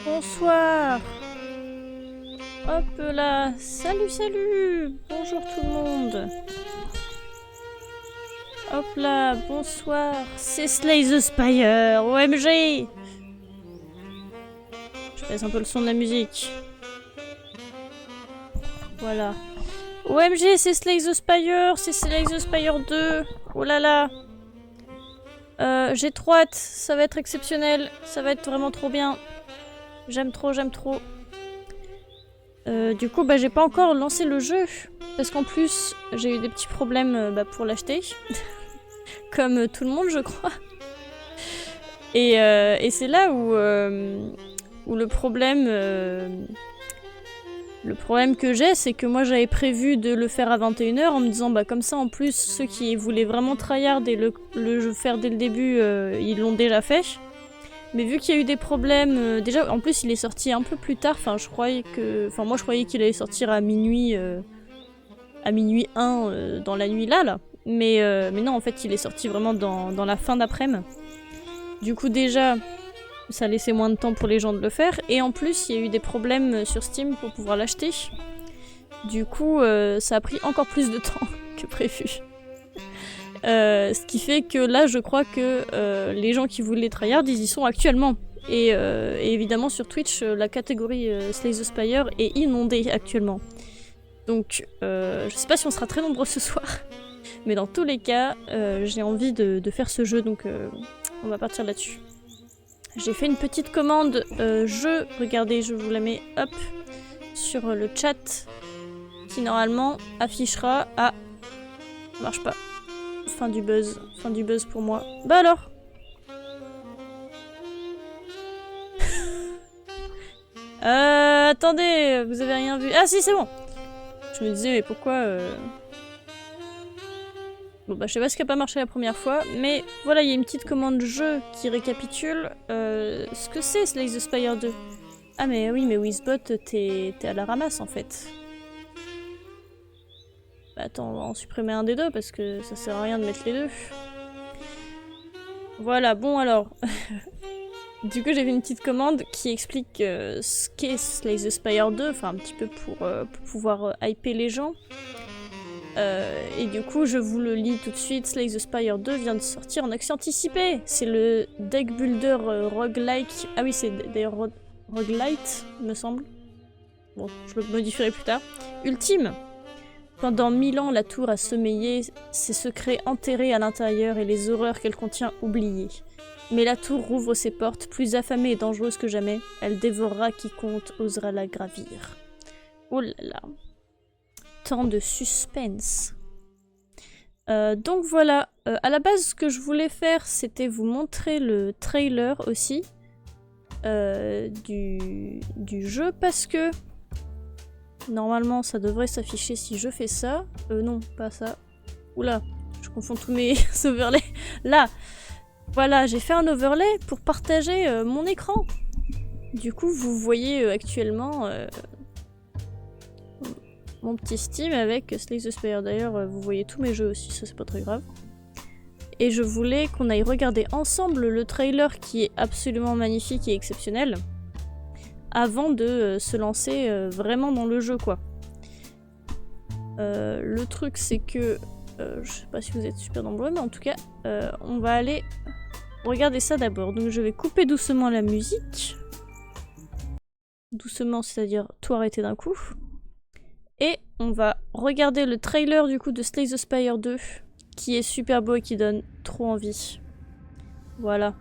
Bonsoir. Hop là. Salut, salut. Bonjour tout le monde. Hop là, bonsoir. C'est Slay the Spire. OMG. Je baisse un peu le son de la musique. Voilà. OMG, c'est Slay the Spire. C'est Slay the Spire 2. Oh là là. J'ai trop hâte. Ça va être exceptionnel. Ça va être vraiment trop bien. J'aime trop, j'aime trop. Du coup, bah, j'ai pas encore lancé le jeu. Parce qu'en plus, j'ai eu des petits problèmes pour l'acheter. Comme tout le monde, je crois. Et c'est là où le problème... Le problème que j'ai, c'est que moi j'avais prévu de le faire à 21 h en me disant bah comme ça en plus ceux qui voulaient vraiment tryhard et le jeu faire dès le début, ils l'ont déjà fait. Mais vu qu'il y a eu des problèmes, déjà en plus il est sorti un peu plus tard, moi je croyais qu'il allait sortir à minuit 1 dans la nuit là. Mais non en fait il est sorti vraiment dans la fin d'après-midi. Du coup déjà... ça laissait moins de temps pour les gens de le faire. Et en plus, il y a eu des problèmes sur Steam pour pouvoir l'acheter. Du coup, ça a pris encore plus de temps que prévu. Ce qui fait que là, je crois que les gens qui voulaient tryhard, ils y sont actuellement. Et évidemment, sur Twitch, la catégorie Slay the Spire est inondée actuellement. Donc, je sais pas si on sera très nombreux ce soir. Mais dans tous les cas, j'ai envie de faire ce jeu, donc on va partir là-dessus. J'ai fait une petite commande jeu, regardez, je vous la mets hop sur le chat qui normalement affichera. Ah, ça marche pas. Fin du buzz pour moi. Bah alors. Attendez, vous avez rien vu. Ah si, c'est bon. Je me disais mais pourquoi Bon bah je sais pas ce qui a pas marché la première fois, mais voilà, il y a une petite commande jeu qui récapitule ce que c'est Slay the Spire 2. Ah mais oui, mais Wizbot, t'es à la ramasse en fait. Bah attends, on va en supprimer un des deux parce que ça sert à rien de mettre les deux. Voilà, bon alors. Du coup j'ai fait une petite commande qui explique ce qu'est Slay the Spire 2, enfin un petit peu pour pouvoir hyper les gens. Et du coup, je vous le lis tout de suite. Slay the Spire 2 vient de sortir en accès anticipé. C'est le deck builder roguelike. Ah oui, c'est d'ailleurs roguelite, me semble. Bon, je le modifierai plus tard. Ultime. Pendant 1000 ans, la tour a sommeillé, ses secrets enterrés à l'intérieur et les horreurs qu'elle contient oubliées. Mais la tour rouvre ses portes, plus affamée et dangereuse que jamais. Elle dévorera quiconque osera la gravir. Oh là là. Tant de suspense. Donc voilà, à la base ce que je voulais faire c'était vous montrer le trailer aussi du jeu parce que normalement ça devrait s'afficher si je fais ça. Non, pas ça. Oula, je confonds tous mes overlays. Là, voilà, j'ai fait un overlay pour partager mon écran. Du coup vous voyez actuellement... mon petit Steam avec Slay the Spire. D'ailleurs, vous voyez tous mes jeux aussi, ça c'est pas très grave. Et je voulais qu'on aille regarder ensemble le trailer qui est absolument magnifique et exceptionnel avant de se lancer vraiment dans le jeu, quoi. Le truc c'est que, je sais pas si vous êtes super nombreux, mais en tout cas, on va aller regarder ça d'abord. Donc je vais couper doucement la musique. Doucement, c'est-à-dire tout arrêter d'un coup. Et on va regarder le trailer du coup de Slay the Spire 2 qui est super beau et qui donne trop envie. Voilà.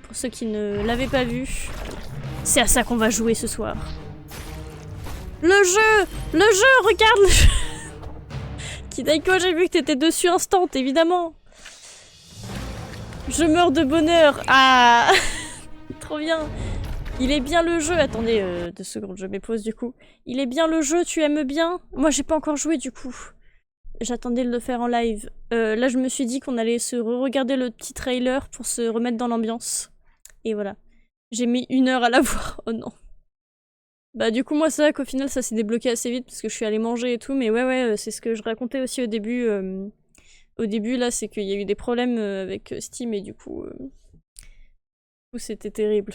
Pour ceux qui ne l'avaient pas vu, c'est à ça qu'on va jouer ce soir. Le jeu, regarde le jeu. Kidaiko, j'ai vu que t'étais dessus instant, évidemment. Je meurs de bonheur. Ah. Trop bien. Il est bien le jeu. Attendez 2 secondes, je m'épose du coup. Il est bien le jeu, tu aimes bien? Moi j'ai pas encore joué du coup. J'attendais de le faire en live. Là je me suis dit qu'on allait se re-regarder le petit trailer pour se remettre dans l'ambiance. Et voilà. J'ai mis 1 heure à la voir. Oh non. Bah du coup moi c'est vrai qu'au final ça s'est débloqué assez vite parce que je suis allée manger et tout. Mais ouais, c'est ce que je racontais aussi au début. Au début là c'est qu'il y a eu des problèmes avec Steam et du coup c'était terrible.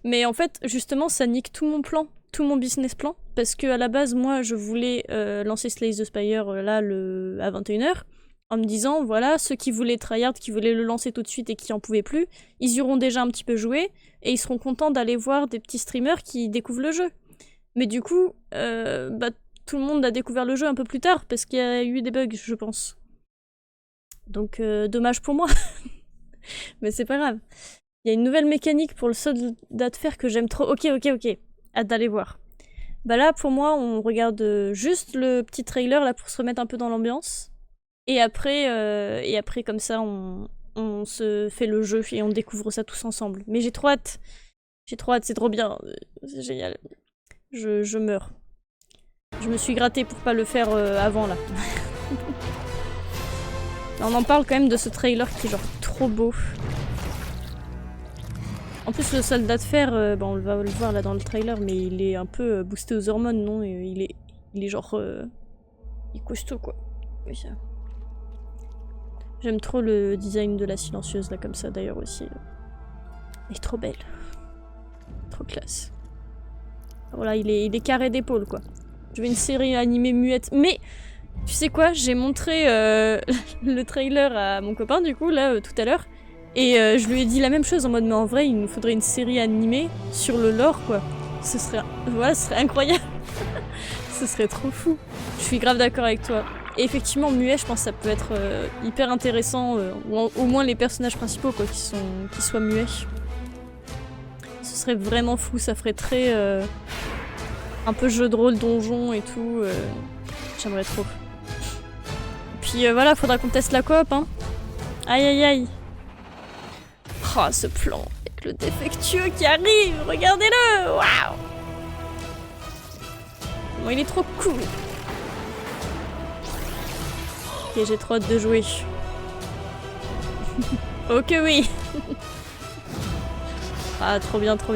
Mais en fait, justement, ça nique tout mon plan, tout mon business plan, parce que à la base, moi, je voulais lancer Slay the Spire là à 21h, en me disant, voilà, ceux qui voulaient tryhard, qui voulaient le lancer tout de suite et qui en pouvaient plus, ils y auront déjà un petit peu joué, et ils seront contents d'aller voir des petits streamers qui découvrent le jeu. Mais du coup, tout le monde a découvert le jeu un peu plus tard, parce qu'il y a eu des bugs, je pense. Donc, dommage pour moi. Mais c'est pas grave. Il y a une nouvelle mécanique pour le soldat de fer que j'aime trop. Ok. Hâte d'aller voir. Bah là, pour moi, on regarde juste le petit trailer là pour se remettre un peu dans l'ambiance. Et après, comme ça, on se fait le jeu et on découvre ça tous ensemble. Mais j'ai trop hâte. J'ai trop hâte, c'est trop bien. C'est génial. Je meurs. Je me suis grattée pour pas le faire avant là. On en parle quand même de ce trailer qui est genre trop beau. En plus, le soldat de fer, on va le voir là dans le trailer, mais il est un peu boosté aux hormones, non? Et il est genre... il est costaud, quoi. Oui, ça. J'aime trop le design de la silencieuse, là, comme ça, d'ailleurs, aussi. Elle est trop belle. Trop classe. Voilà, il est carré d'épaule, quoi. Je veux une série animée muette. Mais, tu sais quoi? J'ai montré le trailer à mon copain, du coup, là, tout à l'heure. Et je lui ai dit la même chose en mode mais en vrai il nous faudrait une série animée sur le lore quoi. Ce serait incroyable. Ce serait trop fou. Je suis grave d'accord avec toi. Et effectivement muet je pense que ça peut être hyper intéressant ou au moins les personnages principaux quoi qui soient muets. Ce serait vraiment fou, ça ferait très un peu jeu de rôle donjon et tout. J'aimerais trop. Puis voilà, faudra qu'on teste la coop hein. Aïe. Oh, ce plan avec le défectueux qui arrive, regardez-le. Waouh. Bon, il est trop cool. Ok, j'ai trop hâte de jouer. Ok, oui. Ah, trop bien. En tout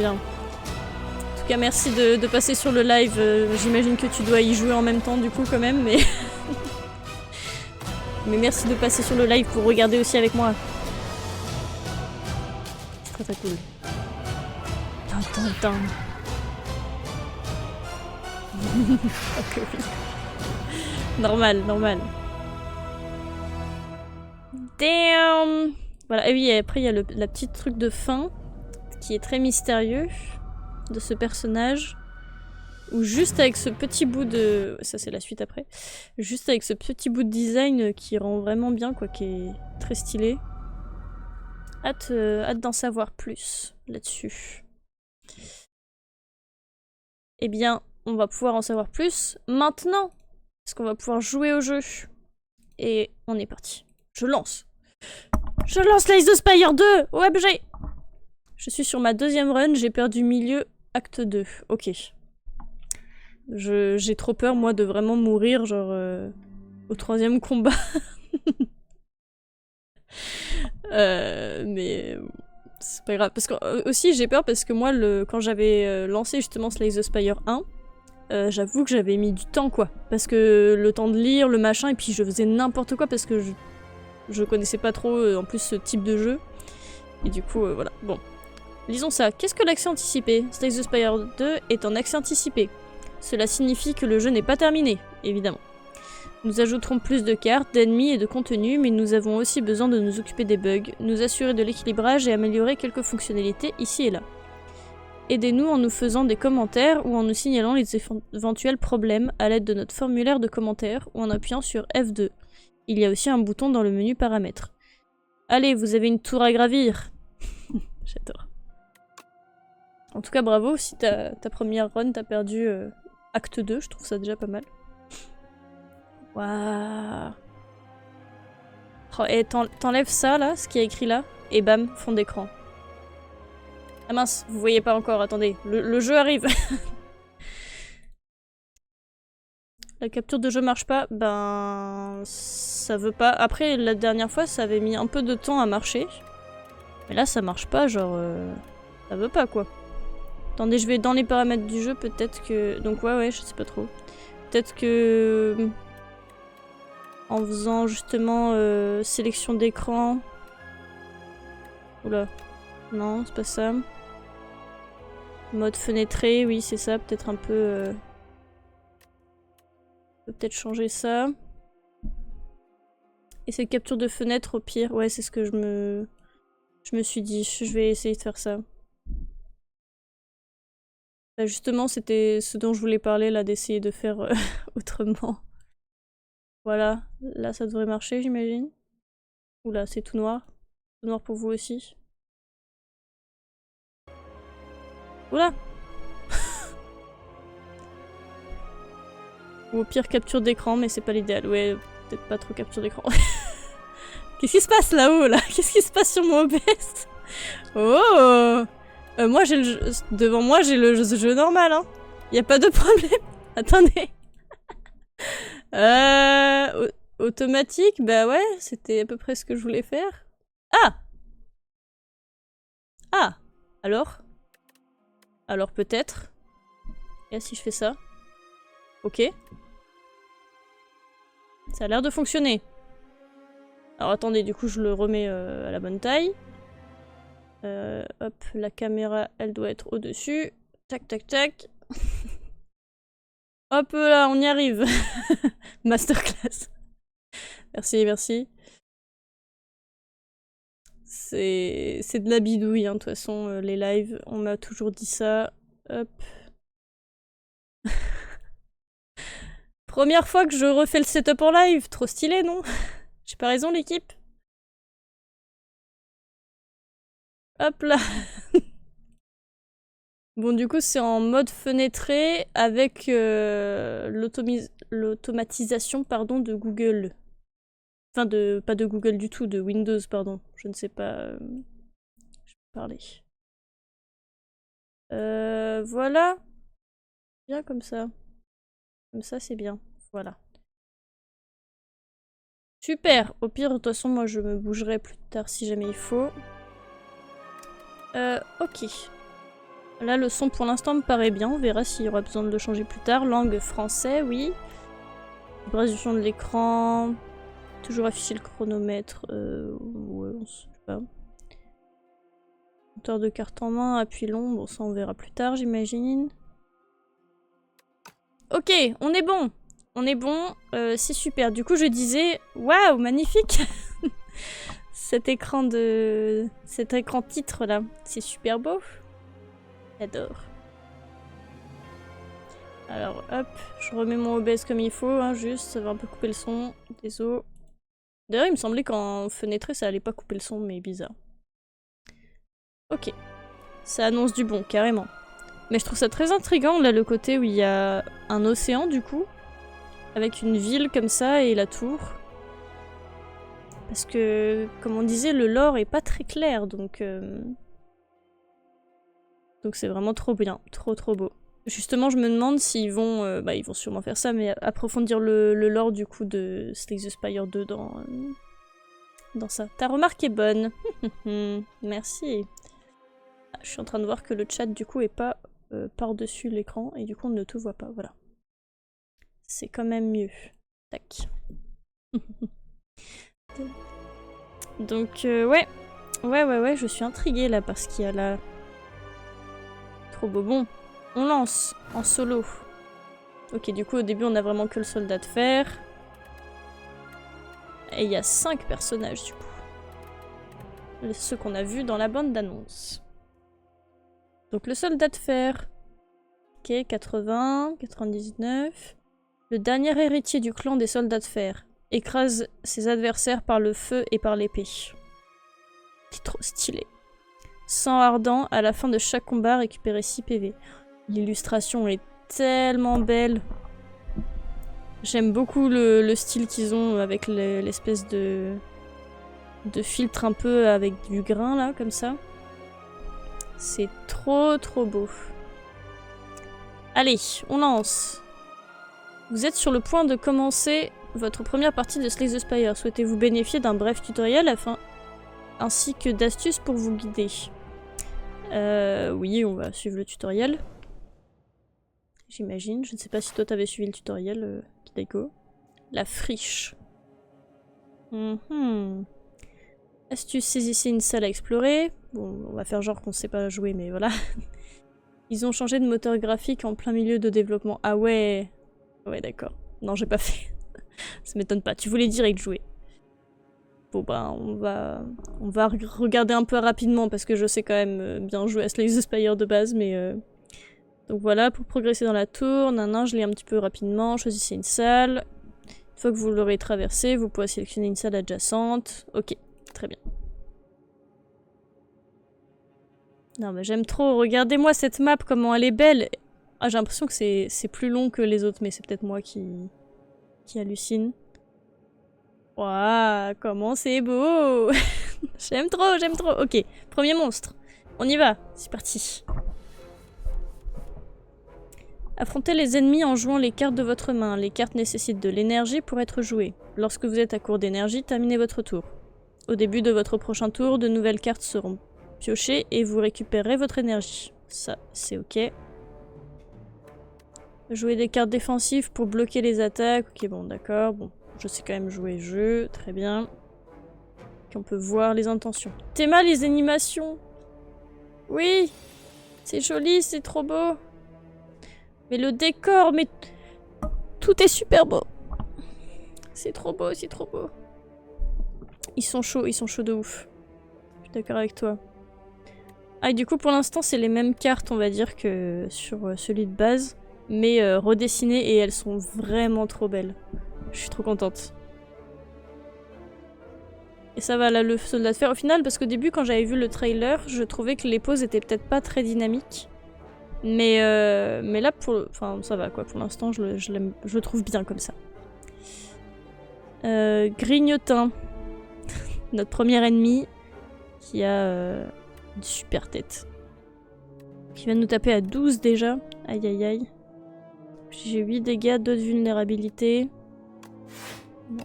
cas, merci de passer sur le live. J'imagine que tu dois y jouer en même temps, du coup, quand même, mais... mais merci de passer sur le live pour regarder aussi avec moi. Très cool. Tin. Ok, oui. Normal. Damn. Voilà, et oui, et après il y a la petite truc de fin qui est très mystérieux de ce personnage. Où juste avec ce petit bout de... Ça c'est la suite après. Juste avec ce petit bout de design qui rend vraiment bien, quoi, qui est très stylé. Hâte d'en savoir plus là-dessus. Eh bien, on va pouvoir en savoir plus maintenant. Parce qu'on va pouvoir jouer au jeu. Et on est parti. Je lance Slay the Spire 2 OMG. Je suis sur ma deuxième run, j'ai perdu milieu, acte 2. Ok. J'ai trop peur, moi, de vraiment mourir, genre, au troisième combat. Mais c'est pas grave. Parce que aussi j'ai peur parce que moi quand j'avais lancé justement Slay the Spire 1, j'avoue que j'avais mis du temps quoi. Parce que le temps de lire, le machin, et puis je faisais n'importe quoi parce que je connaissais pas trop en plus ce type de jeu. Et du coup voilà. Bon. Lisons ça. Qu'est-ce que l'accès anticipé? Slay the Spire 2 est en accès anticipé. Cela signifie que le jeu n'est pas terminé, évidemment. Nous ajouterons plus de cartes, d'ennemis et de contenu, mais nous avons aussi besoin de nous occuper des bugs, nous assurer de l'équilibrage et améliorer quelques fonctionnalités ici et là. Aidez-nous en nous faisant des commentaires ou en nous signalant les éventuels problèmes à l'aide de notre formulaire de commentaires ou en appuyant sur F2. Il y a aussi un bouton dans le menu paramètres. Allez, vous avez une tour à gravir. J'adore. En tout cas, bravo, si ta première run t'as perdu acte 2, je trouve ça déjà pas mal. Waouh. Oh, et t'enlèves ça là, ce qui est écrit là, et bam, fond d'écran. Ah mince, vous voyez pas encore, attendez, le jeu arrive. La capture de jeu marche pas, ben ça veut pas. Après la dernière fois ça avait mis un peu de temps à marcher. Mais là ça marche pas, genre ça veut pas quoi. Attendez, je vais dans les paramètres du jeu, peut-être que... Donc ouais, je sais pas trop. Peut-être que... En faisant justement sélection d'écran... Oula. Non, c'est pas ça. Mode fenêtré, oui c'est ça, peut-être un peu... On peut peut-être changer ça. Et cette capture de fenêtre au pire, ouais c'est ce que je me suis dit, je vais essayer de faire ça. Bah, justement c'était ce dont je voulais parler là, d'essayer de faire autrement. Voilà, là ça devrait marcher j'imagine. Oula c'est tout noir. Tout noir pour vous aussi. Oula. Ou au pire capture d'écran, mais c'est pas l'idéal. Ouais, peut-être pas trop capture d'écran. Qu'est-ce qui se passe là-haut là? Qu'est-ce qui se passe sur mon OBS? Oh moi j'ai le jeu... Devant moi j'ai le jeu normal hein. Y a pas de problème. Attendez. Automatique, bah ouais, c'était à peu près ce que je voulais faire. Ah! Ah! Alors? Alors peut-être. Et si je fais ça? Ok. Ça a l'air de fonctionner. Alors attendez, du coup je le remets à la bonne taille. Hop, la caméra, elle doit être au-dessus. Tac, tac, tac. Hop là, on y arrive. Masterclass. Merci, merci. C'est de la bidouille, hein, de toute façon, les lives. On m'a toujours dit ça. Hop. Première fois que je refais le setup en live. Trop stylé, non? J'ai pas raison, l'équipe? Hop là. Bon, du coup, c'est en mode fenêtré avec l'automatisation pardon, de Google. Enfin, pas de Google du tout, de Windows, pardon. Je ne sais pas... je peux parler. Voilà. Bien comme ça. Comme ça, c'est bien. Voilà. Super. Au pire, de toute façon, moi, je me bougerai plus tard si jamais il faut. Ok. Là, le son, pour l'instant, me paraît bien. On verra s'il y aura besoin de le changer plus tard. Langue français, oui. Vibration de l'écran... Toujours afficher le chronomètre. Ouais, on sait pas. Compteur de carte en main, appui long. Bon, ça on verra plus tard, j'imagine. Ok, on est bon. On est bon. C'est super. Du coup, je disais, waouh, magnifique. Cet écran titre là, c'est super beau. J'adore. Alors, hop, je remets mon OBS comme il faut, hein, juste, ça va un peu couper le son. Désolé. D'ailleurs, il me semblait qu'en fenêtré, ça allait pas couper le son, mais bizarre. Ok. Ça annonce du bon, carrément. Mais je trouve ça très intriguant, là, le côté où il y a un océan, du coup. Avec une ville comme ça et la tour. Parce que, comme on disait, le lore est pas très clair, donc... Donc c'est vraiment trop bien, trop beau. Justement, je me demande s'ils vont... bah, ils vont sûrement faire ça, mais approfondir le lore, du coup, de Slay the Spire 2 dans ça. Ta remarque est bonne. Merci. Ah, je suis en train de voir que le chat, du coup, est pas par-dessus l'écran, et du coup, on ne te voit pas, voilà. C'est quand même mieux. Tac. Donc, ouais. Ouais, je suis intriguée, là, parce qu'il y a là... Trop beau. Bon, on lance, en solo. Ok, du coup, au début, on a vraiment que le soldat de fer. Et il y a 5 personnages, du coup. Ceux qu'on a vus dans la bande d'annonce. Donc, le soldat de fer. Ok, 80, 99. Le dernier héritier du clan des soldats de fer. Écrase ses adversaires par le feu et par l'épée. C'est trop stylé. Sang ardent, à la fin de chaque combat, récupérer 6 PV. L'illustration est tellement belle. J'aime beaucoup le style qu'ils ont avec l'espèce de filtre un peu avec du grain là, comme ça. C'est trop beau. Allez, on lance. Vous êtes sur le point de commencer votre première partie de Slay the Spire. Souhaitez-vous bénéficier d'un bref tutoriel ainsi que d'astuces pour vous guider? Oui, on va suivre le tutoriel. J'imagine. Je ne sais pas si toi t'avais suivi le tutoriel, Kidaiko. La friche. Astuce, saisissez une salle à explorer. Bon, on va faire genre qu'on sait pas jouer, mais voilà. Ils ont changé de moteur graphique en plein milieu de développement. Ah ouais. Ouais, d'accord. Non, j'ai pas fait. Ça m'étonne pas. Tu voulais direct jouer. Bon bah, on va regarder un peu rapidement parce que je sais quand même bien jouer à Slay the Spire de base, mais... Donc voilà, pour progresser dans la tour, je lis un petit peu rapidement. Choisissez une salle. Une fois que vous l'aurez traversée, vous pourrez sélectionner une salle adjacente. Ok, très bien. Non mais j'aime trop, regardez-moi cette map, comment elle est belle. Ah, j'ai l'impression que c'est plus long que les autres, mais c'est peut-être moi qui hallucine. Waouh, comment c'est beau. J'aime trop, j'aime trop. Ok, premier monstre. On y va, c'est parti. Affrontez les ennemis en jouant les cartes de votre main. Les cartes nécessitent de l'énergie pour être jouées. Lorsque vous êtes à court d'énergie, terminez votre tour. Au début de votre prochain tour, de nouvelles cartes seront piochées et vous récupérez votre énergie. Ça, c'est ok. Jouer des cartes défensives pour bloquer les attaques. Ok, bon, d'accord. Bon, je sais quand même jouer jeu. Très bien. Et on peut voir les intentions. Théma, les animations. Oui, c'est joli, c'est trop beau. Mais le décor, mais tout est super beau. C'est trop beau, c'est trop beau. Ils sont chauds de ouf. Je suis d'accord avec toi. Ah, et du coup, pour l'instant, c'est les mêmes cartes, on va dire, que sur celui de base. Mais redessinées, et elles sont vraiment trop belles. Je suis trop contente. Et ça va, là, le soldat de fer. Au final, parce qu'au début, quand j'avais vu le trailer, je trouvais que les poses étaient peut-être pas très dynamiques. Mais là, enfin, ça va, quoi. Pour l'instant, je le trouve bien comme ça. Grignotin. Notre premier ennemi qui a une super tête. Qui va nous taper à 12 déjà. Aïe aïe aïe. J'ai 8 dégâts, 2 de vulnérabilité.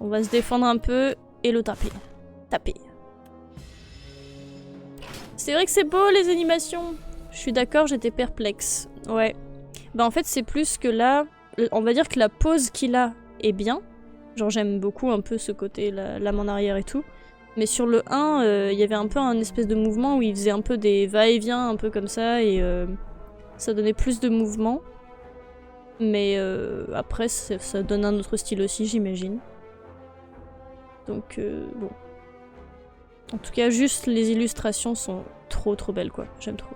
On va se défendre un peu et le taper. Taper. C'est vrai que c'est beau les animations. Je suis d'accord, j'étais perplexe. Ouais. Bah en fait c'est plus que là, on va dire que la pose qu'il a est bien. Genre j'aime beaucoup un peu ce côté, la lame en arrière et tout. Mais sur le 1, il y avait un peu un espèce de mouvement où il faisait un peu des va-et-vient, un peu comme ça, et ça donnait plus de mouvement. Mais après, ça donne un autre style aussi, j'imagine. Donc, bon. En tout cas, juste les illustrations sont trop belles, quoi. J'aime trop.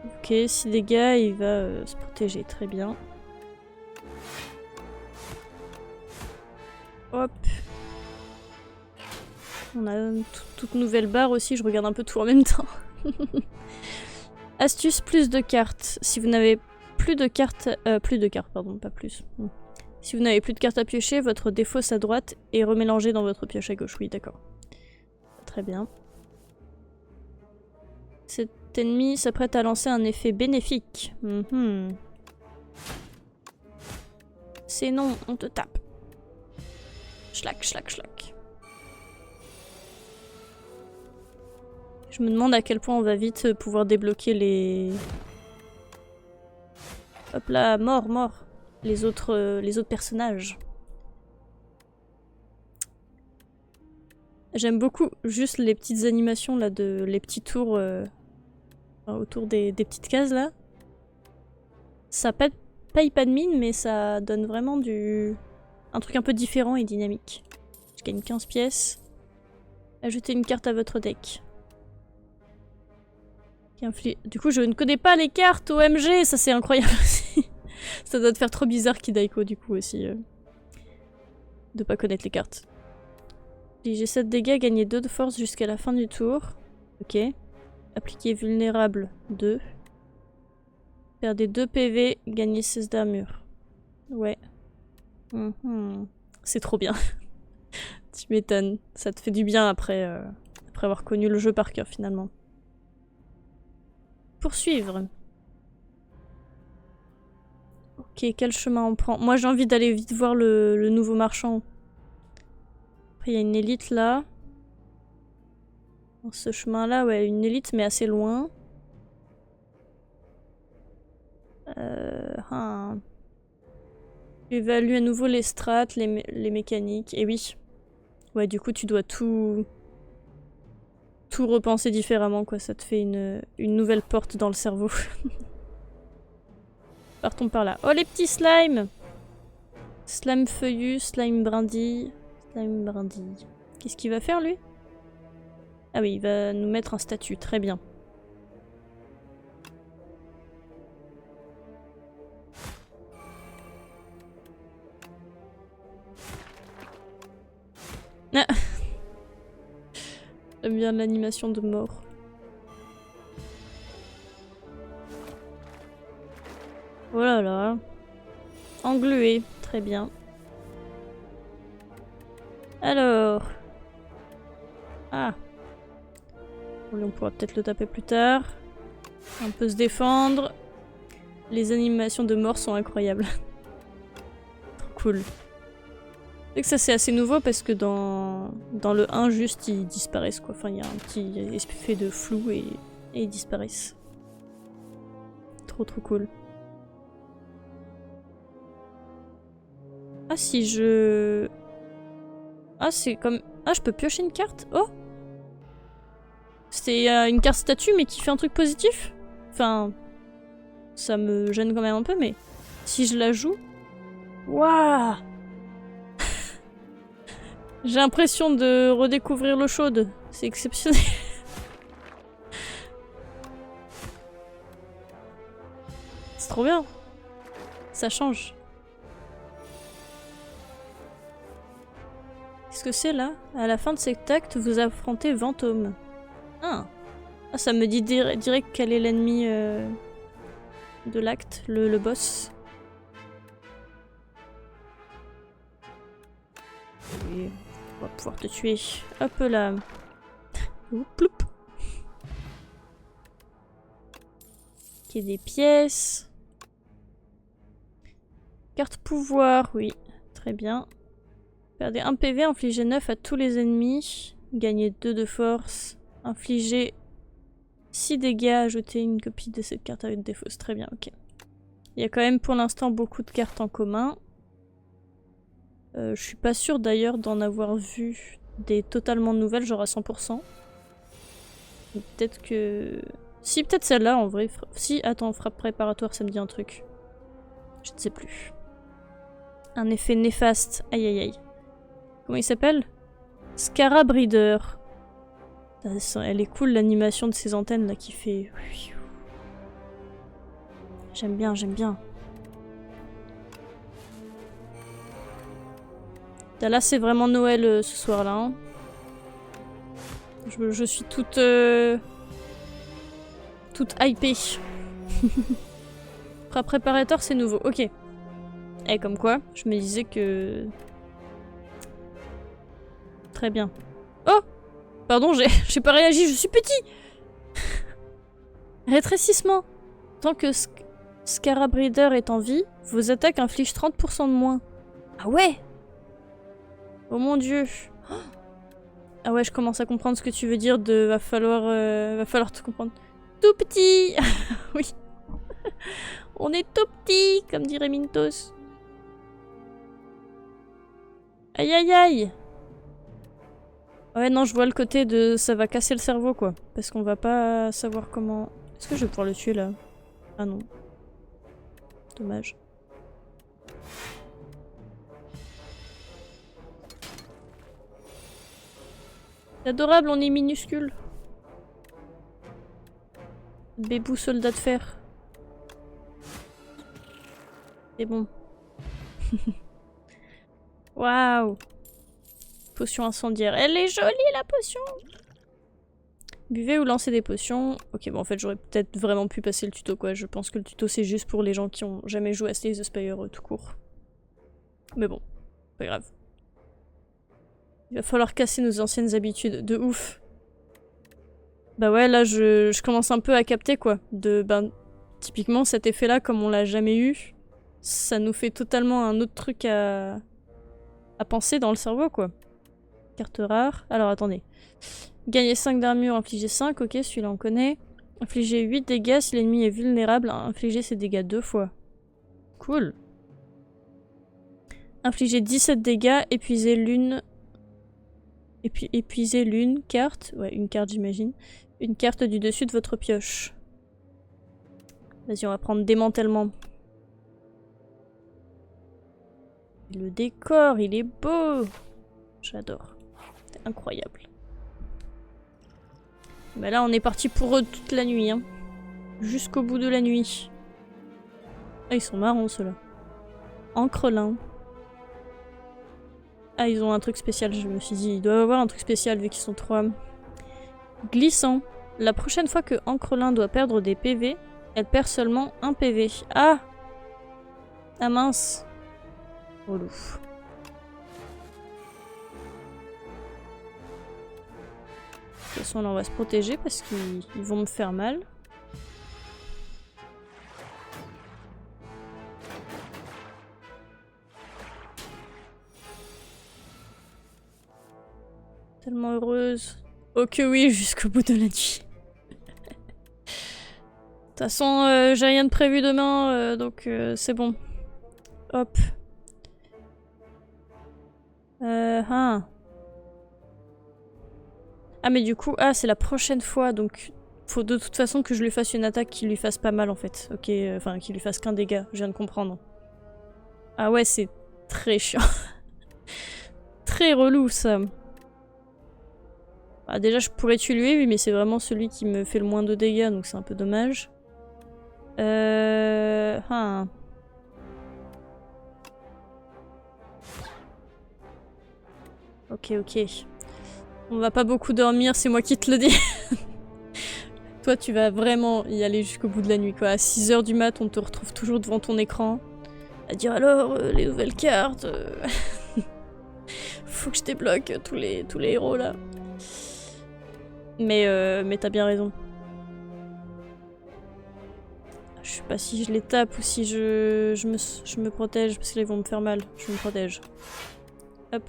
Ok, 6 dégâts, il va se protéger, très bien. Hop. On a une toute nouvelle barre aussi, je regarde un peu tout en même temps. Astuce, plus de cartes. Si vous n'avez plus de cartes... pardon, pas plus. Si vous n'avez plus de cartes à piocher, votre défausse à droite est remélangé dans votre pioche à gauche. Oui, d'accord. Très bien. Cet ennemi s'apprête à lancer un effet bénéfique. C'est non, on te tape. Schlac, schlac, schlac. Je me demande à quel point on va vite pouvoir débloquer les... Hop là, mort, mort. Les autres personnages. J'aime beaucoup juste les petites animations là, les petits tours autour des petites cases là. Ça paye pas de mine, mais ça donne vraiment un truc un peu différent et dynamique. Je gagne 15 pièces. Ajoutez une carte à votre deck. Du coup, je ne connais pas les cartes OMG, ça c'est incroyable aussi. Ça doit te faire trop bizarre Kidaiko du coup aussi. De pas connaître les cartes. J'ai 7 dégâts, gagnez 2 de force jusqu'à la fin du tour. Ok. Appliquez vulnérable 2. Perdez 2 PV, gagnez 16 d'armure. Ouais. C'est trop bien. Tu m'étonnes. Ça te fait du bien après avoir connu le jeu par cœur finalement. Poursuivre. Ok, quel chemin on prend? Moi j'ai envie d'aller vite voir le nouveau marchand. Après il y a une élite là. Dans ce chemin là, ouais, une élite mais assez loin. Tu évalues à nouveau les strats, les mécaniques. Et oui. Ouais, du coup tu dois tout tout repenser différemment, quoi. Ça te fait une nouvelle porte dans le cerveau. Partons par là. Oh, les petits slimes! Slime feuillu, slime brindille, slime brindille. Qu'est-ce qu'il va faire, lui? Ah oui, il va nous mettre un statut. Très bien. Ah. J'aime bien l'animation de mort. Oh là là. Englué. Très bien. Alors. Ah. Bon, on pourra peut-être le taper plus tard. On peut se défendre. Les animations de mort sont incroyables. Trop cool. C'est que ça c'est assez nouveau parce que dans le 1 juste ils disparaissent quoi. Enfin il y a un petit effet de flou et ils disparaissent. Trop cool. Ah si je... Ah c'est comme... Ah je peux piocher une carte? Oh! C'est une carte statue mais qui fait un truc positif? Enfin... Ça me gêne quand même un peu mais... Si je la joue... Waouh! J'ai l'impression de redécouvrir l'eau chaude. C'est exceptionnel. C'est trop bien. Ça change. Qu'est-ce que c'est là? À la fin de cet acte, vous affrontez Vantôme. Ah, ça me dit direct quel est l'ennemi de l'acte, le boss. Oui, on va pouvoir te tuer. Hop là. Ploup. Ok, des pièces. Carte pouvoir, oui. Très bien. Perdez 1 PV, infligez 9 à tous les ennemis. Gagnez 2 de force. Infligez 6 dégâts, ajoutez une copie de cette carte avec défausse. Très bien, ok. Il y a quand même pour l'instant beaucoup de cartes en commun. Je suis pas sûre d'ailleurs d'en avoir vu des totalement nouvelles, genre à 100%. Peut-être que... Si, peut-être celle-là en vrai. Si, attends, frappe préparatoire, ça me dit un truc. Je ne sais plus. Un effet néfaste. Aïe aïe aïe. Comment il s'appelle? Scarab Breeder. Elle est cool l'animation de ces antennes là qui fait... J'aime bien, j'aime bien. Là c'est vraiment Noël ce soir là. Hein. Je suis toute... toute hypée. Préparateur c'est nouveau, ok. Et comme quoi, je me disais que... Très bien. Oh! Pardon, j'ai pas réagi, je suis petit! Rétrécissement. Tant que Scarab Breeder est en vie, vos attaques infligent 30% de moins. Ah ouais! Oh mon dieu! Ah ouais, je commence à comprendre ce que tu veux dire de va falloir te comprendre. Tout petit! Oui. On est tout petit, comme dirait Mintos. Aïe aïe aïe! Ouais, non, je vois le côté de ça va casser le cerveau, quoi. Parce qu'on va pas savoir comment... Est-ce que je vais pouvoir le tuer, là? Ah non. Dommage. C'est adorable, on est minuscule. Bébou soldat de fer. C'est bon. Waouh! Potion incendiaire. Elle est jolie la potion! Buvez ou lancez des potions. Ok, bon en fait j'aurais peut-être vraiment pu passer le tuto quoi. Je pense que le tuto c'est juste pour les gens qui ont jamais joué à Slay the Spire tout court. Mais bon, pas grave. Il va falloir casser nos anciennes habitudes. De ouf. Bah ouais, là je commence un peu à capter quoi. Typiquement cet effet là, comme on l'a jamais eu, ça nous fait totalement un autre truc à penser dans le cerveau quoi. Carte rare. Alors attendez. Gagner 5 d'armure, infliger 5. Ok, celui-là on connaît. Infliger 8 dégâts si l'ennemi est vulnérable. Infliger ses dégâts 2 fois. Cool. Infliger 17 dégâts, épuiser l'une Et puis épuisez l'une carte. Ouais, une carte j'imagine. Une carte du dessus de votre pioche. Vas-y, on va prendre démantèlement. Le décor, il est beau. J'adore. C'est incroyable. Bah là, on est parti pour eux toute la nuit. Hein. Jusqu'au bout de la nuit. Ah, ils sont marrants, ceux-là. Encrelin. Ah, ils ont un truc spécial, je me suis dit. Ils doivent avoir un truc spécial vu qu'ils sont 3. Glissant. La prochaine fois que Encrelin doit perdre des PV, elle perd seulement 1 PV. Ah! Ah mince. Relou. De toute façon, là, on va se protéger parce qu'ils vont me faire mal. Tellement heureuse. Oh que oui, jusqu'au bout de la nuit. De toute façon, j'ai rien de prévu demain, donc c'est bon. Hop. Ah mais du coup, c'est la prochaine fois, donc faut de toute façon que je lui fasse une attaque qui lui fasse pas mal en fait. Ok, enfin qui lui fasse qu'un dégât, je viens de comprendre. Ah ouais, c'est très chiant. Très relou ça. Ah, déjà je pourrais tuer lui, mais c'est vraiment celui qui me fait le moins de dégâts, donc c'est un peu dommage. Ok, ok. On va pas beaucoup dormir, c'est moi qui te le dis. Toi, tu vas vraiment y aller jusqu'au bout de la nuit, quoi. À 6 h du mat, on te retrouve toujours devant ton écran. À dire alors, les nouvelles cartes... Faut que je débloque tous les héros, là. Mais t'as bien raison. Je sais pas si je les tape ou si je me protège, parce qu'ils vont me faire mal. Je me protège. Hop.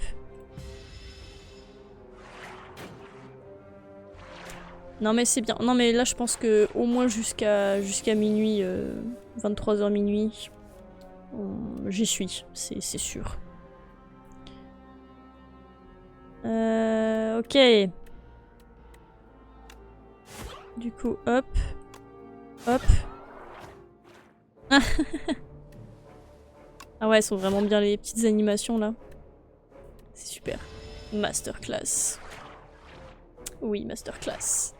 Non mais c'est bien. Non mais là je pense que au moins jusqu'à minuit, 23 h minuit, j'y suis, c'est sûr. Ok. Du coup, hop. Hop. Ah ouais, elles sont vraiment bien les petites animations là. C'est super. Masterclass. Oui, masterclass.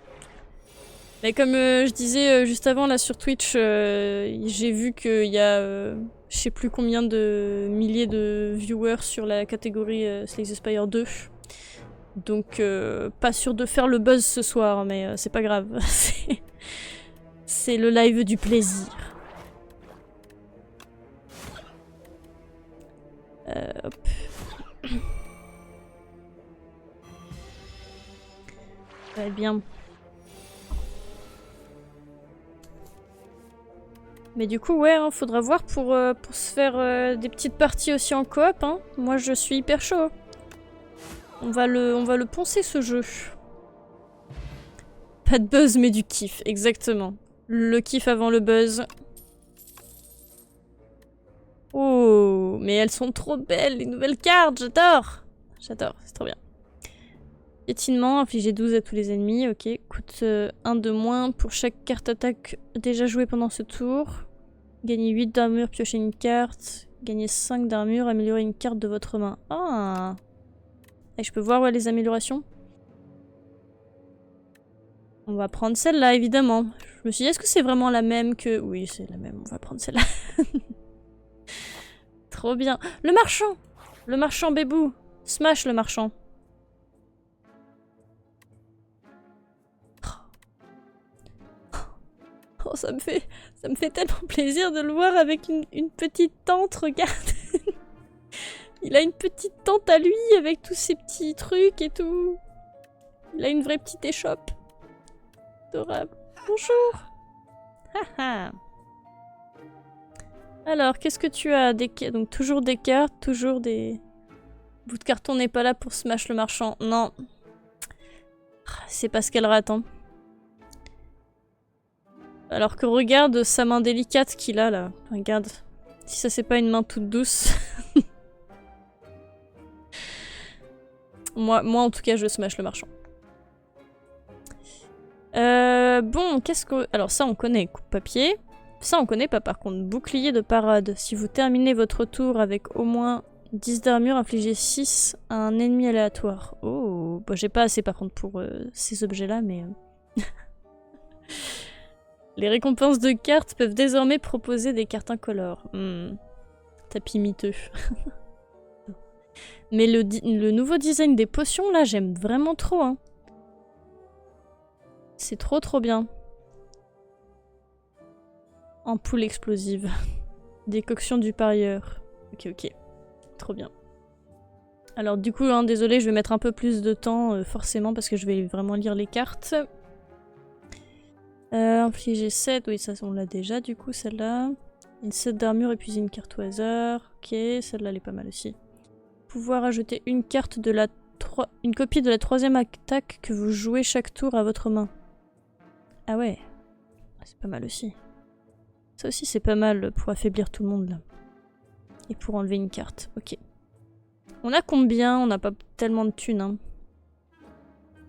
Mais comme je disais juste avant là sur Twitch, j'ai vu qu'il y a je sais plus combien de milliers de viewers sur la catégorie Slay the Spire 2. Donc pas sûr de faire le buzz ce soir, mais c'est pas grave. C'est le live du plaisir. Hop. Ouais, bien. Mais du coup, ouais, hein, faudra voir pour se faire des petites parties aussi en coop. Hein. Moi, je suis hyper chaud. On va le poncer, ce jeu. Pas de buzz, mais du kiff, exactement. Le kiff avant le buzz. Oh, mais elles sont trop belles, les nouvelles cartes, j'adore. J'adore, c'est trop bien. Piétinement, infliger 12 à tous les ennemis, ok. Coûte 1 de moins pour chaque carte attaque déjà jouée pendant ce tour. Gagnez 8 d'armure, piochez une carte. Gagnez 5 d'armure, améliorez une carte de votre main. Ah. Et je peux voir les améliorations? On va prendre celle-là, évidemment. Je me suis dit, est-ce que c'est vraiment la même que... Oui, c'est la même, on va prendre celle-là. Trop bien. Le marchand! Le marchand bébou! Smash le marchand! Oh, ça me fait tellement plaisir de le voir avec une petite tente, regarde. Il a une petite tente à lui avec tous ses petits trucs et tout. Il a une vraie petite échoppe. Adorable. Bonjour. Haha. Alors, qu'est-ce que tu as? Donc toujours des cartes, toujours des... Bout de carton n'est pas là pour smash le marchand. Non. C'est pas ce qu'elle rate, hein. Alors que regarde sa main délicate qu'il a là. Regarde. Si ça c'est pas une main toute douce. Moi en tout cas, je smash le marchand. Bon, qu'est-ce que... Alors ça, on connaît. Coupe-papier. Ça, on connaît pas, par contre. Bouclier de parade. Si vous terminez votre tour avec au moins 10 d'armure, infligez 6 à un ennemi aléatoire. Oh, bon, j'ai pas assez, par contre, pour ces objets-là, mais... Les récompenses de cartes peuvent désormais proposer des cartes incolores. Tapis miteux. Mais le nouveau design des potions, là, j'aime vraiment trop, hein. C'est trop bien. Ampoule explosive. Décoction du parieur. Ok. Trop bien. Alors du coup, hein, désolé, je vais mettre un peu plus de temps, forcément, parce que je vais vraiment lire les cartes. Infliger 7, oui, ça on l'a déjà, du coup, celle-là. Une 7 d'armure, épuiser une carte au hasard. Ok, celle-là, elle est pas mal aussi. Pouvoir ajouter une carte de la... une copie de la 3e attaque que vous jouez chaque tour à votre main. Ah ouais. C'est pas mal aussi. Ça aussi, c'est pas mal pour affaiblir tout le monde, là. Et pour enlever une carte. Ok. On a combien? On n'a pas tellement de thunes, hein.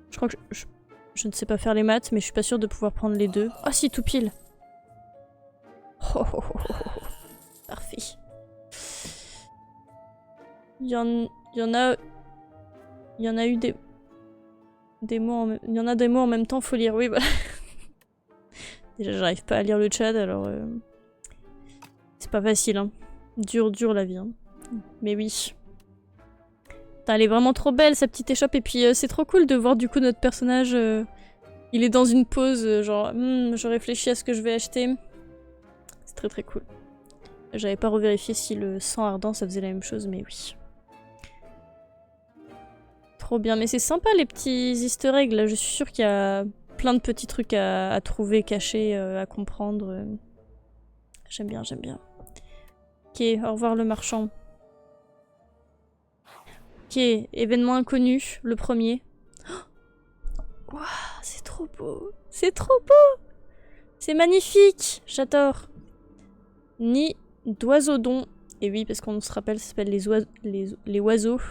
Je crois que je ne sais pas faire les maths, mais je suis pas sûre de pouvoir prendre les deux. Ah si, tout pile. Parfait. Il y en a eu des mots il y en a des mots en même temps, faut lire. Oui, voilà. Déjà, j'arrive pas à lire le chat, alors... C'est pas facile, hein. Dur la vie, hein. Mais oui. Putain, elle est vraiment trop belle, sa petite échoppe. Et puis, c'est trop cool de voir, du coup, notre personnage... il est dans une pause, genre... je réfléchis à ce que je vais acheter. C'est très cool. J'avais pas revérifié si le sang ardent, ça faisait la même chose, mais oui. Trop bien. Mais c'est sympa, les petits easter eggs, là. Je suis sûre qu'il y a... plein de petits trucs à trouver, cachés, à comprendre. J'aime bien. Ok, au revoir le marchand. Ok, événement inconnu, le premier. Oh, wow, c'est trop beau. C'est trop beau. C'est magnifique. J'adore. Nid d'oiseaudon. Et oui, parce qu'on se rappelle, ça s'appelle les oiseaux.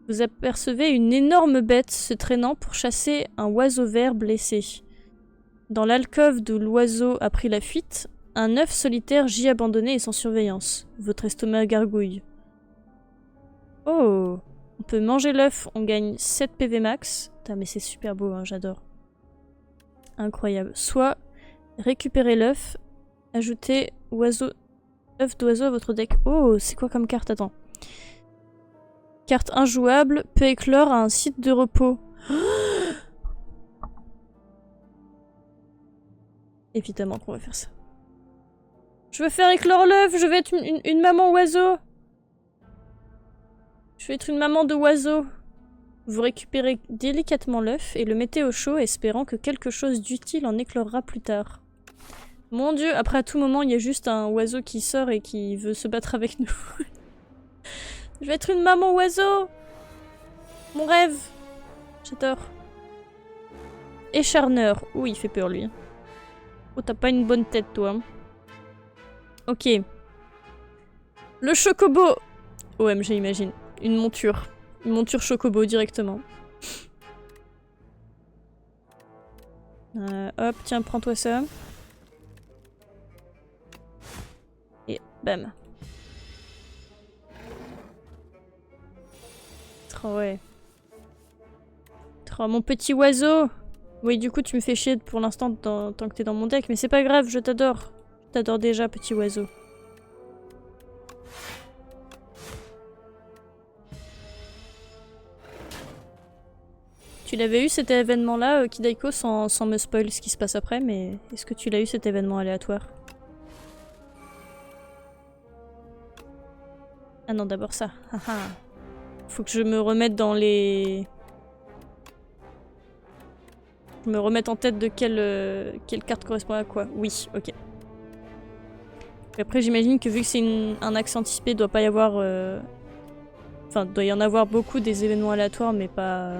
Vous apercevez une énorme bête se traînant pour chasser un oiseau vert blessé. Dans l'alcôve d'où l'oiseau a pris la fuite, un œuf solitaire gît abandonné et sans surveillance. Votre estomac gargouille. Oh! On peut manger l'œuf, on gagne 7 PV max. Putain, mais c'est super beau, hein, j'adore. Incroyable. Soit récupérer l'œuf, ajouter œuf d'oiseau à votre deck. Oh, c'est quoi comme carte? Attends. Carte injouable, peut éclore à un site de repos. Évidemment qu'on va faire ça. Je veux faire éclore l'œuf, je vais être une maman oiseau. Je vais être une maman de oiseau. Vous récupérez délicatement l'œuf et le mettez au chaud, espérant que quelque chose d'utile en éclorera plus tard. Mon dieu, après à tout moment, il y a juste un oiseau qui sort et qui veut se battre avec nous. Je vais être une maman oiseau. Mon rêve. J'adore. Écharneur. Ouh, il fait peur, lui. Oh, t'as pas une bonne tête, toi. Ok. Le chocobo. OMG, imagine. Une monture. Une monture chocobo, directement. Hop, tiens, prends-toi ça. Et bam. Oh ouais. Oh, mon petit oiseau. Oui, du coup, tu me fais chier pour l'instant tant que t'es dans mon deck, mais c'est pas grave, je t'adore. Je t'adore déjà, petit oiseau. Tu l'avais eu cet événement-là, Kidaiko, sans me spoil ce qui se passe après, mais est-ce que tu l'as eu cet événement aléatoire? Ah non, d'abord ça. Faut que je me remette dans les... Je me remette en tête de quelle carte correspond à quoi. Oui, ok. Et après, j'imagine que vu que c'est un axe anticipé, il doit pas y avoir... Enfin, doit y en avoir beaucoup des événements aléatoires, mais pas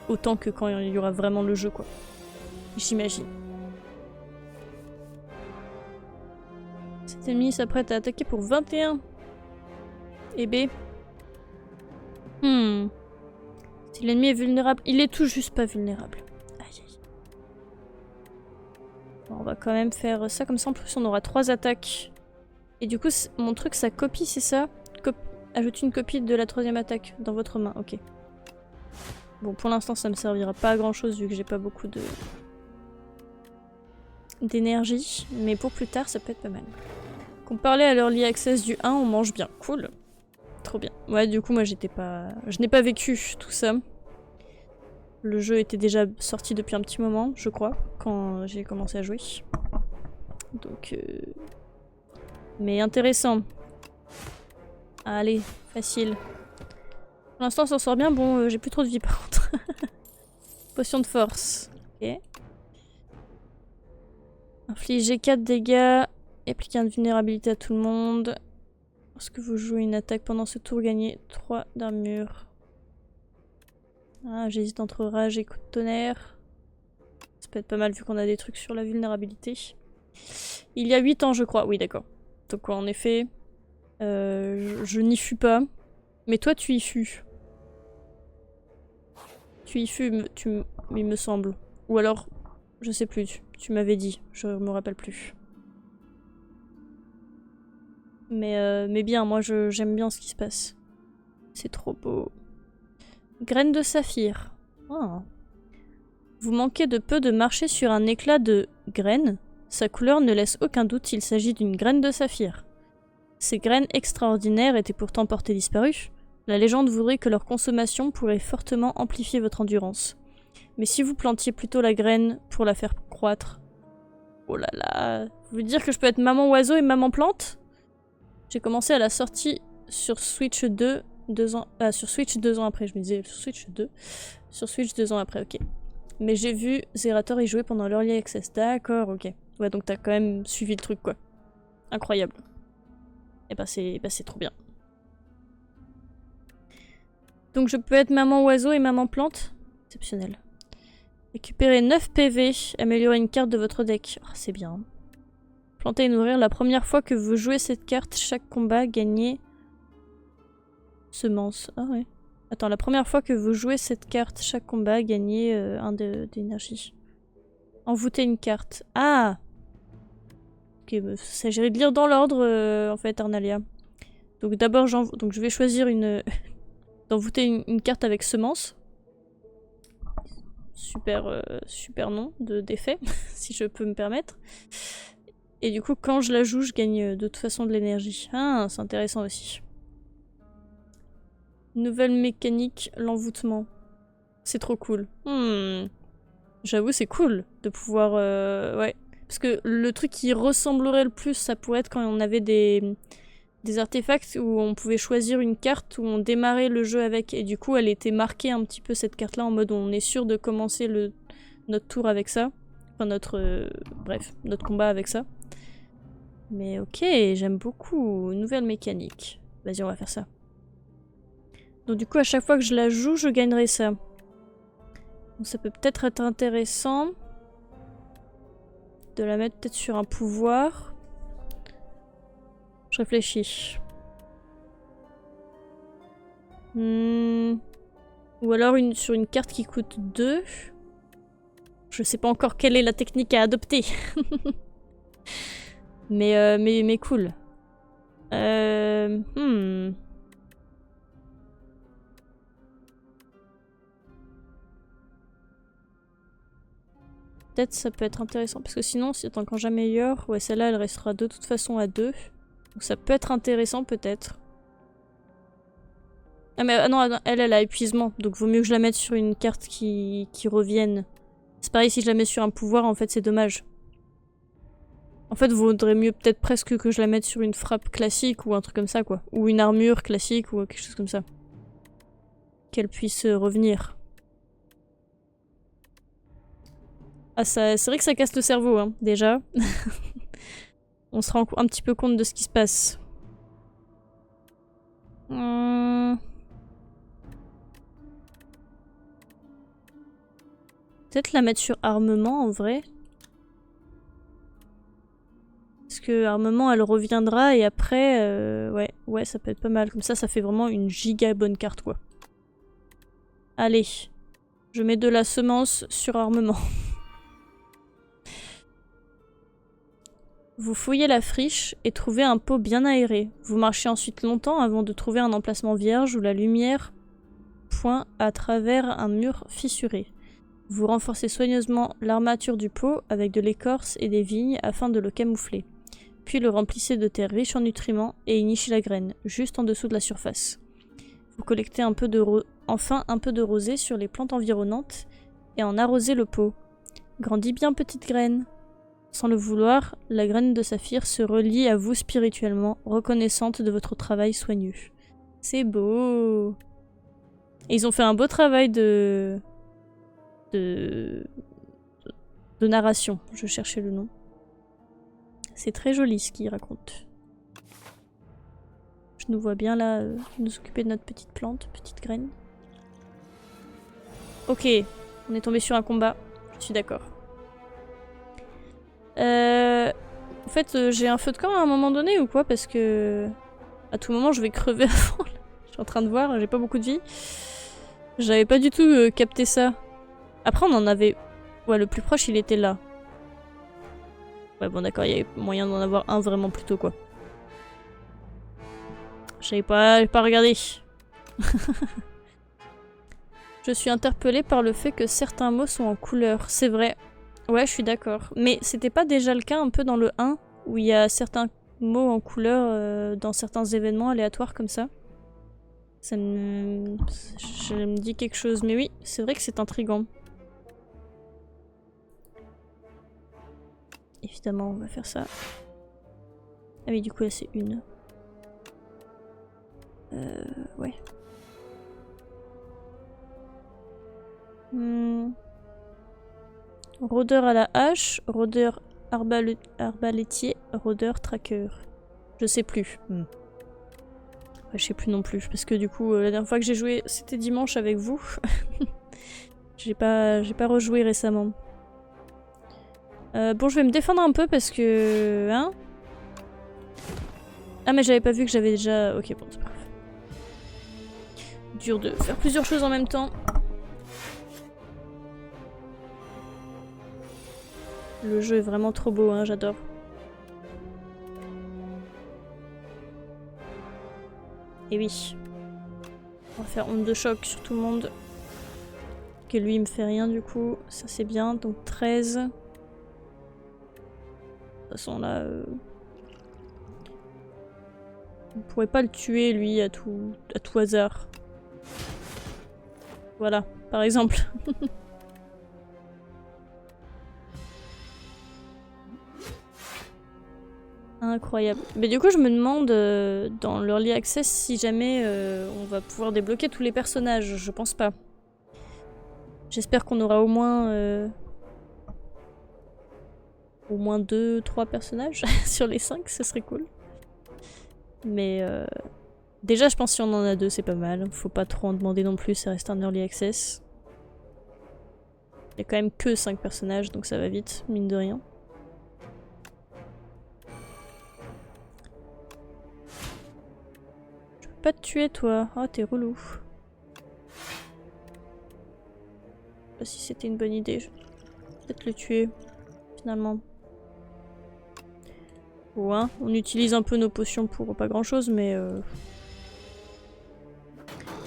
autant que quand il y aura vraiment le jeu, quoi. J'imagine. Cet ennemi s'apprête à attaquer pour 21. Et B. Si l'ennemi est vulnérable, il est tout juste pas vulnérable. Aïe aïe. Bon, on va quand même faire ça, comme ça en plus on aura 3 attaques. Et du coup, mon truc ça copie, c'est ça? Ajoute une copie de la 3e attaque dans votre main, ok. Bon, pour l'instant ça me servira pas à grand chose vu que j'ai pas beaucoup d'énergie, mais pour plus tard ça peut être pas mal. Comparé à l'Early Access du 1, on mange bien, cool. Trop bien. Ouais, du coup moi je n'ai pas vécu tout ça. Le jeu était déjà sorti depuis un petit moment, je crois, quand j'ai commencé à jouer. Donc mais intéressant. Allez, facile. Pour l'instant, on s'en sort bien. Bon, j'ai plus trop de vie par contre. Potion de force. Ok. Infliger 4 dégâts. Appliquer une vulnérabilité à tout le monde. Lorsque vous jouez une attaque pendant ce tour, gagnez 3 d'armure. Ah, j'hésite entre rage et coup de tonnerre. Ça peut être pas mal vu qu'on a des trucs sur la vulnérabilité. Il y a 8 ans, je crois. Oui, d'accord. Donc, en effet, je n'y fus pas. Mais toi, tu y fus. Tu y fus, il me semble. Ou alors, je sais plus. Tu m'avais dit. Je me rappelle plus. Mais bien, moi, j'aime bien ce qui se passe. C'est trop beau. Graine de saphir. Oh. Vous manquez de peu de marcher sur un éclat de graine. Sa couleur ne laisse aucun doute, il s'agit d'une graine de saphir. Ces graines extraordinaires étaient pourtant portées disparues. La légende voudrait que leur consommation pourrait fortement amplifier votre endurance. Mais si vous plantiez plutôt la graine pour la faire croître... Oh là là... Vous voulez dire que je peux être maman oiseau et maman plante? J'ai commencé à la sortie sur Switch 2, 2 ans... sur Switch 2 ans après, je me disais sur Switch 2. Sur Switch 2 ans après, ok. Mais j'ai vu Zerator y jouer pendant l'Early Access, d'accord, ok. Ouais, donc t'as quand même suivi le truc, quoi. Incroyable. Et bah c'est trop bien. Donc je peux être maman oiseau et maman plante. Exceptionnel. Récupérer 9 PV, améliorer une carte de votre deck. Oh, c'est bien. Planter et nourrir. La première fois que vous jouez cette carte, chaque combat, gagnez... Semence. Ah ouais. Attends, la première fois que vous jouez cette carte, chaque combat, gagnez 1 d'énergie. Envoûter une carte. Ah! Ok, bah, il s'agirait de lire dans l'ordre, en fait, Arnalia. Donc d'abord, je vais choisir une... d'envoûter une carte avec semence. Super nom d'effet, si je peux me permettre. Et du coup, quand je la joue, je gagne de toute façon de l'énergie. Ah, c'est intéressant aussi. Nouvelle mécanique, l'envoûtement. C'est trop cool. J'avoue, c'est cool de pouvoir... ouais. Parce que le truc qui ressemblerait le plus, ça pourrait être quand on avait des artefacts où on pouvait choisir une carte où on démarrait le jeu avec. Et du coup, elle était marquée un petit peu, cette carte-là, en mode on est sûr de commencer notre tour avec ça. Enfin, bref, notre combat avec ça. Mais ok, j'aime beaucoup. Nouvelle mécanique. Vas-y, on va faire ça. Donc du coup, à chaque fois que je la joue, je gagnerai ça. Donc ça peut peut-être être intéressant de la mettre peut-être sur un pouvoir. Je réfléchis. Ou alors sur une carte qui coûte 2. Je sais pas encore quelle est la technique à adopter. mais cool. Peut-être ça peut être intéressant. Parce que sinon, si tant qu'en jamais meilleur, ouais, celle-là, elle restera de toute façon à 2. Donc ça peut être intéressant, peut-être. Ah mais non, elle a épuisement. Donc vaut mieux que je la mette sur une carte qui revienne. C'est pareil, si je la mets sur un pouvoir, en fait, c'est dommage. En fait, vaudrait mieux peut-être presque que je la mette sur une frappe classique ou un truc comme ça, quoi. Ou une armure classique ou quelque chose comme ça. Qu'elle puisse revenir. Ah, c'est vrai que ça casse le cerveau, hein, déjà. On se rend un petit peu compte de ce qui se passe. Peut-être la mettre sur armement, en vrai. Parce que armement, elle reviendra et après... ouais, ça peut être pas mal. Comme ça fait vraiment une giga bonne carte, quoi. Allez. Je mets de la semence sur armement. Vous fouillez la friche et trouvez un pot bien aéré. Vous marchez ensuite longtemps avant de trouver un emplacement vierge où la lumière pointe à travers un mur fissuré. Vous renforcez soigneusement l'armature du pot avec de l'écorce et des vignes afin de le camoufler. Puis le remplissez de terre riche en nutriments et initiez la graine, juste en dessous de la surface. Vous collectez enfin un peu de rosée sur les plantes environnantes et en arrosez le pot. Grandis bien, petite graine. Sans le vouloir, la graine de saphir se relie à vous spirituellement, reconnaissante de votre travail soigneux. C'est beau. Et ils ont fait un beau travail de narration. Je cherchais le nom. C'est très joli ce qu'ils racontent. Je nous vois bien là nous occuper de notre petite plante, petite graine. Ok, on est tombé sur un combat. Je suis d'accord. En fait, j'ai un feu de camp à un moment donné ou quoi? Parce que à tout moment je vais crever avant. Je suis en train de voir, j'ai pas beaucoup de vie. J'avais pas du tout capté ça. Après on en avait... Ouais, le plus proche il était là. Ouais bon d'accord, il y avait moyen d'en avoir un vraiment plus tôt quoi. J'avais pas regardé. Je suis interpellée par le fait que certains mots sont en couleur. C'est vrai. Ouais, je suis d'accord. Mais c'était pas déjà le cas un peu dans le 1 où il y a certains mots en couleur dans certains événements aléatoires comme ça? Ça me... Je me dis quelque chose. Mais oui, c'est vrai que c'est intriguant. Évidemment, on va faire ça. Ah oui, du coup là c'est une. Ouais. Rôdeur à la hache, rôdeur arbalétier, rôdeur tracker. Je sais plus. Ouais, je sais plus non plus, parce que du coup, la dernière fois que j'ai joué, c'était dimanche avec vous. J'ai pas rejoué récemment. Bon, je vais me défendre un peu parce que... Hein? Ah mais j'avais pas vu que j'avais déjà... Ok, bon, c'est pas grave. Dur de faire plusieurs choses en même temps. Le jeu est vraiment trop beau, hein, j'adore. Et oui. On va faire onde de choc sur tout le monde. Que lui il me fait rien du coup. Ça c'est bien, donc 13. De toute façon là... On pourrait pas le tuer lui à tout hasard. Voilà, par exemple. Incroyable. Mais du coup, je me demande dans l'Early Access si jamais on va pouvoir débloquer tous les personnages. Je pense pas. J'espère qu'on aura au moins 2-3 personnages sur les 5, ce serait cool. Mais déjà, je pense que si on en a 2, c'est pas mal. Faut pas trop en demander non plus, ça reste un Early Access. Il y a quand même que 5 personnages, donc ça va vite, mine de rien. Je peux pas te tuer, toi. Oh, t'es relou. Je sais pas si c'était une bonne idée. Je vais peut-être le tuer, finalement. Bon, hein, on utilise un peu nos potions pour pas grand-chose, mais...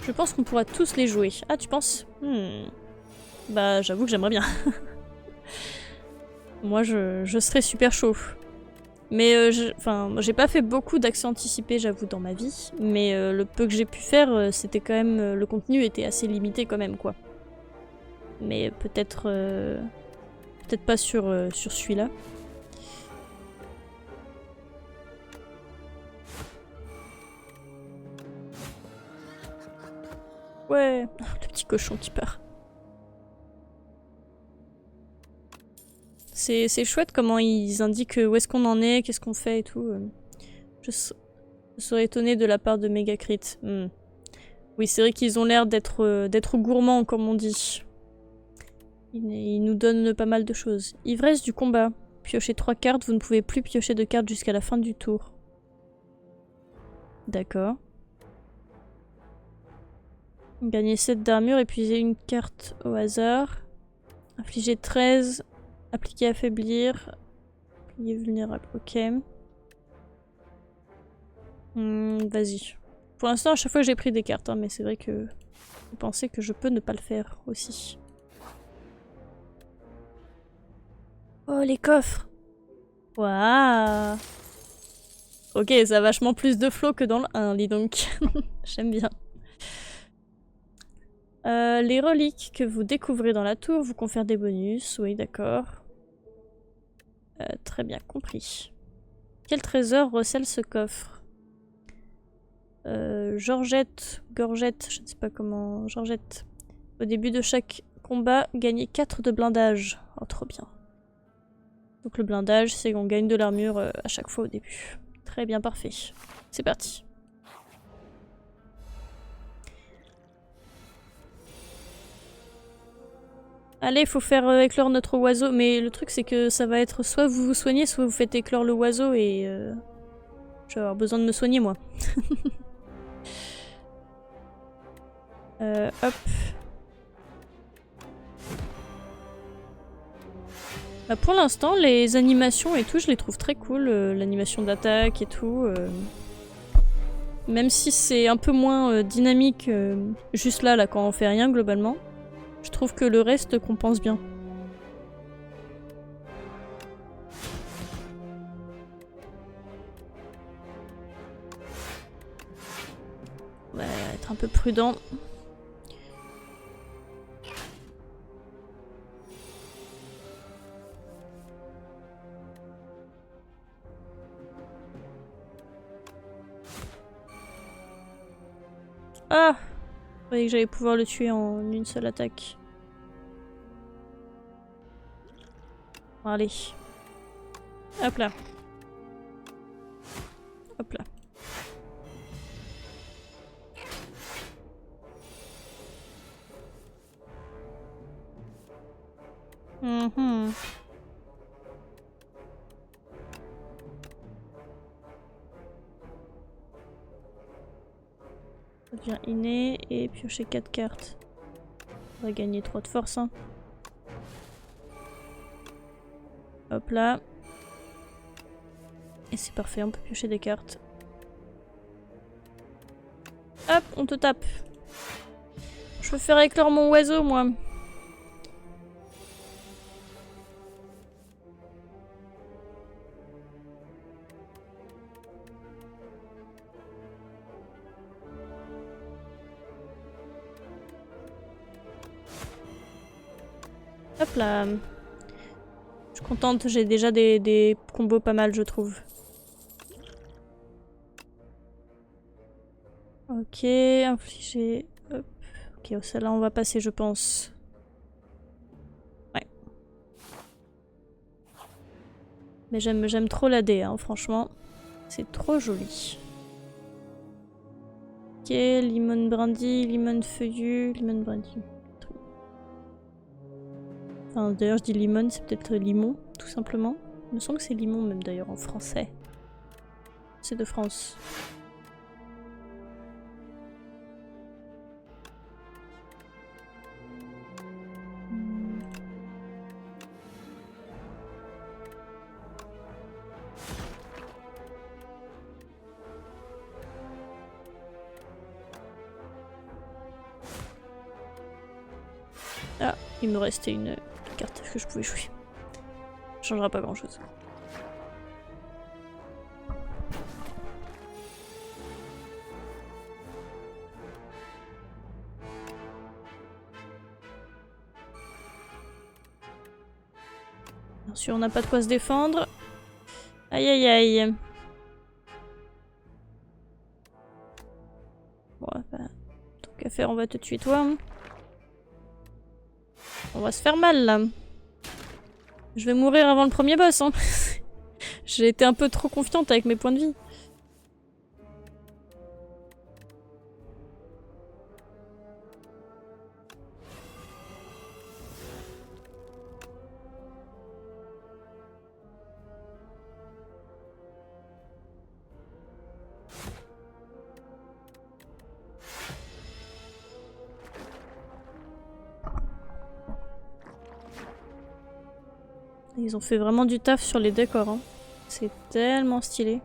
Je pense qu'on pourra tous les jouer. Ah, tu penses? Bah, j'avoue que j'aimerais bien. Moi, je serais super chaud. Mais, j'ai pas fait beaucoup d'accès anticipé, j'avoue, dans ma vie. Mais le peu que j'ai pu faire, c'était quand même... le contenu était assez limité quand même, quoi. Mais peut-être... peut-être pas sur celui-là. Ouais, le petit cochon qui part. C'est chouette comment ils indiquent où est-ce qu'on en est, qu'est-ce qu'on fait et tout. Je serais étonnée de la part de Megacrit. Oui, c'est vrai qu'ils ont l'air d'être gourmands, comme on dit. Ils nous donnent pas mal de choses. Ivresse du combat. Piochez 3 cartes, vous ne pouvez plus piocher de cartes jusqu'à la fin du tour. D'accord. Gagner 7 d'armure, épuiser une carte au hasard. Infliger 13. Appliquer affaiblir. Appliquer vulnérable, ok. Vas-y. Pour l'instant, à chaque fois j'ai pris des cartes, hein, mais c'est vrai que vous pensez que je peux ne pas le faire aussi. Oh, les coffres! Waouh! Ok, ça a vachement plus de flow que dans le 1, dis donc. J'aime bien. Les reliques que vous découvrez dans la tour vous confèrent des bonus. Oui, d'accord. Très bien, compris. Quel trésor recèle ce coffre? Gorgette, je ne sais pas comment... Georgette. Au début de chaque combat, gagnez 4 de blindage. Oh, trop bien. Donc le blindage, c'est qu'on gagne de l'armure à chaque fois au début. Très bien, parfait. C'est parti. Allez, faut faire éclore notre oiseau. Mais le truc, c'est que ça va être soit vous vous soignez, soit vous faites éclore le oiseau et... je vais avoir besoin de me soigner, moi. Hop. Bah pour l'instant, les animations et tout, je les trouve très cool. L'animation d'attaque et tout. Même si c'est un peu moins dynamique juste là, quand on fait rien, globalement. Je trouve que le reste compense bien. On va être un peu prudent. Ah! Je croyais que j'allais pouvoir le tuer en une seule attaque. Bon, allez. Hop là. Hop là. Mhm. Ça devient inné et piocher 4 cartes. On va gagner 3 de force. Hein. Hop là. Et c'est parfait, on peut piocher des cartes. Hop, on te tape. Je veux faire éclore mon oiseau, moi. Hop là. Je suis contente, j'ai déjà des combos pas mal, je trouve. Ok, infliger... Hop. Ok, celle-là on va passer, je pense. Ouais. Mais j'aime trop la D, hein, franchement. C'est trop joli. Ok, limon brandy, limon feuillu, limon brandy. Enfin, d'ailleurs, je dis limon, c'est peut-être limon, tout simplement. Il me semble que c'est limon, même d'ailleurs, en français. C'est de France. Ah, il me restait une carte que je pouvais jouer. Ça changera pas grand-chose. Bien sûr, on n'a pas de quoi se défendre. Aïe aïe aïe. Bon, bah, tant qu'à faire, on va te tuer toi. Hein. On va se faire mal là. Je vais mourir avant le premier boss. Hein. J'ai été un peu trop confiante avec mes points de vie. Ils ont fait vraiment du taf sur les décors. Hein. C'est tellement stylé.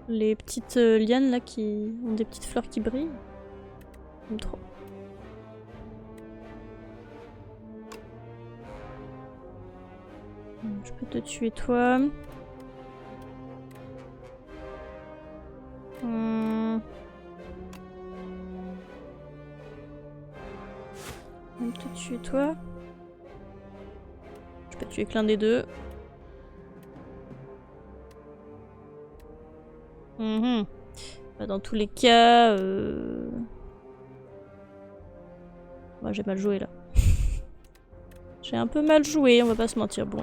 Les petites lianes là qui ont des petites fleurs qui brillent. J'aime trop. Je peux te tuer toi. Je peux te tuer toi. Je peux tuer que l'un des deux. Dans tous les cas... Bah, j'ai mal joué là. J'ai un peu mal joué, on va pas se mentir. Bon.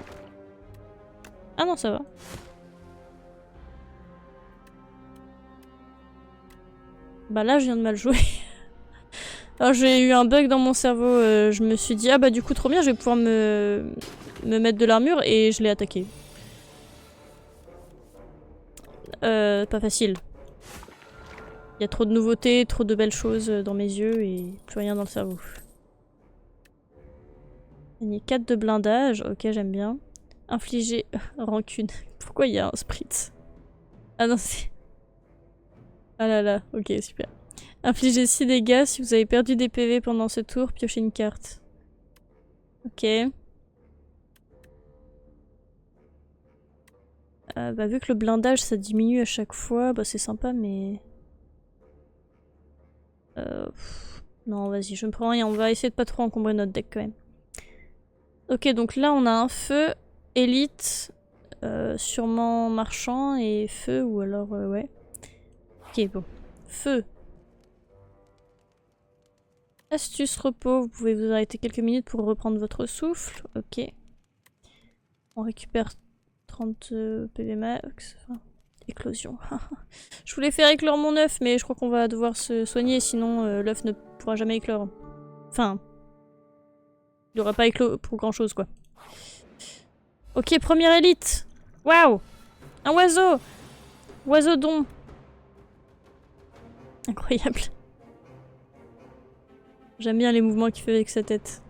Ah non, ça va. Bah là, je viens de mal jouer. Alors j'ai eu un bug dans mon cerveau. Je me suis dit, ah bah du coup, trop bien, je vais pouvoir me mettre de l'armure et je l'ai attaqué. Pas facile. Il y a trop de nouveautés, trop de belles choses dans mes yeux et plus rien dans le cerveau. Gagner 4 de blindage, ok j'aime bien. Infliger rancune. Pourquoi il y a un spritz? Ah non c'est... Ah là là, ok super. Infliger 6 dégâts si vous avez perdu des PV pendant ce tour, piochez une carte. Ok. Bah vu que le blindage ça diminue à chaque fois, bah c'est sympa mais... Non vas-y, je ne prends rien, on va essayer de pas trop encombrer notre deck quand même. Ok donc là on a un feu, élite, sûrement marchand et feu ou alors ouais. Ok bon, feu. Astuce repos, vous pouvez vous arrêter quelques minutes pour reprendre votre souffle, ok. On récupère 30 PV max, enfin, éclosion. Je voulais faire éclore mon œuf mais je crois qu'on va devoir se soigner sinon l'œuf ne pourra jamais éclore. Enfin, il n'aura pas éclos pour grand chose quoi. Ok, première élite. Waouh, un oiseau. Oiseau-don. Incroyable. J'aime bien les mouvements qu'il fait avec sa tête.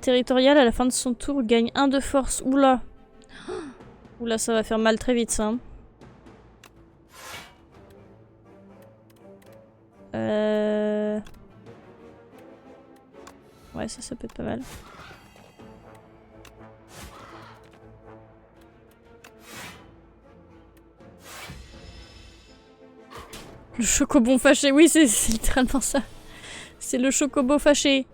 Territorial, à la fin de son tour, gagne 1 de force. Oula. Oula, ça va faire mal très vite ça. Ouais, ça peut être pas mal. Le chocobon fâché, oui, c'est littéralement ça. C'est le chocobo fâché.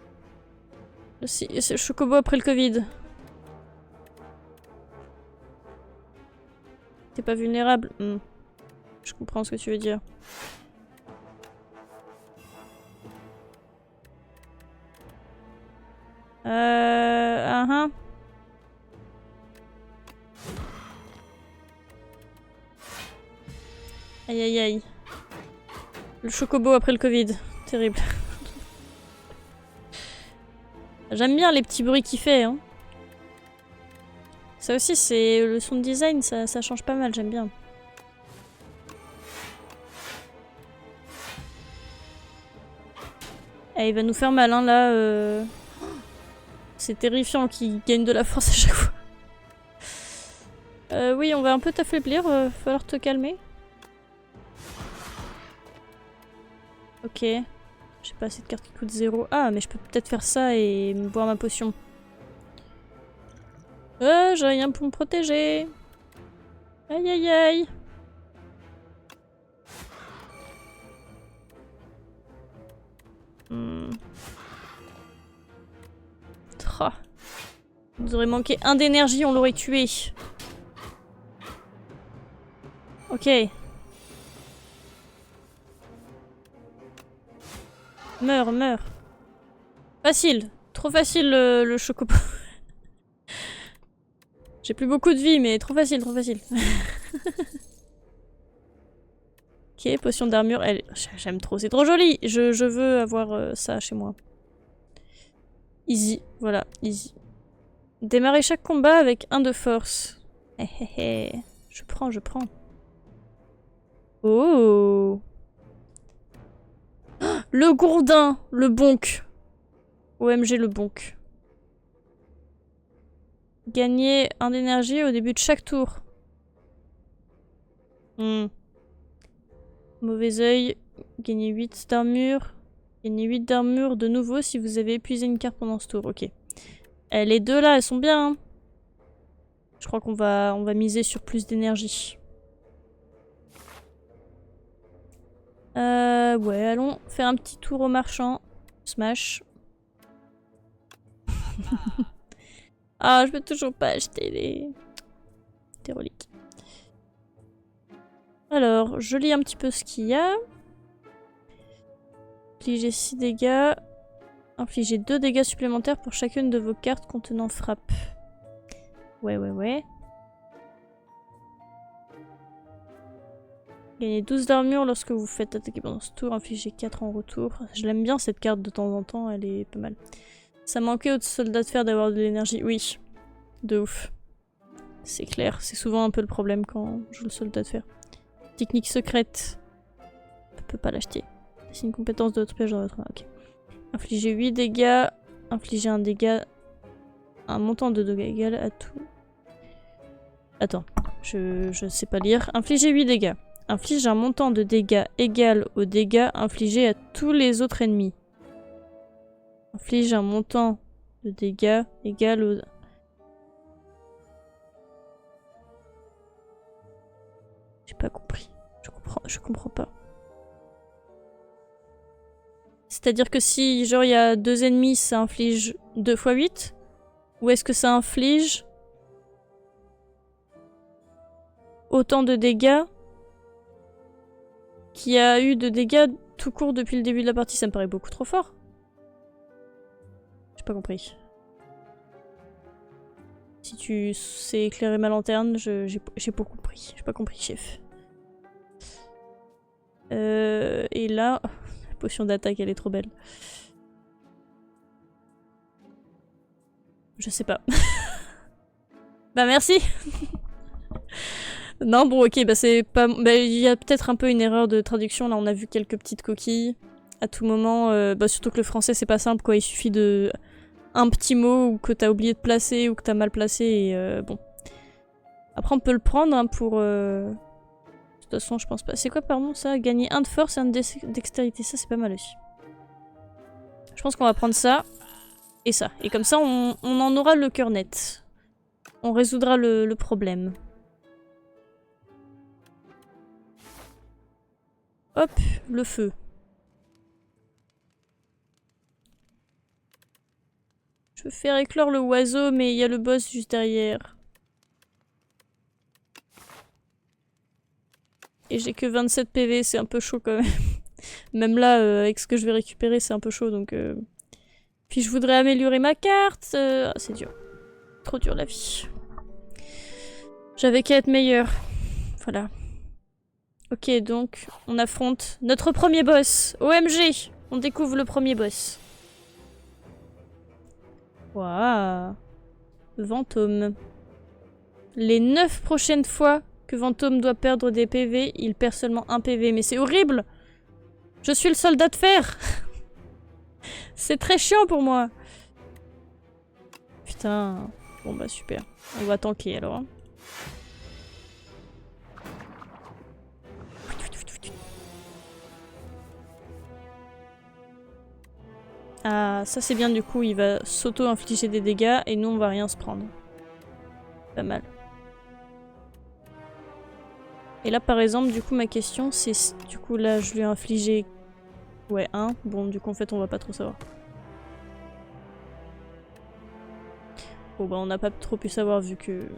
C'est le chocobo après le Covid. T'es pas vulnérable. Je comprends ce que tu veux dire. Aïe aïe aïe. Le chocobo après le Covid. Terrible. J'aime bien les petits bruits qu'il fait. Hein. Ça aussi, c'est le son design, ça change pas mal, j'aime bien. Eh, il va nous faire mal, hein, là. C'est terrifiant qu'il gagne de la force à chaque fois. Oui, on va un peu t'affaiblir, falloir te calmer. Ok. J'ai pas assez de cartes qui coûtent 0. Ah, mais je peux peut-être faire ça et boire ma potion. J'ai rien pour me protéger. Aïe aïe aïe. Oh. Il nous aurait manqué 1 d'énergie, on l'aurait tué. Ok. Meurs, meurs. Facile. Trop facile le chocobo. J'ai plus beaucoup de vie, mais trop facile, trop facile. Ok, potion d'armure. J'aime trop, c'est trop joli. Je veux avoir ça chez moi. Easy, voilà, easy. Démarrer chaque combat avec 1 de force. Je prends, je prends. Oh. Le gourdin, le bonk. OMG le bonk. Gagner 1 d'énergie au début de chaque tour. Mauvais œil. Gagner 8 d'armure. Gagner 8 d'armure de nouveau si vous avez épuisé une carte pendant ce tour. Ok. Les deux là, elles sont bien. Hein. Je crois qu'on va miser sur plus d'énergie. Ouais, allons faire un petit tour au marchand. Smash. Ah, je peux toujours pas acheter les reliques. Alors, je lis un petit peu ce qu'il y a. Infliger 6 dégâts. Infliger 2 dégâts supplémentaires pour chacune de vos cartes contenant frappe. Ouais. Gagnez 12 d'armure lorsque vous faites attaquer pendant ce tour. Infligez 4 en retour. Je l'aime bien cette carte de temps en temps, elle est pas mal. Ça manquait aux soldats de fer d'avoir de l'énergie. Oui, de ouf. C'est clair, c'est souvent un peu le problème quand je joue le soldat de fer. Technique secrète. On peut pas l'acheter. C'est une compétence de votre piège dans votre main. Ok. Infliger 8 dégâts. Infliger un dégât. Un montant de dégâts égal à tout. Attends, je sais pas lire. Infliger 8 dégâts. Inflige un montant de dégâts égal aux dégâts infligés à tous les autres ennemis. Inflige un montant de dégâts égal aux... J'ai pas compris. Je comprends pas. C'est-à-dire que si, genre, il y a 2 ennemis, ça inflige 2 x 8? Ou est-ce que ça inflige autant de dégâts qu'il y a eu de dégâts tout court depuis le début de la partie? Ça me paraît beaucoup trop fort. J'ai pas compris. Si tu sais éclairer ma lanterne, j'ai pas compris. J'ai pas compris, chef. Et là... La potion d'attaque, elle est trop belle. Je sais pas. Bah merci. Non, bon, ok, bah c'est pas... Bah il y a peut-être un peu une erreur de traduction, là on a vu quelques petites coquilles. À tout moment, bah surtout que le français c'est pas simple, quoi, il suffit de... un petit mot ou que t'as oublié de placer ou que t'as mal placé et bon. Après on peut le prendre hein, pour... De toute façon je pense pas... C'est quoi pardon ça? Gagner 1 de force et 1 de dextérité, ça c'est pas mal aussi. Je pense qu'on va prendre ça et ça. Et comme ça on en aura le cœur net. On résoudra le problème. Hop, le feu. Je veux faire éclore le oiseau, mais il y a le boss juste derrière. Et j'ai que 27 PV, c'est un peu chaud quand même. Même là, avec ce que je vais récupérer, c'est un peu chaud, donc... Puis je voudrais améliorer ma carte. Ah, c'est dur. Trop dur la vie. J'avais qu'à être meilleure. Voilà. Ok, donc, on affronte notre premier boss. OMG! On découvre le premier boss. Waouh! Vantôme. Les 9 prochaines fois que Vantôme doit perdre des PV, il perd seulement 1 PV. Mais c'est horrible! Je suis le soldat de fer! C'est très chiant pour moi! Putain. Bon bah super. On va tanker alors. Hein. Ah, ça c'est bien du coup, il va s'auto-infliger des dégâts et nous on va rien se prendre. Pas mal. Et là par exemple, du coup ma question c'est... Du coup là je lui ai infligé... Ouais, 1. Bon du coup en fait on va pas trop savoir. Bon bah on n'a pas trop pu savoir vu que...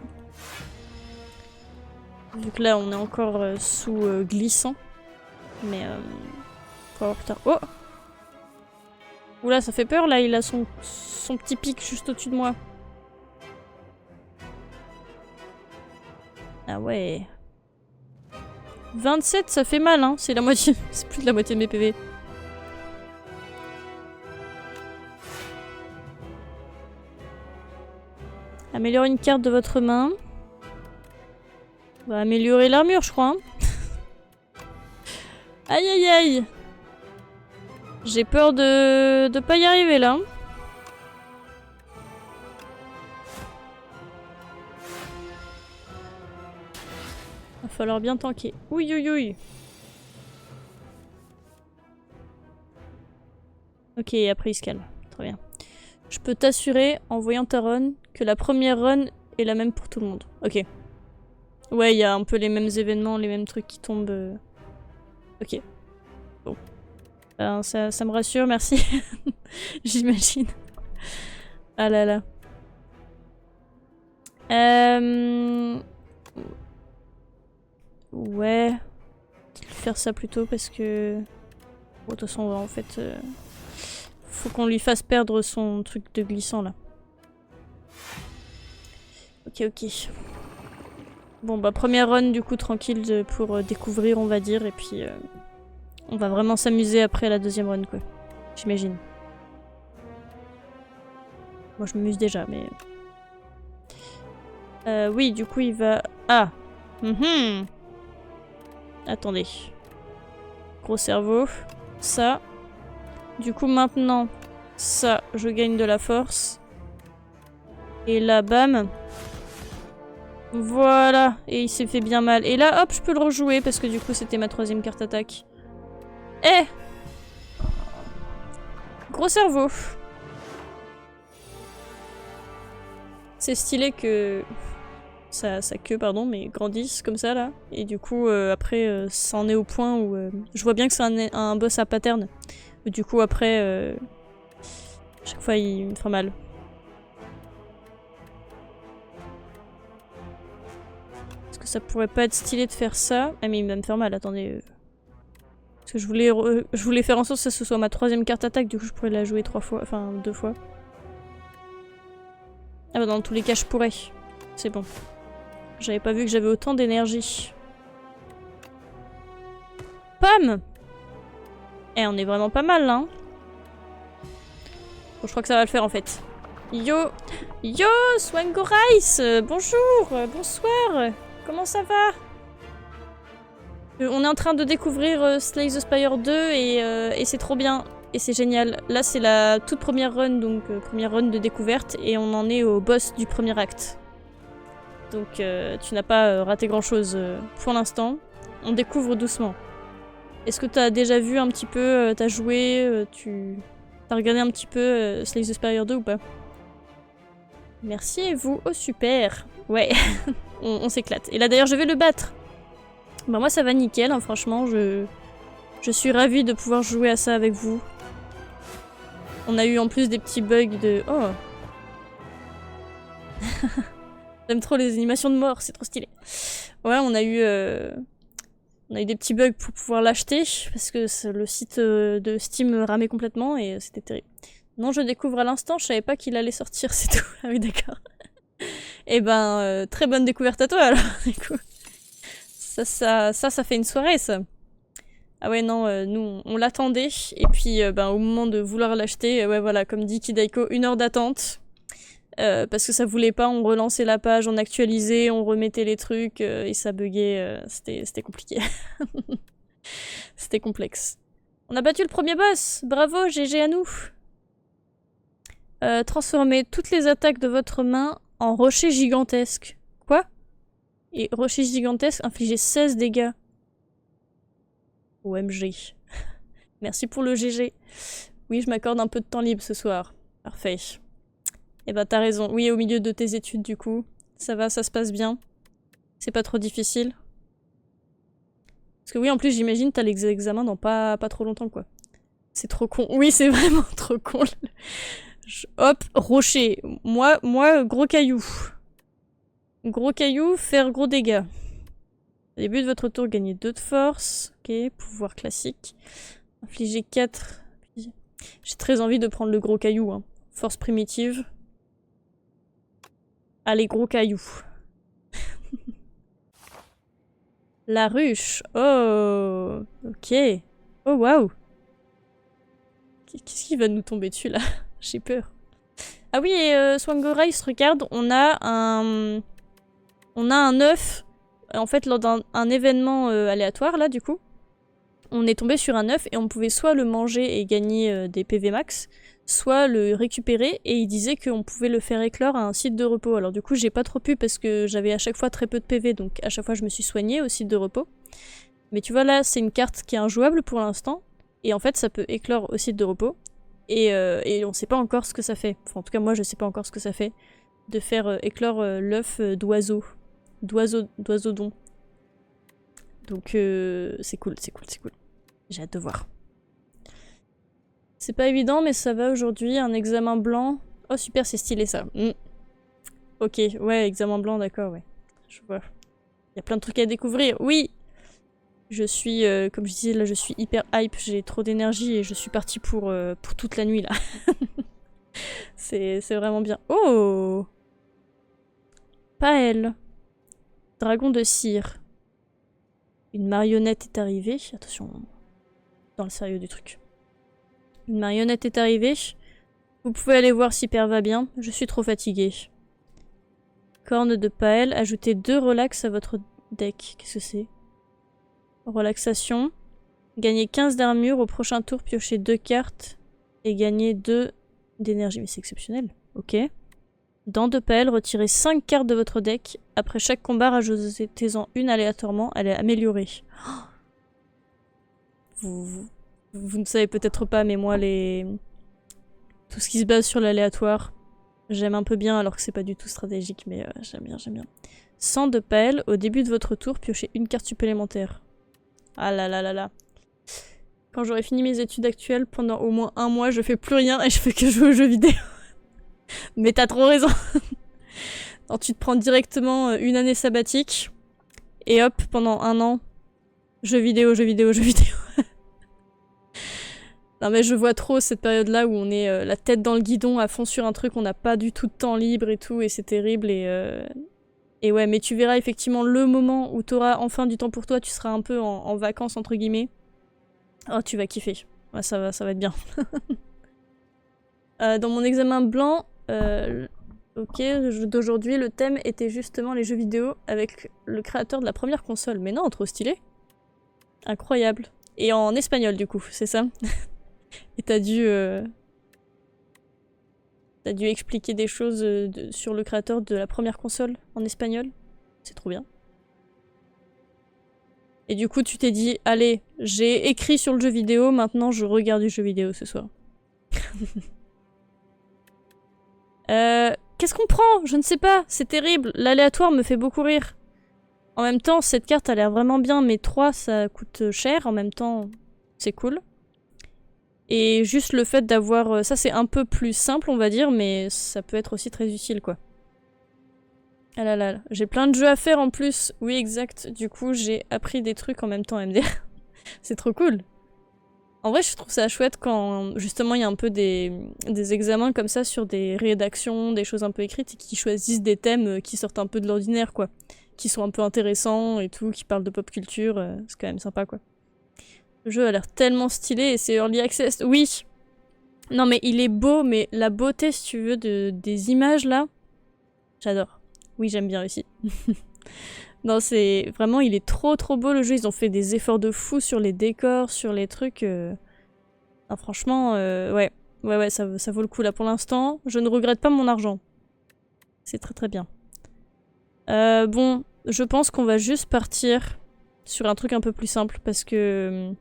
Vu que là on est encore sous glissant. Mais... Faut voir plus tard. Oh! Oula, ça fait peur là, il a son petit pic juste au-dessus de moi. Ah ouais. 27, ça fait mal, hein. C'est la moitié. C'est plus de la moitié de mes PV. Améliorer une carte de votre main. On va améliorer l'armure, je crois. Hein. Aïe aïe aïe. J'ai peur de pas y arriver là. Va falloir bien tanker. Ouïe ouïe ouïe. Ok, après il se calme. Très bien. Je peux t'assurer, en voyant ta run, que la première run est la même pour tout le monde. Ok. Ouais, il y a un peu les mêmes événements, les mêmes trucs qui tombent. Ok. Bon. Ben, ça me rassure, merci. J'imagine. Ah là là. Ouais. Faire ça plutôt parce que... Bon, de toute façon, en fait... Faut qu'on lui fasse perdre son truc de glissant, là. Ok, ok. Bon, bah, première run, du coup, tranquille pour découvrir, on va dire, et puis... on va vraiment s'amuser après la deuxième run, quoi. J'imagine. Moi, je m'amuse déjà, mais... oui, du coup, il va... Ah. Attendez. Gros cerveau. Ça. Du coup, maintenant, ça, je gagne de la force. Et là, bam. Voilà. Et il s'est fait bien mal. Et là, hop, je peux le rejouer parce que du coup, c'était ma troisième carte attaque. Eh! Gros cerveau. C'est stylé que... sa queue, pardon, mais grandisse comme ça, là. Et du coup, après, ça en est au point où... je vois bien que c'est un boss à pattern. Du coup, après... chaque fois, il me fera mal. Est-ce que ça pourrait pas être stylé de faire ça? Ah mais il va me faire mal, attendez. Parce que je voulais faire en sorte que ce soit ma troisième carte attaque, du coup je pourrais la jouer 3 fois, enfin 2 fois. Ah bah dans tous les cas je pourrais. C'est bon. J'avais pas vu que j'avais autant d'énergie. Pam! Eh on est vraiment pas mal là. Hein. Bon je crois que ça va le faire en fait. Yo! Yo! Swangorais! Bonjour! Bonsoir! Comment ça va? On est en train de découvrir Slay the Spire 2 et c'est trop bien. Et c'est génial. Là c'est la toute première run, donc première run de découverte et on en est au boss du premier acte. Donc tu n'as pas raté grand chose pour l'instant. On découvre doucement. Est-ce que t'as déjà vu un petit peu, t'as joué, t'as regardé un petit peu Slay the Spire 2 ou pas? Merci et vous, oh super. Ouais, on s'éclate. Et là d'ailleurs je vais le battre. Bah moi ça va nickel, hein, franchement, je suis ravie de pouvoir jouer à ça avec vous. On a eu en plus des petits bugs de... Oh. J'aime trop les animations de mort, c'est trop stylé. Ouais, on a eu des petits bugs pour pouvoir l'acheter, parce que le site de Steam ramait complètement et c'était terrible. Non, je découvre à l'instant, je savais pas qu'il allait sortir, c'est tout. Ah oui, d'accord. Et ben, très bonne découverte à toi alors, du coup. Ça fait une soirée, ça. Ah ouais, non, nous, on l'attendait. Et puis, ben, au moment de vouloir l'acheter, ouais, voilà, comme dit Kidaiko, 1 heure d'attente. Parce que ça voulait pas, on relançait la page, on actualisait, on remettait les trucs, et ça buguait. C'était compliqué. C'était complexe. On a battu le premier boss. Bravo, GG à nous. Transformez toutes les attaques de votre main en rocher gigantesque. Quoi? Et rocher gigantesque, infligez 16 dégâts. OMG. Merci pour le GG. Oui, je m'accorde un peu de temps libre ce soir. Parfait. Eh ben t'as raison. Oui, au milieu de tes études du coup. Ça va, ça se passe bien. C'est pas trop difficile. Parce que oui, en plus j'imagine t'as les examens dans pas trop longtemps quoi. C'est trop con. Oui, c'est vraiment trop con. Hop, rocher. Moi, gros caillou. Gros caillou, faire gros dégâts. Au début de votre tour, gagnez 2 de force. Ok, pouvoir classique. Infliger 4. J'ai très envie de prendre le gros caillou. Hein. Force primitive. Allez, gros caillou. La ruche. Oh, ok. Oh, waouh. Qu'est-ce qui va nous tomber dessus, là? J'ai peur. Ah oui, et Swangorais, regarde, on a un œuf, en fait, lors d'un événement aléatoire, là, du coup. on est tombé sur un œuf et on pouvait soit le manger et gagner des PV max, soit le récupérer, et il disait qu'on pouvait le faire éclore à un site de repos. Alors du coup j'ai pas trop pu parce que j'avais à chaque fois très peu de PV, donc à chaque fois je me suis soignée au site de repos. Mais tu vois là c'est une carte qui est injouable pour l'instant, et en fait ça peut éclore au site de repos, et on sait pas encore ce que ça fait. Enfin en tout cas moi je sais pas encore ce que ça fait de faire éclore l'œuf d'oiseau. D'oiseaudon. Donc c'est cool, c'est cool, c'est cool. J'ai hâte de voir. C'est pas évident, mais ça va aujourd'hui. Un examen blanc. Oh super, c'est stylé ça. Ok, ouais, examen blanc, d'accord, ouais. Je vois. Il y a plein de trucs à découvrir. Oui! Je suis, comme je disais, là, je suis hyper hype. J'ai trop d'énergie et je suis partie pour toute la nuit, là. C'est vraiment bien. Oh! Pas elle. Dragon de cire. Une marionnette est arrivée. Attention, dans le sérieux du truc. Une marionnette est arrivée. Vous pouvez aller voir si Père va bien. Je suis trop fatiguée. Corne de Paël. Ajoutez 2 relax à votre deck. Qu'est-ce que c'est? Relaxation. Gagnez 15 d'armure. Au prochain tour, piochez 2 cartes. Et gagnez 2 d'énergie. Mais c'est exceptionnel. Ok. Dents de Paël. Retirez 5 cartes de votre deck. Après chaque combat, rajoutez-en une aléatoirement. Elle est améliorée. Vous ne savez peut-être pas, mais moi, tout ce qui se base sur l'aléatoire, j'aime un peu bien, alors que c'est pas du tout stratégique, mais j'aime bien, j'aime bien. Sang de Paël, au début de votre tour, piochez une carte supplémentaire. Ah là là là là. Quand j'aurai fini mes études actuelles, pendant au moins 1 mois, je fais plus rien et je fais que jouer aux jeux vidéo. Mais t'as trop raison. Alors tu te prends directement une année sabbatique, et hop, pendant 1 an, jeux vidéo, jeux vidéo, jeux vidéo. Non mais je vois trop cette période-là où on est la tête dans le guidon à fond sur un truc, on n'a pas du tout de temps libre et tout, et c'est terrible, et ouais, mais tu verras effectivement le moment où t'auras enfin du temps pour toi, tu seras un peu en vacances entre guillemets. Oh, tu vas kiffer. Ouais, ça va être bien. Dans mon examen blanc, ok, d'aujourd'hui, le thème était justement les jeux vidéo avec le créateur de la première console. Mais non, trop stylé. Incroyable. Et en espagnol du coup, c'est ça? Et t'as dû expliquer des choses sur le créateur de la première console en espagnol. C'est trop bien. Et du coup, tu t'es dit, allez, j'ai écrit sur le jeu vidéo, maintenant je regarde du jeu vidéo ce soir. Qu'est-ce qu'on prend? Je ne sais pas, c'est terrible. L'aléatoire me fait beaucoup rire. En même temps, cette carte a l'air vraiment bien, mais 3 ça coûte cher. En même temps, c'est cool. Et juste le fait d'avoir... ça c'est un peu plus simple on va dire, mais ça peut être aussi très utile quoi. Ah là là, j'ai plein de jeux à faire en plus. Oui exact, du coup j'ai appris des trucs en même temps MDR. C'est trop cool. En vrai je trouve ça chouette quand justement il y a un peu des examens comme ça sur des rédactions, des choses un peu écrites et qui choisissent des thèmes qui sortent un peu de l'ordinaire quoi. Qui sont un peu intéressants et tout, qui parlent de pop culture, c'est quand même sympa quoi. Le jeu a l'air tellement stylé et c'est early access. Oui. Non mais il est beau, mais la beauté si tu veux des images là, j'adore. Oui j'aime bien aussi. Non c'est vraiment il est trop beau le jeu, ils ont fait des efforts de fou sur les décors, sur les trucs. Non, franchement ouais ça vaut le coup là pour l'instant. Je ne regrette pas mon argent. C'est très bien. Bon, je pense qu'on va juste partir sur un truc un peu plus simple parce que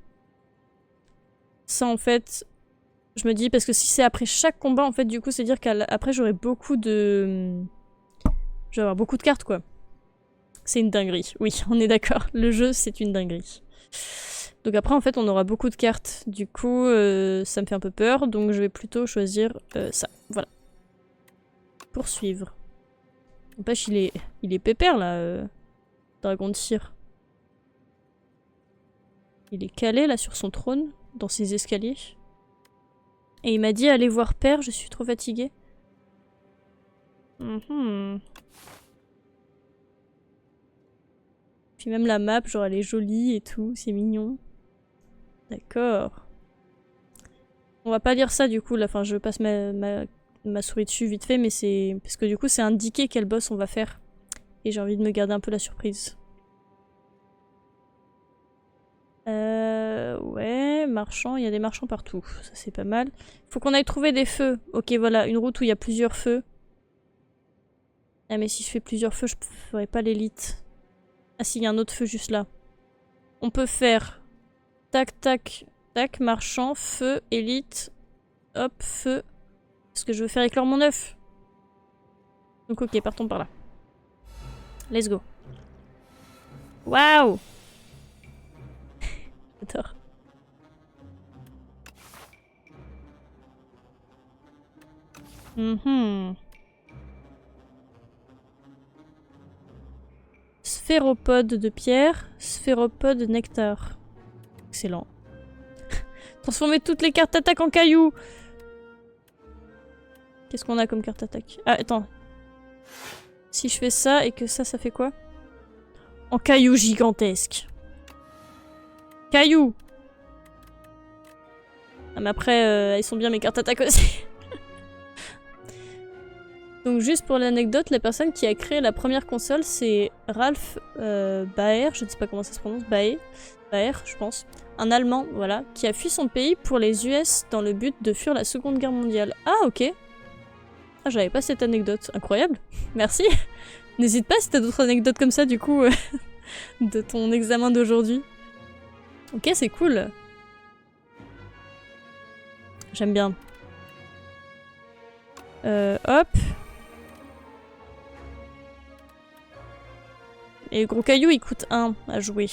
ça en fait, je me dis parce que si c'est après chaque combat en fait du coup c'est dire qu'après j'aurai beaucoup de... Je vais avoir beaucoup de cartes quoi. C'est une dinguerie, oui on est d'accord, le jeu c'est une dinguerie. Donc après en fait on aura beaucoup de cartes, du coup ça me fait un peu peur donc je vais plutôt choisir ça, voilà. Poursuivre. N'empêche il est pépère là, Dragon de cire. Il est calé là sur son trône, dans ses escaliers. Et il m'a dit allez voir Père, je suis trop fatiguée. Puis même la map, genre elle est jolie et tout, c'est mignon. D'accord. On va pas lire ça du coup, là, enfin je passe ma souris dessus vite fait, mais c'est... Parce que du coup c'est indiqué quel boss on va faire. Et j'ai envie de me garder un peu la surprise. Ouais, marchand, il y a des marchands partout. Ça, c'est pas mal. Faut qu'on aille trouver des feux. Ok, voilà, une route où il y a plusieurs feux. Ah, mais si je fais plusieurs feux, je ferai pas l'élite. Ah, si, il y a un autre feu juste là. On peut faire tac, tac, tac, marchand, feu, élite. Hop, feu. Parce que je veux faire éclore mon œuf. Donc, ok, partons par là. Let's go. Waouh! J'adore. Sphéropode de pierre, sphéropode nectar. Excellent. Transformer toutes les cartes attaque en cailloux. Qu'est-ce qu'on a comme carte attaque? Ah, attends. Si je fais ça et que ça fait quoi? En cailloux gigantesques. Cailloux! Ah, mais après, elles sont bien mes cartes attaque aussi. Donc juste pour l'anecdote, la personne qui a créé la première console, c'est Ralph Baer, je ne sais pas comment ça se prononce, Baer, je pense. Un Allemand, voilà, qui a fui son pays pour les US dans le but de fuir la Seconde Guerre mondiale. Ah, ok. Ah, j'avais pas cette anecdote. Incroyable. Merci. N'hésite pas si t'as d'autres anecdotes comme ça, du coup, de ton examen d'aujourd'hui. Ok, c'est cool. J'aime bien. Hop. Et le gros caillou, il coûte 1 à jouer.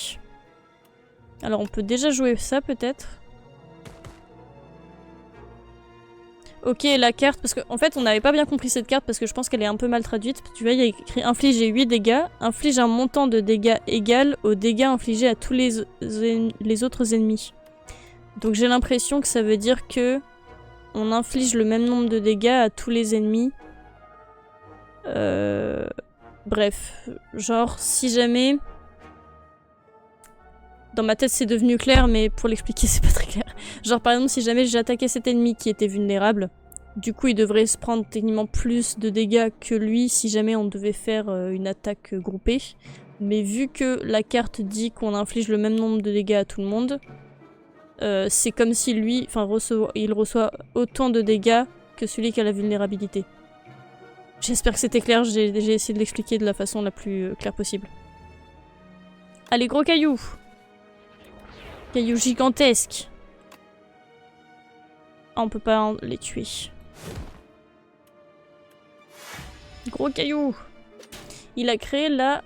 Alors on peut déjà jouer ça peut-être. Ok, la carte, parce qu'en fait on n'avait pas bien compris cette carte parce que je pense qu'elle est un peu mal traduite. Tu vois, il y a écrit infliger 8 dégâts, inflige un montant de dégâts égal aux dégâts infligés à tous les autres ennemis. Donc j'ai l'impression que ça veut dire que on inflige le même nombre de dégâts à tous les ennemis. Bref, genre si jamais... Dans ma tête c'est devenu clair, mais pour l'expliquer c'est pas très clair. Genre par exemple si jamais j'attaquais cet ennemi qui était vulnérable, du coup il devrait se prendre techniquement plus de dégâts que lui si jamais on devait faire une attaque groupée. Mais vu que la carte dit qu'on inflige le même nombre de dégâts à tout le monde, c'est comme si lui, enfin il reçoit autant de dégâts que celui qui a la vulnérabilité. J'espère que c'était clair, j'ai essayé de l'expliquer de la façon la plus claire possible. Allez, gros cailloux! Cailloux gigantesques. Ah, on peut pas les tuer. Gros caillou. Il a créé la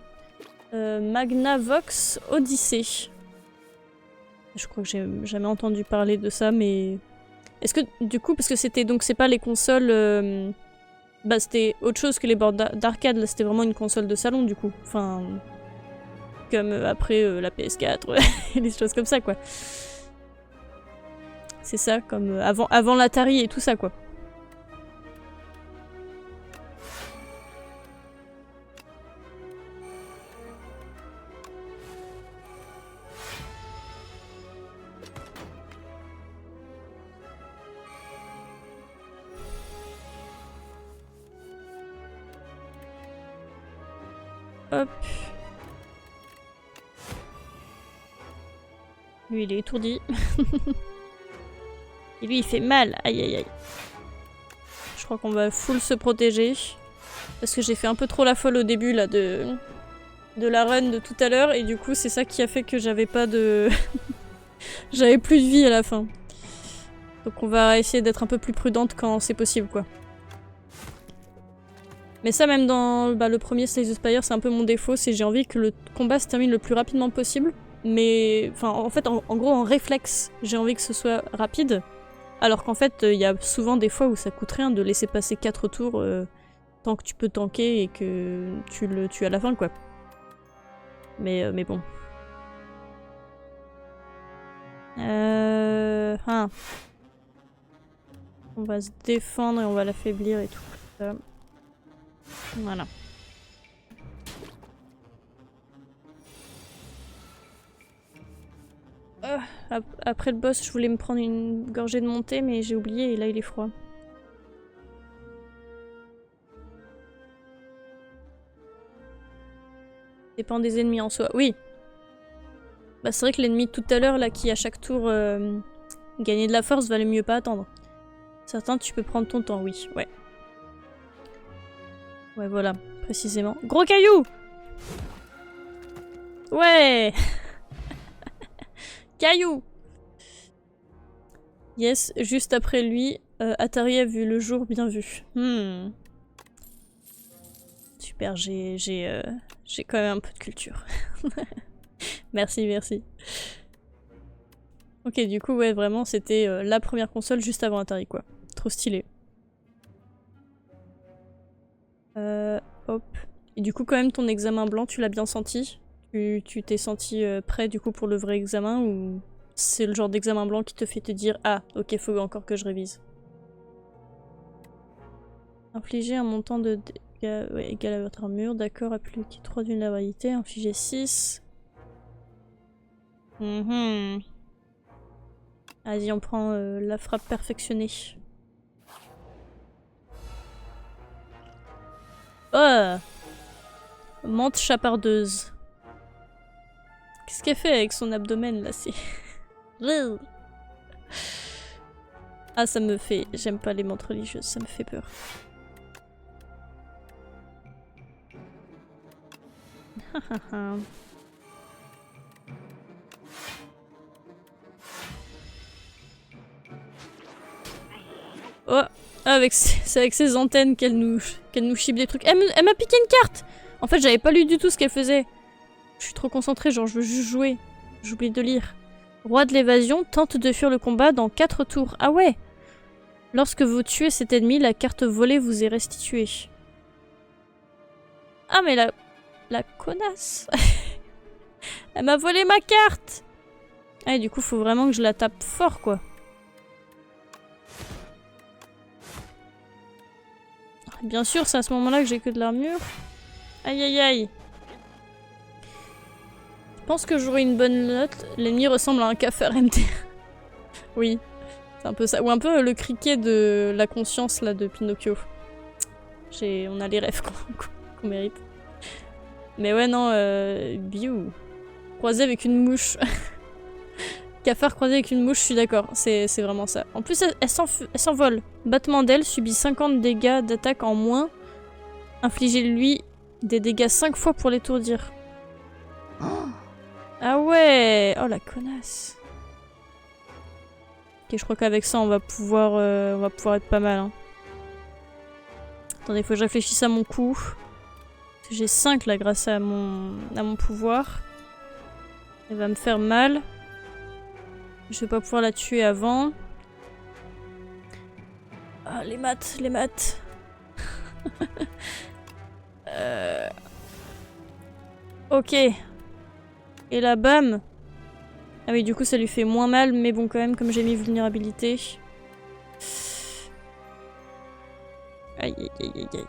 Magnavox Odyssey. Je crois que j'ai jamais entendu parler de ça, mais... Est-ce que, du coup, parce que c'était... Donc c'est pas les consoles... Bah c'était autre chose que les bords d'arcade, là c'était vraiment une console de salon, du coup. Enfin... Comme après la PS4, et des choses comme ça, quoi. C'est ça, comme avant l'Atari et tout ça, quoi. Hop. Lui, il est étourdi. Et lui, il fait mal. Aïe, aïe, aïe. Je crois qu'on va full se protéger. Parce que j'ai fait un peu trop la folle au début, là, de la run de tout à l'heure. Et du coup, c'est ça qui a fait que j'avais pas de... j'avais plus de vie à la fin. Donc on va essayer d'être un peu plus prudente quand c'est possible, quoi. Mais ça, même dans le premier Slay the Spire, c'est un peu mon défaut, c'est j'ai envie que le combat se termine le plus rapidement possible. Mais, enfin, en fait, en gros, en réflexe, j'ai envie que ce soit rapide. Alors qu'en fait, il y a souvent des fois où ça coûte rien de laisser passer 4 tours tant que tu peux tanker et que tu le tues à la fin, quoi. Mais bon. On va se défendre et on va l'affaiblir et tout. Voilà. Après le boss, je voulais me prendre une gorgée de montée, mais j'ai oublié et là il est froid. Dépend des ennemis en soi. Oui. Bah c'est vrai que l'ennemi de tout à l'heure là qui à chaque tour gagnait de la force valait mieux pas attendre. Certains tu peux prendre ton temps, oui, ouais. Ouais voilà, précisément. Gros caillou! Ouais. Caillou! Yes, juste après lui, Atari a vu le jour, bien vu. Super, j'ai quand même un peu de culture. Merci, merci. Ok, du coup, ouais, vraiment, c'était la première console juste avant Atari, quoi. Trop stylé. Hop. Et du coup, quand même, ton examen blanc, tu l'as bien senti? Tu t'es senti prêt, du coup, pour le vrai examen, ou c'est le genre d'examen blanc qui te fait te dire « Ah, ok, faut encore que je révise ». Infliger un montant de dégâts égal à votre armure, d'accord, appliquer 3 d'une vulnérabilité, infliger 6. Vas-y, on prend la frappe perfectionnée. Oh! Menthe chapardeuse. Qu'est-ce qu'elle fait avec son abdomen là? C'est. Ah, ça me fait. J'aime pas les menthes religieuses, ça me fait peur. Oh, c'est avec ses antennes qu'elle nous chipe des trucs. Elle m'a piqué une carte! En fait, j'avais pas lu du tout ce qu'elle faisait. Je suis trop concentrée, genre je veux juste jouer. J'oublie de lire. Roi de l'évasion tente de fuir le combat dans 4 tours. Ah ouais! Lorsque vous tuez cet ennemi, la carte volée vous est restituée. Ah mais la connasse! Elle m'a volé ma carte! Ah et du coup, faut vraiment que je la tape fort, quoi. Bien sûr, c'est à ce moment-là que j'ai que de l'armure. Aïe aïe aïe. Je pense que j'aurai une bonne note. L'ennemi ressemble à un cafard MT. Oui, c'est un peu ça. Ou un peu le criquet de la conscience là de Pinocchio. On a les rêves qu'on mérite. Mais ouais, non, biou. Croisé avec une mouche. Cafard croisé avec une mouche, je suis d'accord. C'est vraiment ça. En plus, elle s'envole. Battement d'aile, subit 50 dégâts d'attaque en moins. Infligez-lui des dégâts 5 fois pour l'étourdir. Ah ouais! Oh la connasse. Ok, je crois qu'avec ça, on va pouvoir être pas mal. Hein. Attendez, faut que je réfléchisse à mon coup. J'ai 5 là grâce à mon pouvoir. Elle va me faire mal. Je vais pas pouvoir la tuer avant. Ah, les maths, les maths. Ok. Et là, bam. Ah oui, du coup, ça lui fait moins mal, mais bon, quand même, comme j'ai mis vulnérabilité. Aïe, aïe, aïe, aïe, aïe.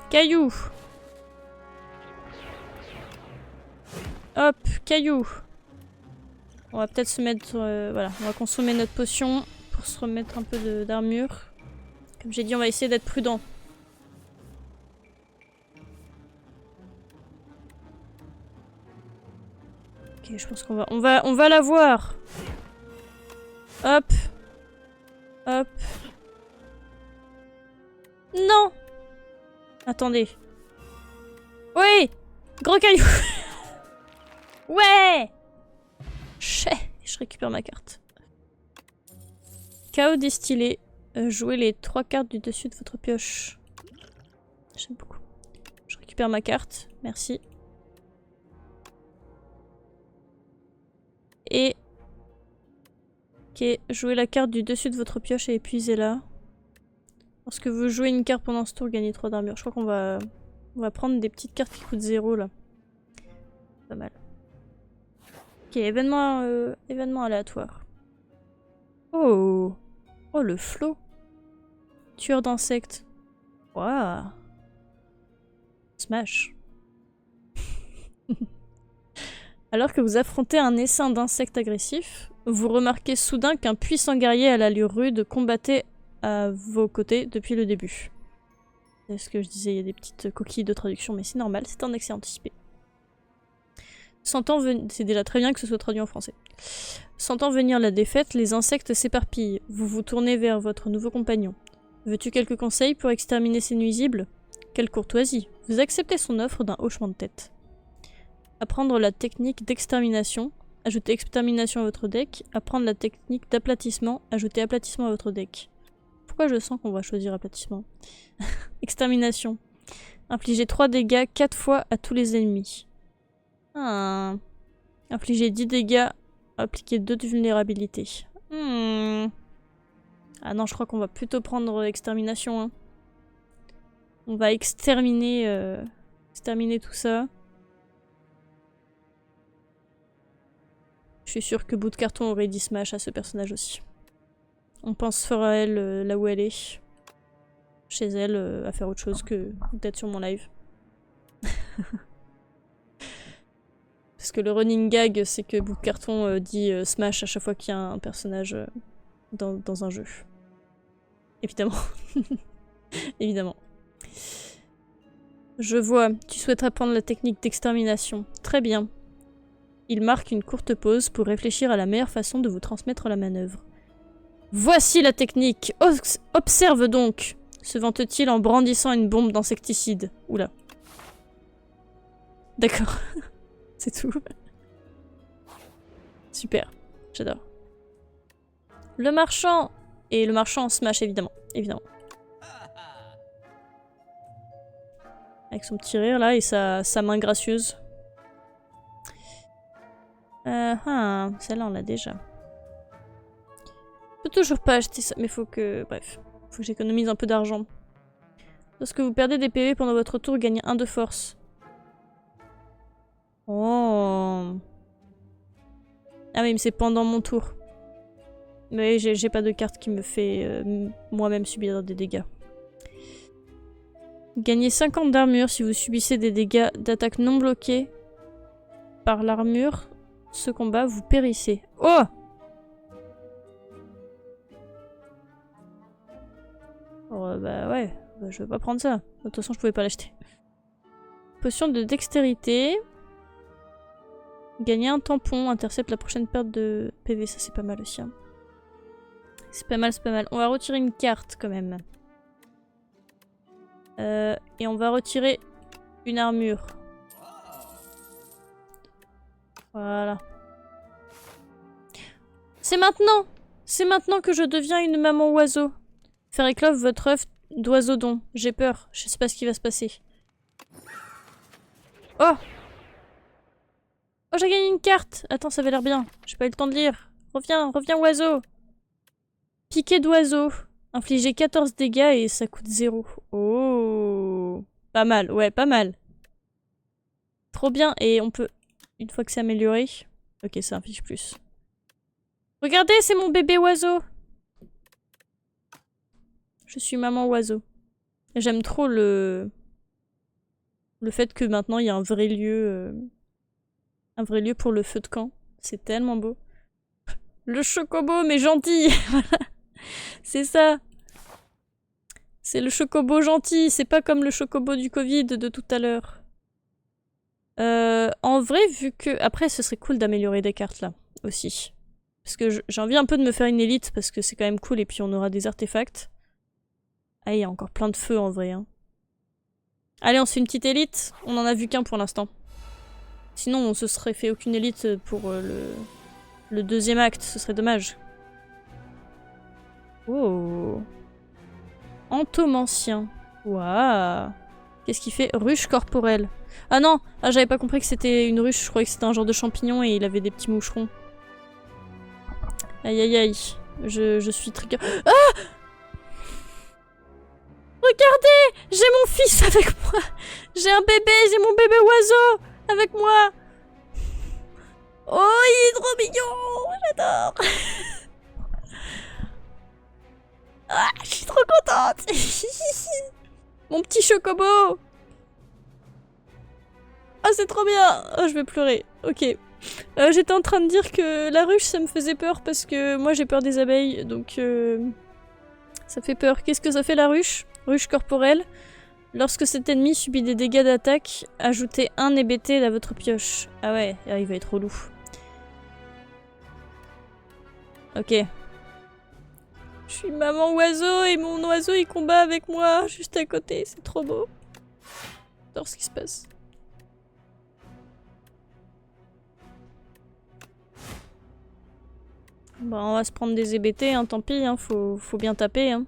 Caillou. Hop, caillou. On va peut-être se mettre... voilà, on va consommer notre potion pour se remettre un peu d'armure. Comme j'ai dit, on va essayer d'être prudent. Ok, je pense qu'on va la voir. Hop. Hop. Non! Attendez. Oui! Gros caillou! Ouais! Je récupère ma carte. Chaos distillé. Jouez les 3 cartes du dessus de votre pioche. J'aime beaucoup. Je récupère ma carte. Merci. Et... Ok, jouez la carte du dessus de votre pioche et épuisez-la. Lorsque vous jouez une carte pendant ce tour, gagnez 3 d'armure. Je crois qu'on va prendre des petites cartes qui coûtent 0 là. Pas mal. Ok, événement aléatoire. Oh! Oh, le flot! Tueur d'insectes. Waouh! Smash! Alors que vous affrontez un essaim d'insectes agressifs, vous remarquez soudain qu'un puissant guerrier à l'allure rude combattait à vos côtés depuis le début. C'est ce que je disais, il y a des petites coquilles de traduction, mais c'est normal, c'est un accès anticipé. C'est déjà très bien que ce soit traduit en français. Sentant venir la défaite, les insectes s'éparpillent. Vous vous tournez vers votre nouveau compagnon. Veux-tu quelques conseils pour exterminer ces nuisibles? Quelle courtoisie! Vous acceptez son offre d'un hochement de tête. Apprendre la technique d'extermination. Ajoutez extermination à votre deck. Apprendre la technique d'aplatissement. Ajoutez aplatissement à votre deck. Pourquoi je sens qu'on va choisir aplatissement? Extermination. Infligez 3 dégâts 4 fois à tous les ennemis. Ah. Infligez 10 dégâts. Appliquez 2 de vulnérabilité. Ah non, je crois qu'on va plutôt prendre extermination. Hein. On va exterminer tout ça. Je suis sûre que Bout de Carton aurait dit smash à ce personnage aussi. On pense fort à elle là où elle est. Chez elle, à faire autre chose que d'être sur mon live. Parce que le running gag, c'est que Bout de Carton dit smash à chaque fois qu'il y a un personnage dans un jeu. Évidemment. Évidemment. Je vois, tu souhaites apprendre la technique d'extermination. Très bien. Il marque une courte pause pour réfléchir à la meilleure façon de vous transmettre la manœuvre. Voici la technique. Observe donc, se vante-t-il en brandissant une bombe d'insecticide. Oula. D'accord. C'est tout. Super. J'adore. Le marchand. Et le marchand en smash, évidemment. Évidemment. Avec son petit rire, là, et sa main gracieuse. Celle-là, on l'a déjà. Je peux toujours pas acheter ça, mais faut que... Bref. Faut que j'économise un peu d'argent. Lorsque vous perdez des PV pendant votre tour, gagnez 1 de force. Oh. Ah oui, mais c'est pendant mon tour. Mais j'ai pas de carte qui me fait moi-même subir des dégâts. Gagnez 50 d'armure si vous subissez des dégâts d'attaque non bloqués par l'armure. Ce combat, vous périssez. Oh! Oh bah ouais, bah, je vais pas prendre ça. De toute façon, je pouvais pas l'acheter. Potion de dextérité. Gagner un tampon, intercepte la prochaine perte de PV. Ça, c'est pas mal aussi. Hein. C'est pas mal, c'est pas mal. On va retirer une carte quand même. Et on va retirer une armure. Voilà. C'est maintenant! C'est maintenant que je deviens une maman oiseau. Faire éclore votre œuf d'oiseau-don. J'ai peur. Je sais pas ce qui va se passer. Oh! Oh, j'ai gagné une carte! Attends, ça avait l'air bien. J'ai pas eu le temps de lire. Reviens, reviens oiseau! Piqué d'oiseau. Infliger 14 dégâts et ça coûte 0. Oh! Pas mal, ouais, pas mal. Trop bien. Et on peut... Une fois que c'est amélioré... Ok, ça inflige plus. Regardez, c'est mon bébé oiseau! Je suis maman oiseau. J'aime trop le fait que maintenant il y a un vrai lieu pour le feu de camp. C'est tellement beau. Le chocobo, mais gentil. Voilà. C'est ça. C'est le chocobo gentil. C'est pas comme le chocobo du Covid de tout à l'heure. En vrai, vu que... Après, ce serait cool d'améliorer des cartes là, aussi. Parce que j'ai envie un peu de me faire une élite, parce que c'est quand même cool, et puis on aura des artefacts. Ah, il y a encore plein de feux en vrai. Hein. Allez, on se fait une petite élite. On en a vu qu'un pour l'instant. Sinon, on se serait fait aucune élite pour le deuxième acte. Ce serait dommage. Oh. Entomancien. Waouh. Qu'est-ce qu'il fait? Ruche corporelle. Ah non! Ah, j'avais pas compris que c'était une ruche. Je croyais que c'était un genre de champignon et il avait des petits moucherons. Aïe aïe aïe. Je suis trigger. Ah! Regardez! J'ai mon fils avec moi! J'ai un bébé! J'ai mon bébé oiseau avec moi! Oh, il est trop mignon! J'adore! Ah, je suis trop contente! Mon petit chocobo! Ah, c'est trop bien! Oh, je vais pleurer. Ok. J'étais en train de dire que la ruche, ça me faisait peur parce que moi, j'ai peur des abeilles, donc... Ça fait peur. Qu'est-ce que ça fait la ruche? Ruche corporelle. Lorsque cet ennemi subit des dégâts d'attaque, ajoutez un EBT à votre pioche. Ah ouais, il va être relou. Ok. Je suis maman oiseau et mon oiseau il combat avec moi juste à côté, c'est trop beau. J'adore ce qui se passe. Bon, on va se prendre des EBT, hein, tant pis, hein, faut bien taper. Hein.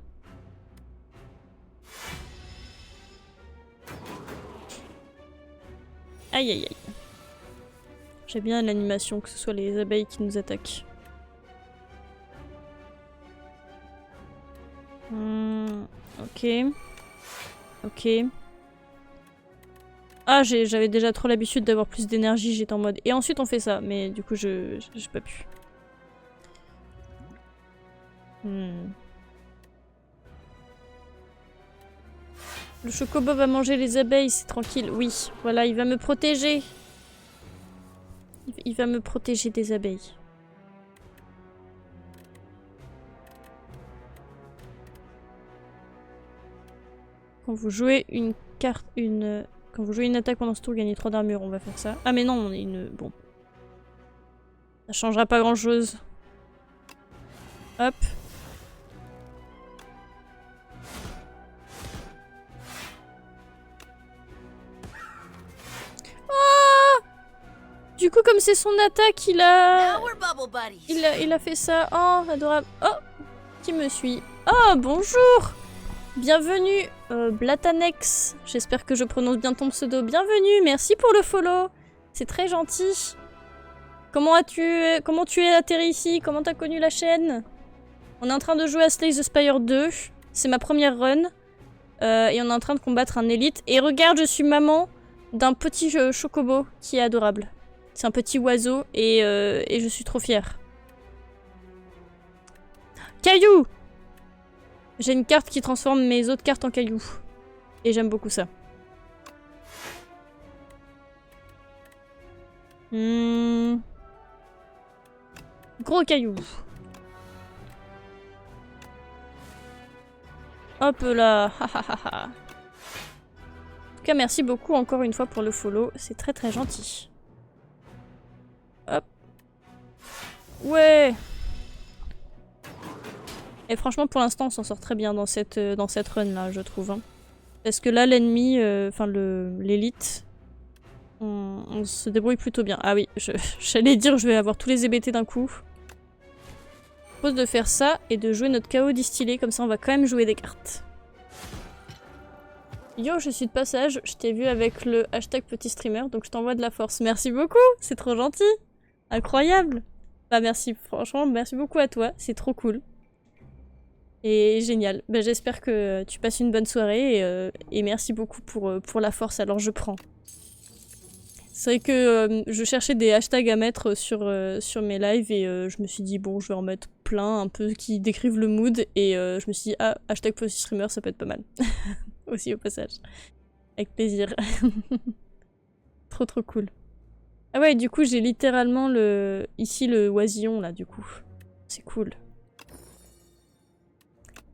Aïe aïe aïe. J'aime bien l'animation, que ce soit les abeilles qui nous attaquent. Ok. Ok. Ah, j'avais déjà trop l'habitude d'avoir plus d'énergie, j'étais en mode... Et ensuite on fait ça, mais du coup j'ai pas pu. Le chocobo va manger les abeilles, c'est tranquille. Oui, voilà, il va me protéger. Il va me protéger des abeilles. Quand vous jouez une carte, quand vous jouez une attaque pendant ce tour, gagnez 3 d'armure, on va faire ça. Ah mais non, on est une... Bon. Ça changera pas grand chose. Hop. Oh! Du coup, comme c'est son attaque, il a fait ça. Oh, adorable. Oh! Qui me suit? Oh, bonjour! Bienvenue, Blatanex. J'espère que je prononce bien ton pseudo. Bienvenue, merci pour le follow. C'est très gentil. Comment tu es atterri ici? Comment t'as connu la chaîne? On est en train de jouer à Slay the Spire 2. C'est ma première run. Et on est en train de combattre un élite. Et regarde, je suis maman d'un petit chocobo qui est adorable. C'est un petit oiseau et je suis trop fière. Caillou! J'ai une carte qui transforme mes autres cartes en cailloux. Et j'aime beaucoup ça. Gros caillou. Hop là. En tout cas, merci beaucoup encore une fois pour le follow. C'est très très gentil. Hop. Ouais. Et franchement, pour l'instant, on s'en sort très bien dans cette run là, je trouve. Hein. Parce que là, l'ennemi, enfin l'élite, on se débrouille plutôt bien. Ah oui, j'allais dire, je vais avoir tous les EBT d'un coup. Je propose de faire ça et de jouer notre chaos distillé, comme ça on va quand même jouer des cartes. Yo, je suis de passage, je t'ai vu avec le hashtag petit streamer, donc je t'envoie de la force. Merci beaucoup, c'est trop gentil. Incroyable. Bah merci, franchement, merci beaucoup à toi, c'est trop cool. Et génial. Bah, j'espère que tu passes une bonne soirée et merci beaucoup pour la force, alors je prends. C'est vrai que je cherchais des hashtags à mettre sur mes lives et je me suis dit bon je vais en mettre plein un peu qui décrivent le mood et je me suis dit ah hashtag petit streamer ça peut être pas mal. Aussi au passage. Avec plaisir. Trop trop cool. Ah ouais du coup j'ai littéralement ici le oisillon là du coup. C'est cool.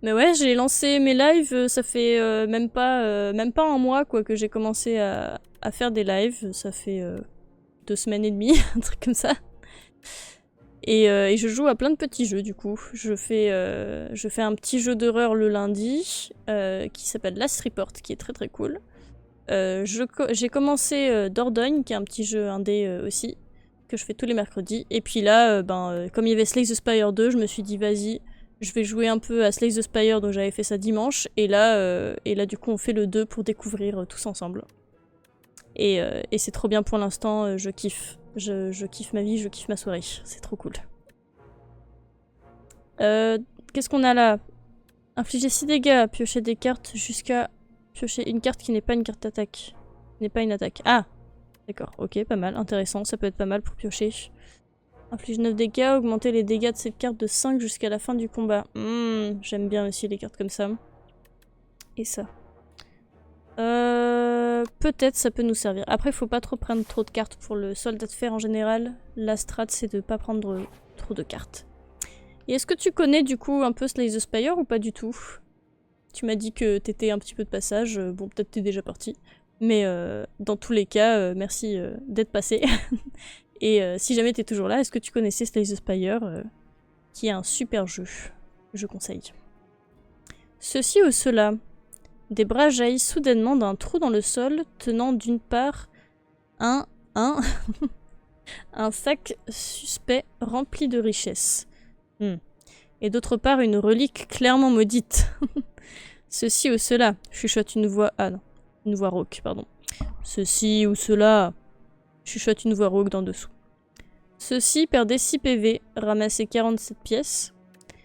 Mais ouais, j'ai lancé mes lives, ça fait même pas un mois quoi que j'ai commencé à faire des lives. Ça fait 2 semaines et demie, un truc comme ça. Et je joue à plein de petits jeux du coup. Je fais un petit jeu d'horreur le lundi qui s'appelle Last Report, qui est très très cool. J'ai commencé Dordogne, qui est un petit jeu indé aussi, que je fais tous les mercredis. Et puis là, comme il y avait Slay the Spire 2, je me suis dit vas-y, je vais jouer un peu à Slay the Spire, donc j'avais fait ça dimanche. Et là du coup, on fait le 2 pour découvrir tous ensemble. Et c'est trop bien pour l'instant, je kiffe. Je kiffe ma vie, je kiffe ma soirée. C'est trop cool. Qu'est-ce qu'on a là? Infliger 6 dégâts, piocher des cartes jusqu'à piocher une carte qui n'est pas une carte d'attaque. N'est pas une attaque. Ah! D'accord, ok, pas mal, intéressant, ça peut être pas mal pour piocher. Inflige 9 dégâts, augmenter les dégâts de cette carte de 5 jusqu'à la fin du combat. J'aime bien aussi les cartes comme ça. Et ça. Peut-être ça peut nous servir. Après, faut pas trop prendre trop de cartes pour le soldat de fer en général. La strat, c'est de pas prendre trop de cartes. Et est-ce que tu connais du coup un peu Slay the Spire ou pas du tout? Tu m'as dit que t'étais un petit peu de passage, bon peut-être t'es déjà parti. Mais dans tous les cas, merci d'être passé. Et si jamais t'es toujours là, est-ce que tu connaissais Slay the Spire, qui est un super jeu, je conseille. Ceci ou cela. Des bras jaillissent soudainement d'un trou dans le sol, tenant d'une part un sac suspect rempli de richesses. Et d'autre part une relique clairement maudite. Ceci ou cela, chuchote une voix... Ah non, une voix rauque, pardon. Ceci ou cela, chuchote une voix rauque d'en dessous. Ceci, perdez 6 PV, ramassez 47 pièces.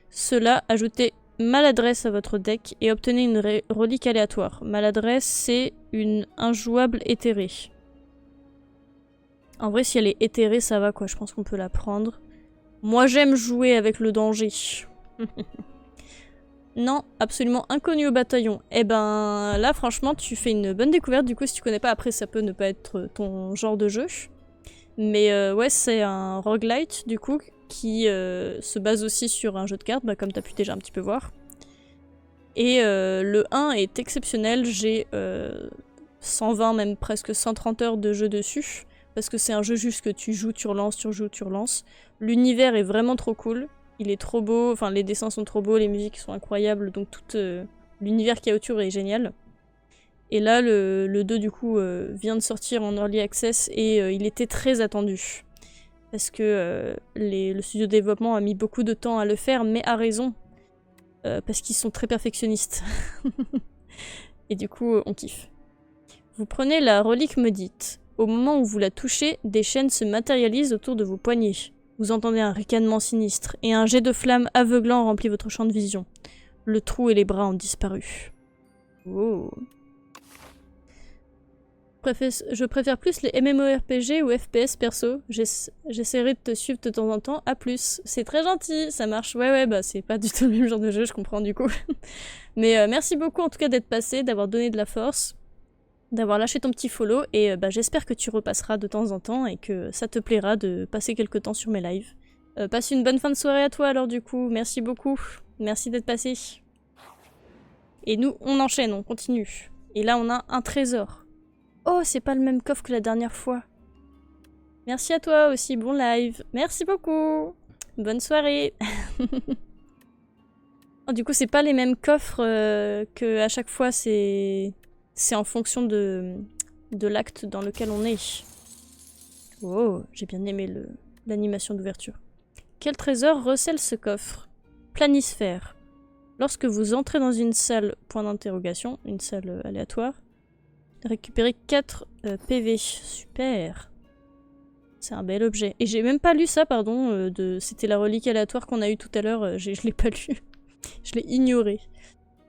Cela, ajoutez maladresse à votre deck et obtenez une relique aléatoire. Maladresse, c'est une injouable éthérée. En vrai, si elle est éthérée, ça va quoi, je pense qu'on peut la prendre. Moi, j'aime jouer avec le danger. Non, absolument inconnu au bataillon. Eh ben, là, franchement, tu fais une bonne découverte. Du coup, si tu connais pas, après, ça peut ne pas être ton genre de jeu. Mais ouais, c'est un roguelite, du coup, qui se base aussi sur un jeu de cartes, comme tu as pu déjà un petit peu voir. Et le 1 est exceptionnel, j'ai 120, même presque 130 heures de jeu dessus, parce que c'est un jeu juste que tu joues, tu relances, tu rejoues, tu relances. L'univers est vraiment trop cool, il est trop beau, enfin les dessins sont trop beaux, les musiques sont incroyables, donc tout l'univers qu'il y a autour est génial. Et là, le 2, du coup, vient de sortir en Early Access et il était très attendu. Parce que le studio de développement a mis beaucoup de temps à le faire, mais a raison. Parce qu'ils sont très perfectionnistes. Et du coup, on kiffe. Vous prenez la relique maudite. Au moment où vous la touchez, des chaînes se matérialisent autour de vos poignets. Vous entendez un ricanement sinistre, et un jet de flamme aveuglant remplit votre champ de vision. Le trou et les bras ont disparu. Oh. Je préfère plus les MMORPG ou FPS perso. J'essaierai de te suivre de temps en temps. À plus. C'est très gentil, ça marche. Ouais, bah c'est pas du tout le même genre de jeu, je comprends du coup. Mais merci beaucoup en tout cas d'être passé, d'avoir donné de la force, d'avoir lâché ton petit follow. Et j'espère que tu repasseras de temps en temps et que ça te plaira de passer quelques temps sur mes lives. Passe une bonne fin de soirée à toi alors du coup. Merci beaucoup. Merci d'être passé. Et nous, on enchaîne, on continue. Et là, on a un trésor. Oh, c'est pas le même coffre que la dernière fois. Merci à toi aussi, bon live. Merci beaucoup. Bonne soirée. Oh, du coup, c'est pas les mêmes coffres que à chaque fois, c'est en fonction de l'acte dans lequel on est. Oh, j'ai bien aimé l'animation d'ouverture. Quel trésor recèle ce coffre? Planisphère. Lorsque vous entrez dans une salle, point d'interrogation, une salle aléatoire, récupérer 4 PV. Super. C'est un bel objet. Et j'ai même pas lu ça, pardon. C'était la relique aléatoire qu'on a eue tout à l'heure. Je l'ai pas lu. Je l'ai ignoré.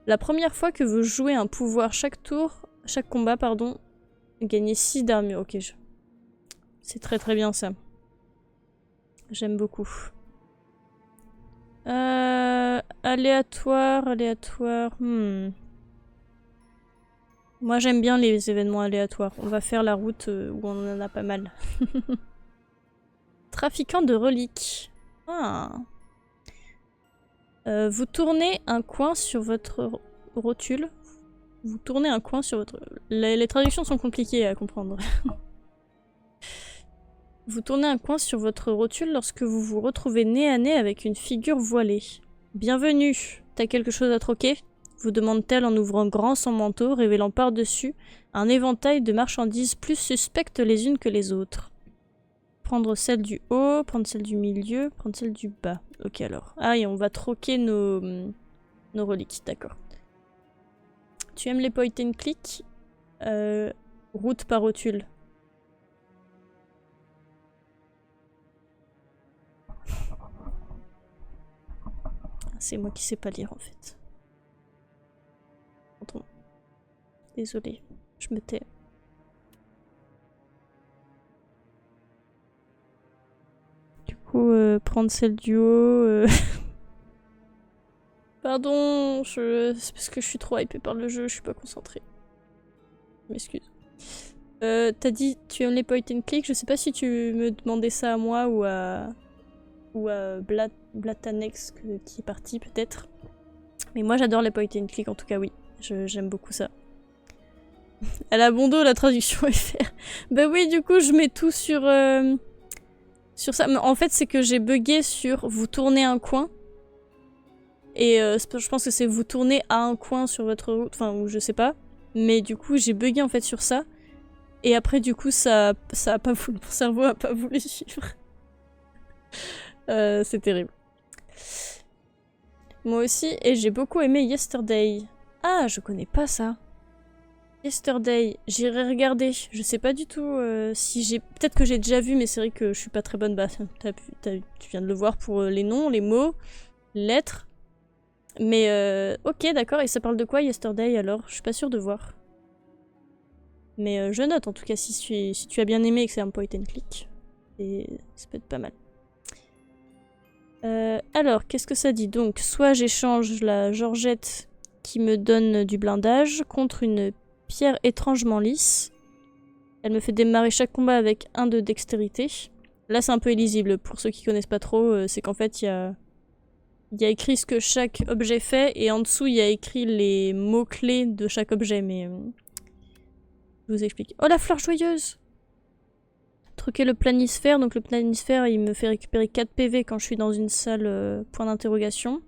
La première fois que vous jouez un pouvoir chaque combat, pardon, gagnez 6 d'armure. Ok. C'est très très bien ça. J'aime beaucoup. Aléatoire. Moi j'aime bien les événements aléatoires. On va faire la route où on en a pas mal. Trafiquant de reliques. Ah. Vous tournez un coin sur votre rotule. Vous tournez un coin sur votre... Les traductions sont compliquées à comprendre. Vous tournez un coin sur votre rotule lorsque vous vous retrouvez nez à nez avec une figure voilée. Bienvenue. T'as quelque chose à troquer ? Vous demande-t-elle en ouvrant grand son manteau, révélant par-dessus un éventail de marchandises plus suspectes les unes que les autres. Prendre celle du haut, prendre celle du milieu, prendre celle du bas. Ok alors. Ah et on va troquer nos reliques, d'accord. Tu aimes les point and click? Route par rotule. C'est moi qui sais pas lire en fait. Pardon. Désolée, je me tais. Du coup, prendre celle du haut... Pardon, c'est parce que je suis trop hypée par le jeu, je suis pas concentrée. Je m'excuse. T'as dit tu aimes les point and click, je sais pas si tu me demandais ça à moi ou à Blatanex qui est parti peut-être. Mais moi j'adore les point and click en tout cas, oui. J'aime beaucoup ça. Elle a bon dos la traduction FR. Bah oui, du coup je mets tout sur ça. Mais en fait c'est que j'ai bugué sur vous tournez un coin. Et je pense que c'est vous tournez à un coin sur votre route, enfin ou je sais pas. Mais du coup j'ai bugué en fait sur ça. Et après du coup ça a pas voulu, mon cerveau a pas voulu suivre. C'est terrible. Moi aussi, et j'ai beaucoup aimé Yesterday. Ah, je connais pas ça. Yesterday, j'irai regarder. Je sais pas du tout si j'ai... Peut-être que j'ai déjà vu, mais c'est vrai que je suis pas très bonne. Bah, tu viens de le voir pour les noms, les mots, les lettres. Mais ok, d'accord. Et ça parle de quoi, Yesterday, alors? Je suis pas sûre de voir. Mais je note, en tout cas, si tu as bien aimé et que c'est un point and click. Et ça peut être pas mal. Alors, qu'est-ce que ça dit? Donc, soit j'échange la Georgette qui me donne du blindage contre une pierre étrangement lisse. Elle me fait démarrer chaque combat avec 1 de dextérité. Là, c'est un peu illisible. Pour ceux qui connaissent pas trop, c'est qu'en fait, il y a écrit ce que chaque objet fait et en dessous, il y a écrit les mots-clés de chaque objet. Mais je vous explique. Oh, la fleur joyeuse! Truquer le planisphère. Donc le planisphère, il me fait récupérer 4 PV quand je suis dans une salle point d'interrogation.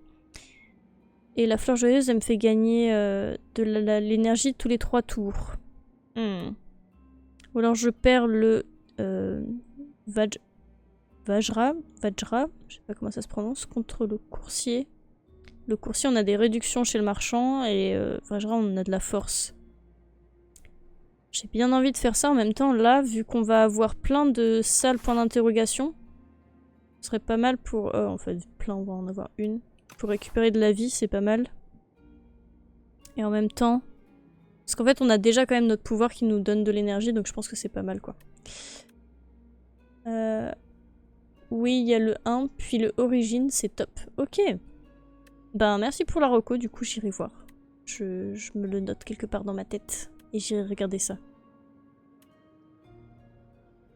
Et la fleur joyeuse, elle me fait gagner de l'énergie tous les 3 tours. Ou alors je perds le Vajra, je sais pas comment ça se prononce, contre le coursier. Le coursier, on a des réductions chez le marchand et Vajra, on a de la force. J'ai bien envie de faire ça en même temps. Là, vu qu'on va avoir plein de salles points d'interrogation, ce serait pas mal pour... en fait, plein, on va en avoir une. Pour récupérer de la vie, c'est pas mal. Et en même temps... Parce qu'en fait, on a déjà quand même notre pouvoir qui nous donne de l'énergie, donc je pense que c'est pas mal, quoi. Oui, il y a le 1, puis le origine, c'est top. Ok. Ben, merci pour la reco, du coup, j'irai voir. Je me le note quelque part dans ma tête. Et j'irai regarder ça.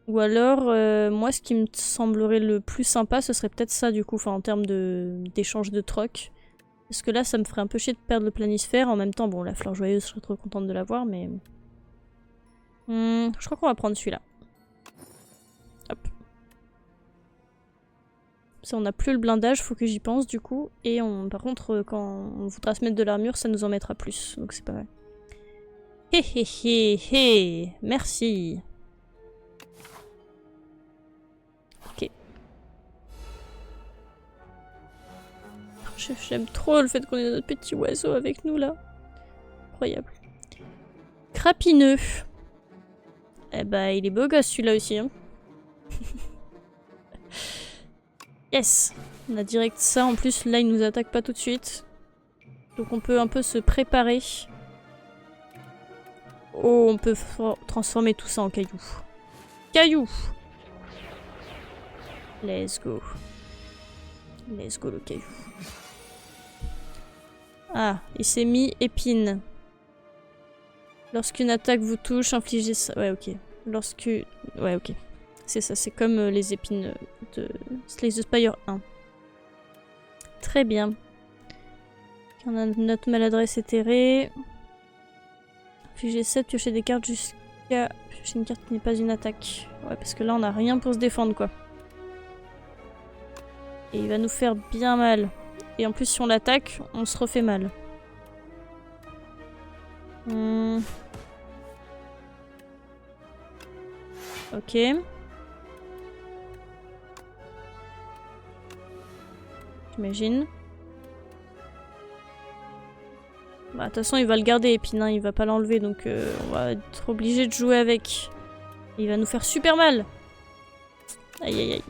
Ou alors, moi, ce qui me semblerait le plus sympa, ce serait peut-être ça, du coup, enfin, en termes d'échange de troc. Parce que là, ça me ferait un peu chier de perdre le planisphère. En même temps, bon, la fleur joyeuse, je serais trop contente de l'avoir, mais... je crois qu'on va prendre celui-là. Hop. Ça, on n'a plus le blindage, faut que j'y pense, du coup. Et par contre, quand on voudra se mettre de l'armure, ça nous en mettra plus. Donc c'est pas mal. Hé hé hé hé, merci. Ok. J'aime trop le fait qu'on ait notre petit oiseau avec nous là. Incroyable. Crapineux. Eh bah il est beau gosse celui-là aussi. Hein. Yes. On a direct ça. En plus là il nous attaque pas tout de suite. Donc on peut un peu se préparer. Oh, on peut transformer tout ça en cailloux. Cailloux! Let's go. Let's go le caillou. Ah, il s'est mis épine. Lorsqu'une attaque vous touche, infligez ça. Ouais, ok. Ouais, ok. C'est ça, c'est comme les épines de Slay the Spire 1. Très bien. On a notre maladresse éthérée. Infligez 7, piocher des cartes jusqu'à... Piocher une carte qui n'est pas une attaque. Ouais, parce que là, on n'a rien pour se défendre, quoi. Et il va nous faire bien mal. Et en plus, si on l'attaque, on se refait mal. Ok. J'imagine. Bah, de toute façon, il va le garder, Épine, hein, il va pas l'enlever, donc on va être obligé de jouer avec. Il va nous faire super mal. Aïe aïe aïe.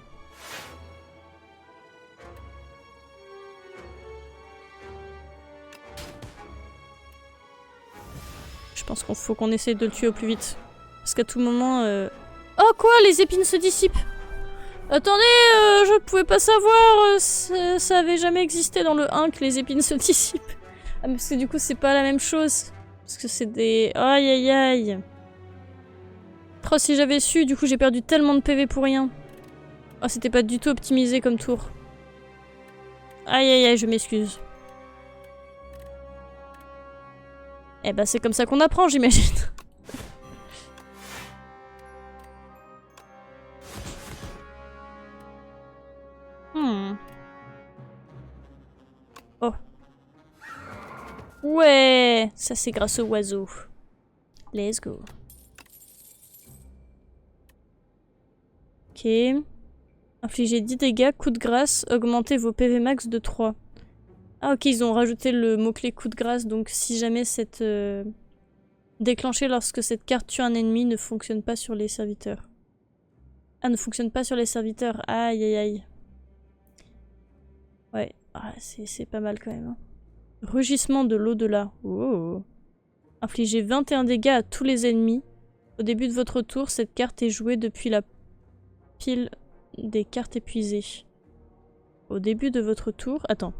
Je pense qu'il faut qu'on essaye de le tuer au plus vite. Parce qu'à tout moment... Oh quoi, les épines se dissipent. Attendez, je pouvais pas savoir, ça avait jamais existé dans le 1 que les épines se dissipent. Ah, parce que du coup, c'est pas la même chose. Parce que c'est des... Aïe aïe aïe. Oh, si j'avais su, du coup, j'ai perdu tellement de PV pour rien. Oh, c'était pas du tout optimisé comme tour. Aïe aïe aïe, je m'excuse. Eh ben c'est comme ça qu'on apprend, j'imagine. Oh. Ouais, ça c'est grâce au oiseau. Let's go. Ok. Infligez 10 dégâts, coup de grâce, augmentez vos PV max de 3. Ah ok, ils ont rajouté le mot-clé coup de grâce, donc si jamais cette... déclenché lorsque cette carte tue un ennemi ne fonctionne pas sur les serviteurs. Ah, ne fonctionne pas sur les serviteurs. Aïe aïe aïe. Ouais, ah, c'est pas mal quand même. Hein. Rugissement de l'au-delà. Oh. Infligez 21 dégâts à tous les ennemis. Au début de votre tour, cette carte est jouée depuis la pile des cartes épuisées. Au début de votre tour... Attends.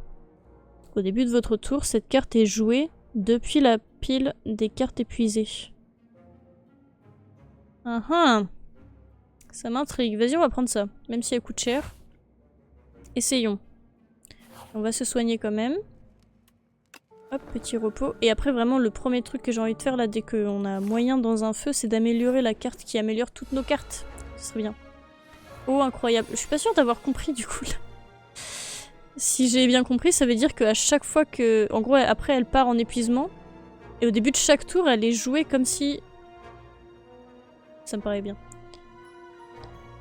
Au début de votre tour, cette carte est jouée depuis la pile des cartes épuisées. Ah ah. Ça m'intrigue. Vas-y, on va prendre ça. Même si elle coûte cher. Essayons. On va se soigner quand même. Hop, petit repos. Et après, vraiment, le premier truc que j'ai envie de faire là, dès qu'on a moyen dans un feu, c'est d'améliorer la carte qui améliore toutes nos cartes. Ce serait bien. Oh, incroyable. Je suis pas sûre d'avoir compris, du coup, là. Si j'ai bien compris, ça veut dire qu'à chaque fois que... En gros, après, elle part en épuisement. Et au début de chaque tour, elle est jouée comme si... Ça me paraît bien.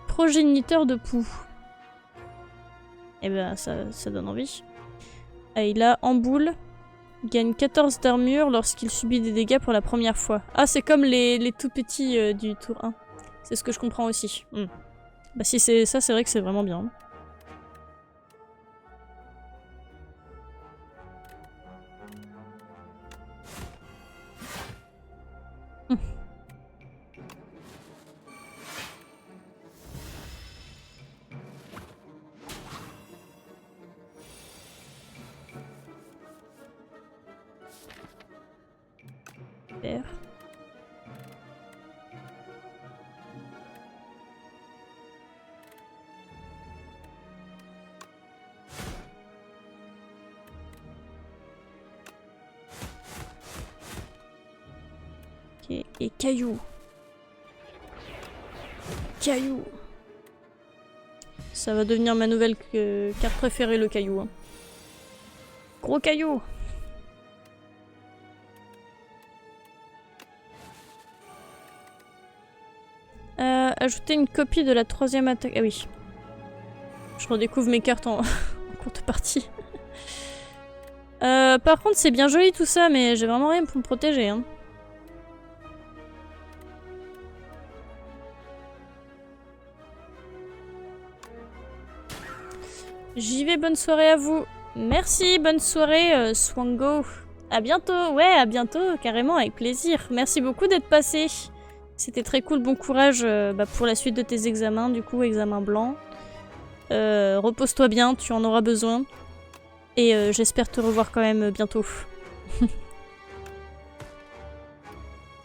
Progéniteur de poux. Eh ben, ça donne envie. Ah, il a en boule. Gagne 14 d'armure lorsqu'il subit des dégâts pour la première fois. Ah, c'est comme les tout petits du tour 1. C'est ce que je comprends aussi. Bah si c'est ça, c'est vrai que c'est vraiment bien. Super. Ok, et caillou. Caillou. Ça va devenir ma nouvelle carte préférée, le caillou. Hein. Gros caillou. Ajouter une copie de la 3e attaque. Ah oui. Je redécouvre mes cartes en, en contrepartie. Par contre, c'est bien joli tout ça, mais j'ai vraiment rien pour me protéger. Hein. J'y vais, bonne soirée à vous. Merci, bonne soirée, Swango. À bientôt, ouais, à bientôt, carrément, avec plaisir. Merci beaucoup d'être passé. C'était très cool, bon courage pour la suite de tes examens, du coup, examen blanc. Repose-toi bien, tu en auras besoin. Et j'espère te revoir quand même bientôt.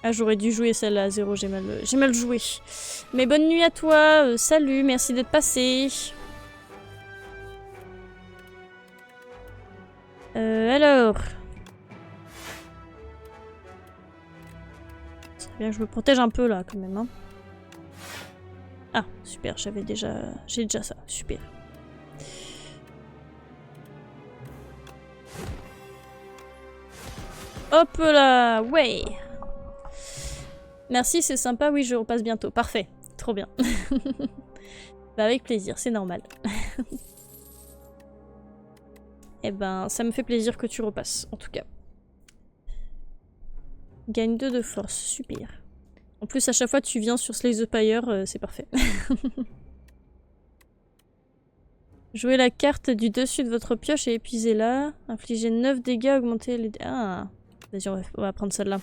Ah, j'aurais dû jouer celle-là à 0, j'ai mal joué. Mais bonne nuit à toi, salut, merci d'être passé. Alors... C'est bien que je me protège un peu là quand même. Hein. Ah, super, j'ai déjà ça, super. Hop là, ouais. Merci, c'est sympa, oui, je repasse bientôt. Parfait, trop bien. Bah avec plaisir, c'est normal. Eh ben, ça me fait plaisir que tu repasses, en tout cas. Gagne 2 de force, super. En plus, à chaque fois que tu viens sur Slay the Pyre, c'est parfait. Jouez la carte du dessus de votre pioche et épuisez-la. Infligez 9 dégâts, augmentez les... Ah, vas-y, on va prendre celle-là.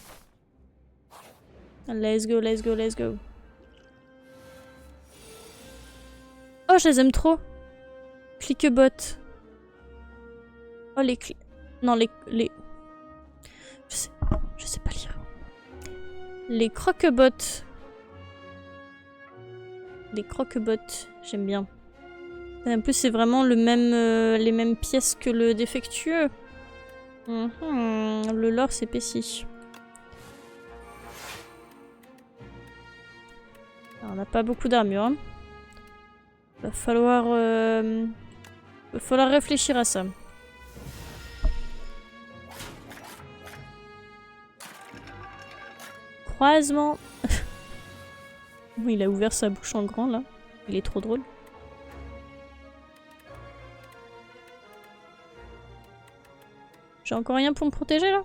Let's go, let's go, let's go. Oh, je les aime trop. Cliquebot. Oh, les clés. Non, les... Je sais pas lire. Les croquebots. Les croquebots, j'aime bien. En plus, c'est vraiment le même, les mêmes pièces que le défectueux. Le lore s'épaissit. On n'a pas beaucoup d'armure. Hein. Va falloir réfléchir à ça. Croisement. Il a ouvert sa bouche en grand là. Il est trop drôle. J'ai encore rien pour me protéger là?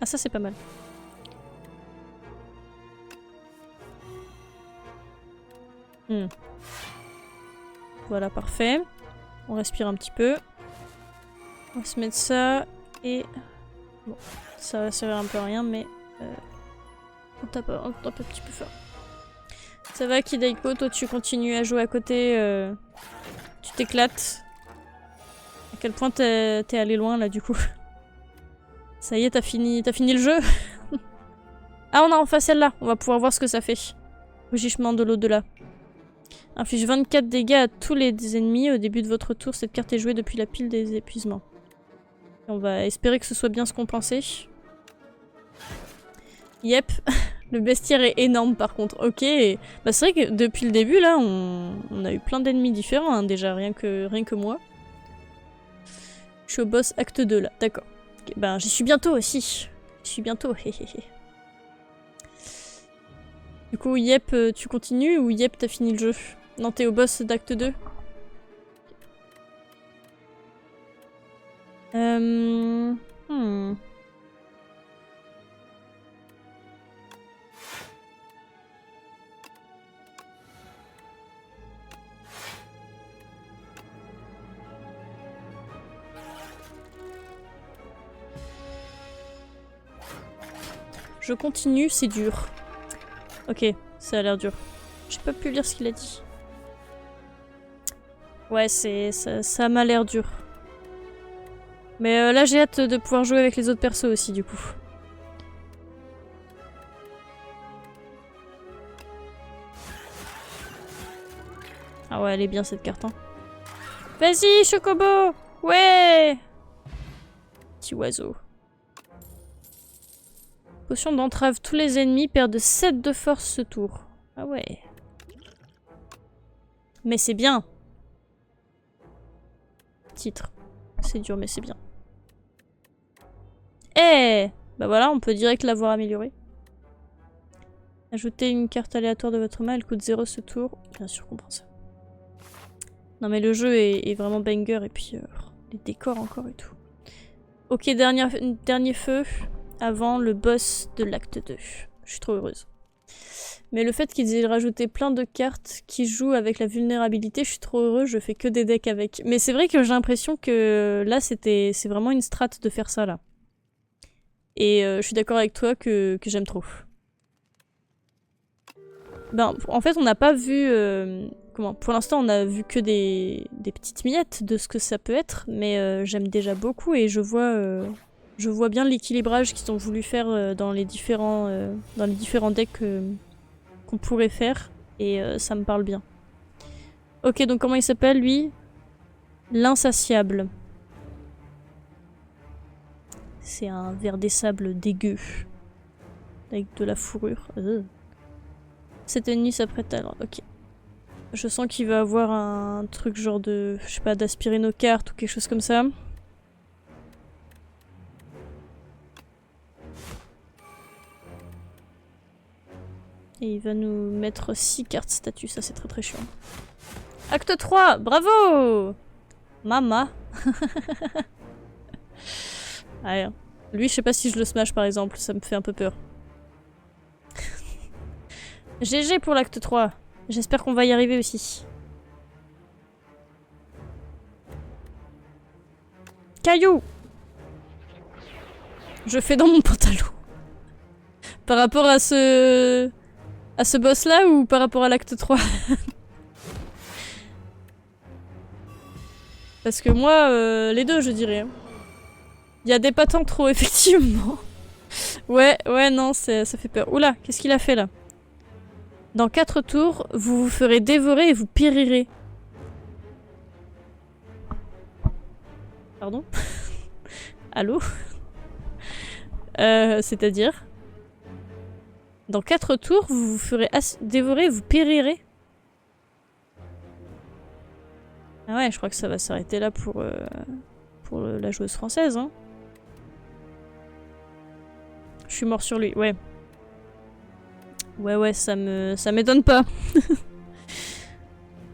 Ah ça c'est pas mal. Voilà, parfait. On respire un petit peu. On va se mettre ça et... Bon, ça va servir un peu à rien mais... on tape un petit peu fort. Ça va Kidaiko, toi tu continues à jouer à côté, tu t'éclates. À quel point t'es allé loin là du coup? Ça y est, t'as fini le jeu? Ah on a enfin celle-là, on va pouvoir voir ce que ça fait. Rugissement de l'au-delà. Inflige 24 dégâts à tous les ennemis au début de votre tour. Cette carte est jouée depuis la pile des épuisements. Et on va espérer que ce soit bien ce qu'on pensait. Yep. Le bestiaire est énorme par contre. Ok. Bah, c'est vrai que depuis le début là, on a eu plein d'ennemis différents hein, déjà, rien que moi. Je suis au boss acte 2 là, d'accord. Okay, ben j'y suis bientôt aussi. J'y suis bientôt, hehehe. Du coup, Yep, tu continues ou Yep, t'as fini le jeu? Non, t'es au boss d'acte 2. Je continue, c'est dur. Ok, ça a l'air dur. J'ai pas pu lire ce qu'il a dit. Ouais, ça m'a l'air dur. Mais là, j'ai hâte de pouvoir jouer avec les autres persos aussi, du coup. Ah ouais, elle est bien cette carte. Hein. Vas-y, Chocobo! Ouais! Petit oiseau. Potion d'entrave. Tous les ennemis perdent 7 de force ce tour. Ah ouais. Mais c'est bien. Titre. C'est dur, mais c'est bien. Eh! Bah voilà, on peut direct l'avoir amélioré. Ajoutez une carte aléatoire de votre main, elle coûte 0 ce tour. Bien sûr qu'on prend ça. Non mais le jeu est vraiment banger et puis les décors encore et tout. Ok, dernier feu avant le boss de l'acte 2. Je suis trop heureuse. Mais le fait qu'ils aient rajouté plein de cartes qui jouent avec la vulnérabilité, je suis trop heureuse, je fais que des decks avec. Mais c'est vrai que j'ai l'impression que là c'est vraiment une strat de faire ça là. Et je suis d'accord avec toi que j'aime trop. Ben, en fait on n'a pas vu... pour l'instant on a vu que des petites miettes de ce que ça peut être, mais j'aime déjà beaucoup et je vois bien l'équilibrage qu'ils ont voulu faire dans les différents decks qu'on pourrait faire et ça me parle bien. Ok, donc comment il s'appelle lui? L'insatiable. C'est un ver des sables dégueu. Avec de la fourrure. Cette ennemi s'apprête à... Ok. Je sens qu'il va avoir un truc genre de... Je sais pas, d'aspirer nos cartes ou quelque chose comme ça. Et il va nous mettre 6 cartes statut, ça c'est très très chiant. Acte 3, bravo! Mama. Ouais. Lui, je sais pas si je le smash par exemple, ça me fait un peu peur. GG pour l'acte 3. J'espère qu'on va y arriver aussi. Caillou! Je fais dans mon pantalon. Par rapport à ce boss là ou par rapport à l'acte 3? Parce que moi, les deux je dirais. Il y a des patins trop effectivement. Ouais, non, ça fait peur. Oula, qu'est-ce qu'il a fait là? Dans 4 tours, vous vous ferez dévorer et vous périrez. Pardon? Allô? C'est-à-dire? Dans 4 tours, vous vous ferez dévorer, vous périrez. Ah ouais, je crois que ça va s'arrêter là pour la joueuse française. Hein. Je suis mort sur lui, ouais. Ouais, ça m'étonne pas.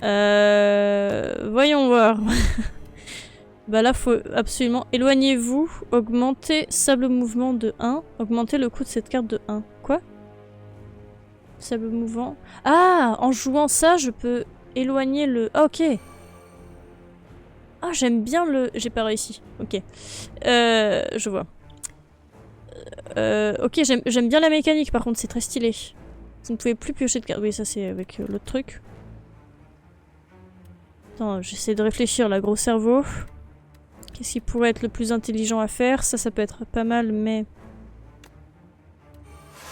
Voyons voir. Bah là, faut absolument éloignez-vous, augmentez sable mouvement de 1, augmentez le coût de cette carte de 1. Quoi? Sable mouvant. Ah, en jouant ça, je peux éloigner le... Ah, ok. Ah, j'aime bien le... J'ai pas réussi. Ok. Je vois. Ok, j'aime bien la mécanique, par contre, c'est très stylé. Vous ne pouvez plus piocher de cartes. Oui, ça c'est avec l'autre truc. Attends, j'essaie de réfléchir, là, gros cerveau. Qu'est-ce qui pourrait être le plus intelligent à faire? Ça peut être pas mal, mais...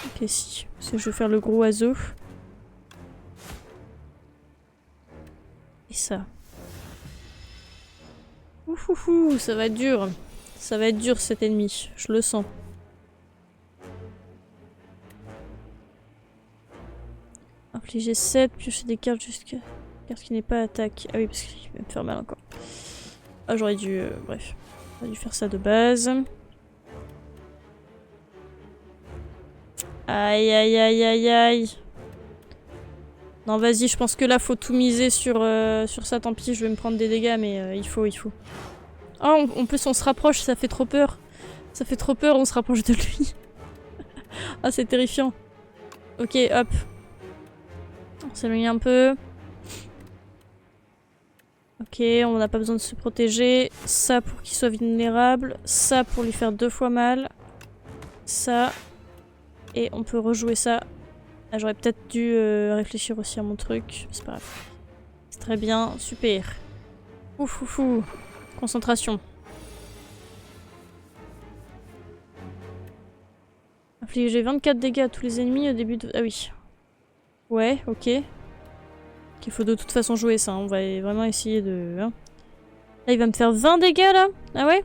Ok, si. Parce que je vais faire le gros oiseau. Et ça. Ouhouhou, ça va être dur. Ça va être dur cet ennemi, je le sens. Infliger 7, piocher des cartes jusqu'à... Carte qui n'est pas attaque. Ah oui, parce qu'il va me faire mal encore. Ah, j'aurais dû... bref. J'aurais dû faire ça de base. Aïe, aïe, aïe, aïe, aïe. Non, vas-y, je pense que là, faut tout miser sur ça. Tant pis, je vais me prendre des dégâts, mais il faut. Oh, en plus, on se rapproche, ça fait trop peur. Ça fait trop peur, on se rapproche de lui. Ah, c'est terrifiant. Ok, hop. On s'éloigne un peu. Ok, on n'a pas besoin de se protéger. Ça pour qu'il soit vulnérable. Ça pour lui faire 2 fois mal. Ça. Et on peut rejouer ça. Ah, j'aurais peut-être dû réfléchir aussi à mon truc. C'est pas grave. C'est très bien. Super. Ouf. Concentration. Infliger 24 dégâts à tous les ennemis au début de... Ah oui. Ouais, ok. Qu'il faut de toute façon jouer ça. On va vraiment essayer de... Hein. Là, il va me faire 20 dégâts, là? Ah ouais?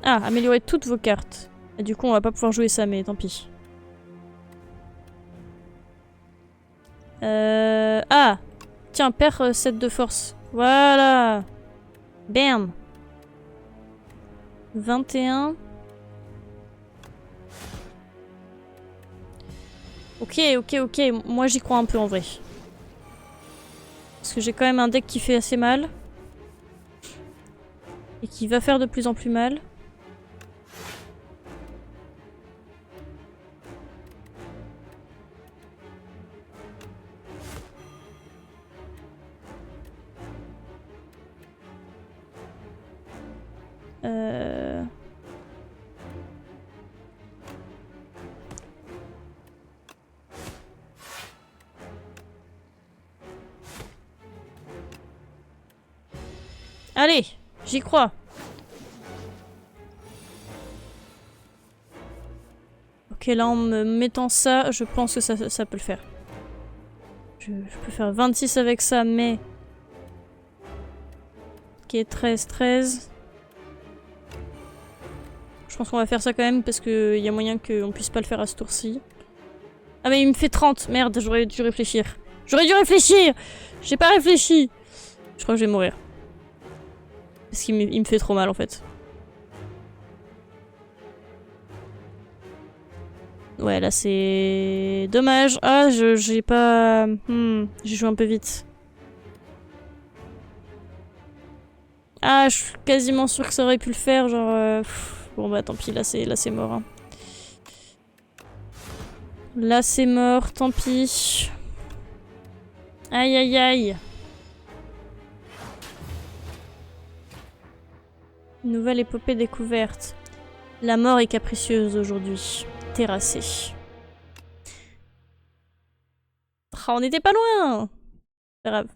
Ah, améliorer toutes vos cartes. Et du coup, on va pas pouvoir jouer ça, mais tant pis. Ah! Tiens, perds 7 de force. Voilà! Bam! 21. Ok. Moi, j'y crois un peu, en vrai. Parce que j'ai quand même un deck qui fait assez mal. Et qui va faire de plus en plus mal. Allez, j'y crois. Ok, là en me mettant ça, je pense que ça peut le faire. Je peux faire 26 avec ça, mais... Ok, 13. Je pense qu'on va faire ça quand même parce qu'il y a moyen qu'on puisse pas le faire à ce tour-ci. Ah mais il me fait 30, merde, j'aurais dû réfléchir. J'ai pas réfléchi. Je crois que je vais mourir. Parce qu'il me fait trop mal en fait. Ouais, là c'est... Dommage. Ah, j'ai pas... j'ai joué un peu vite. Ah, je suis quasiment sûre que ça aurait pu le faire, genre... Bon bah tant pis, là c'est mort. Hein. Là c'est mort, tant pis. Aïe. Nouvelle épopée découverte. La mort est capricieuse aujourd'hui. Terrassée. Ah, on n'était pas loin! Pas grave.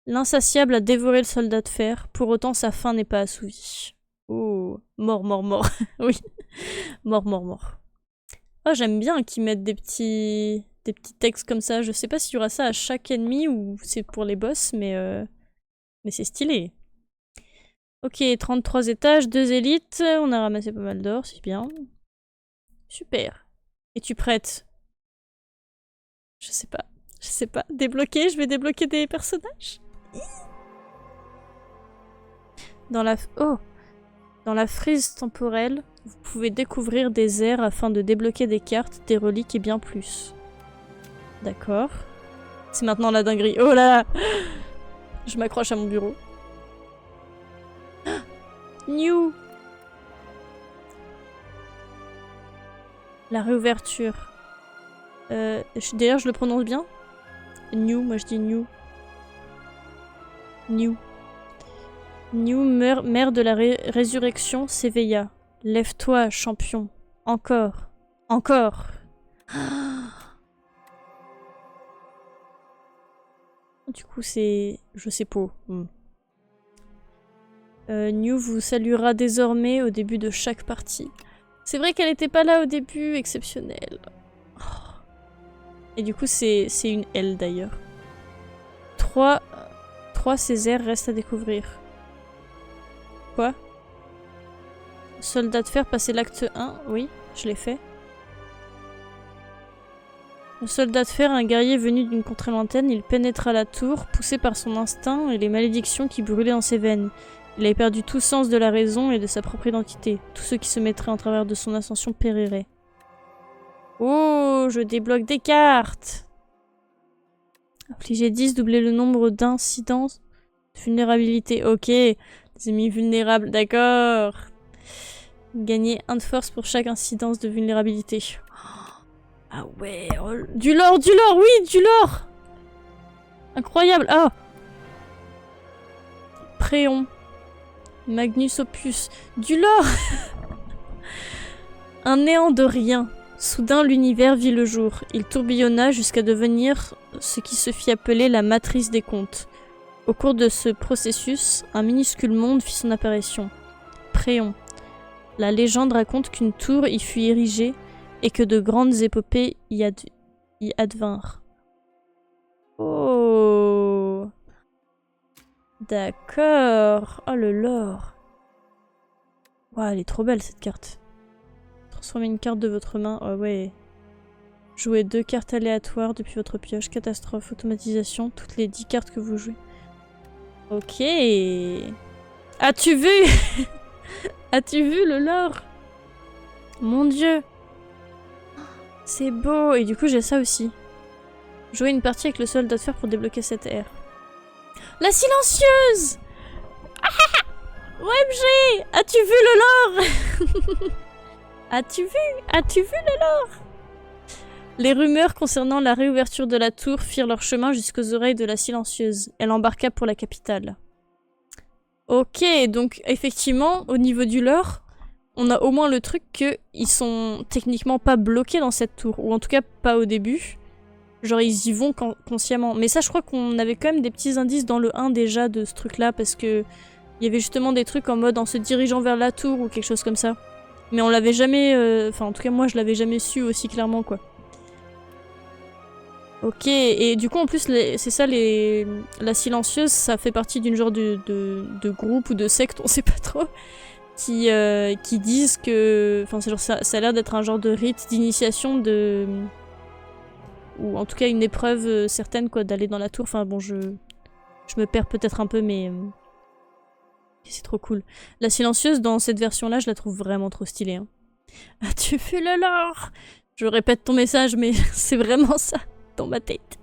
L'insatiable a dévoré le soldat de fer, pour autant sa faim n'est pas assouvie. Oh, mort. Oui, mort. Oh, j'aime bien qu'ils mettent des petits textes comme ça. Je sais pas s'il y aura ça à chaque ennemi ou c'est pour les boss, mais c'est stylé. Ok, 33 étages, 2 élites. On a ramassé pas mal d'or, c'est bien. Super. Es-tu prête? Je sais pas. Je sais pas. Débloquer, je vais débloquer des personnages. Dans la... Oh! Dans la frise temporelle, vous pouvez découvrir des aires afin de débloquer des cartes, des reliques et bien plus. D'accord. C'est maintenant la dinguerie. Oh là là! Je m'accroche à mon bureau. New! La réouverture. D'ailleurs, je le prononce bien? New, moi je dis New. New. New, mère de la résurrection, s'éveilla. Lève-toi, champion. Encore. Encore. Du coup, c'est... Je sais pas. New vous saluera désormais au début de chaque partie. C'est vrai qu'elle était pas là au début, exceptionnelle. Et du coup, c'est une L d'ailleurs. 3 Césaires restent à découvrir. Quoi? Soldat de fer, passer l'acte 1. Oui, je l'ai fait. Le soldat de fer, un guerrier venu d'une contrée lointaine, il pénétra la tour, poussé par son instinct et les malédictions qui brûlaient dans ses veines. Il avait perdu tout sens de la raison et de sa propre identité. Tous ceux qui se mettraient en travers de son ascension périraient. Oh, je débloque des cartes! Affliger 10, doubler le nombre d'incidences de vulnérabilité. Ok, des ennemis vulnérables, d'accord. Gagner 1 de force pour chaque incidence de vulnérabilité. Ah ouais, oh, du lore, oui, du lore! Incroyable, ah! Préon. Magnus Opus. Du lore! Un néant de rien. Soudain, l'univers vit le jour. Il tourbillonna jusqu'à devenir ce qui se fit appeler la matrice des contes. Au cours de ce processus, un minuscule monde fit son apparition. Préon. La légende raconte qu'une tour y fut érigée et que de grandes épopées y advinrent. Oh! D'accord. Oh, le lore. Waouh, elle est trop belle cette carte. Transformez une carte de votre main. Oh ouais. Jouez 2 cartes aléatoires depuis votre pioche. Catastrophe, automatisation. Toutes les 10 cartes que vous jouez. Ok. As-tu vu? As-tu vu le lore? Mon dieu. C'est beau. Et du coup, j'ai ça aussi. Jouer une partie avec le soldat de fer pour débloquer cette ère. La silencieuse! Ah, OMG! As-tu vu le lore? As-tu vu le lore? Les rumeurs concernant la réouverture de la tour firent leur chemin jusqu'aux oreilles de la silencieuse. Elle embarqua pour la capitale. Ok, donc effectivement, au niveau du lore, on a au moins le truc qu'ils sont techniquement pas bloqués dans cette tour. Ou en tout cas, pas au début. Genre, ils y vont consciemment. Mais ça, je crois qu'on avait quand même des petits indices dans le 1 déjà de ce truc-là, parce que il y avait justement des trucs en mode en se dirigeant vers la tour ou quelque chose comme ça. Mais on l'avait jamais... Enfin, en tout cas, moi, je l'avais jamais su aussi clairement, quoi. Ok, et du coup, en plus, c'est ça, la silencieuse, ça fait partie d'une genre de groupe ou de secte, on sait pas trop, qui disent que... Enfin, ça a l'air d'être un genre de rite d'initiation de... Ou en tout cas une épreuve certaine, quoi, d'aller dans la tour. Enfin bon, je me perds peut-être un peu, mais... C'est trop cool. La silencieuse, dans cette version-là, je la trouve vraiment trop stylée. Hein. As-tu vu le lore? Je répète ton message, mais c'est vraiment ça, dans ma tête.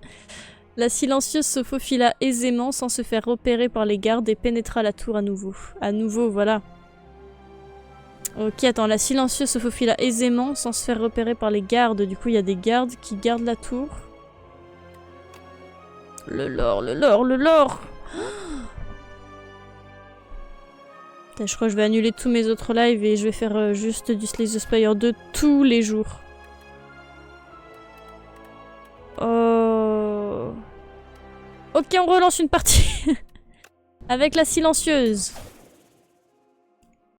La silencieuse se faufila aisément sans se faire repérer par les gardes et pénétra la tour à nouveau. À nouveau, voilà. Ok, attends, la silencieuse se faufila aisément sans se faire repérer par les gardes. Du coup, il y a des gardes qui gardent la tour. Le lore, le lore, le lore! Putain, je crois que je vais annuler tous mes autres lives et je vais faire juste du Slay the Spire 2 tous les jours. Oh... Ok, on relance une partie. Avec la silencieuse.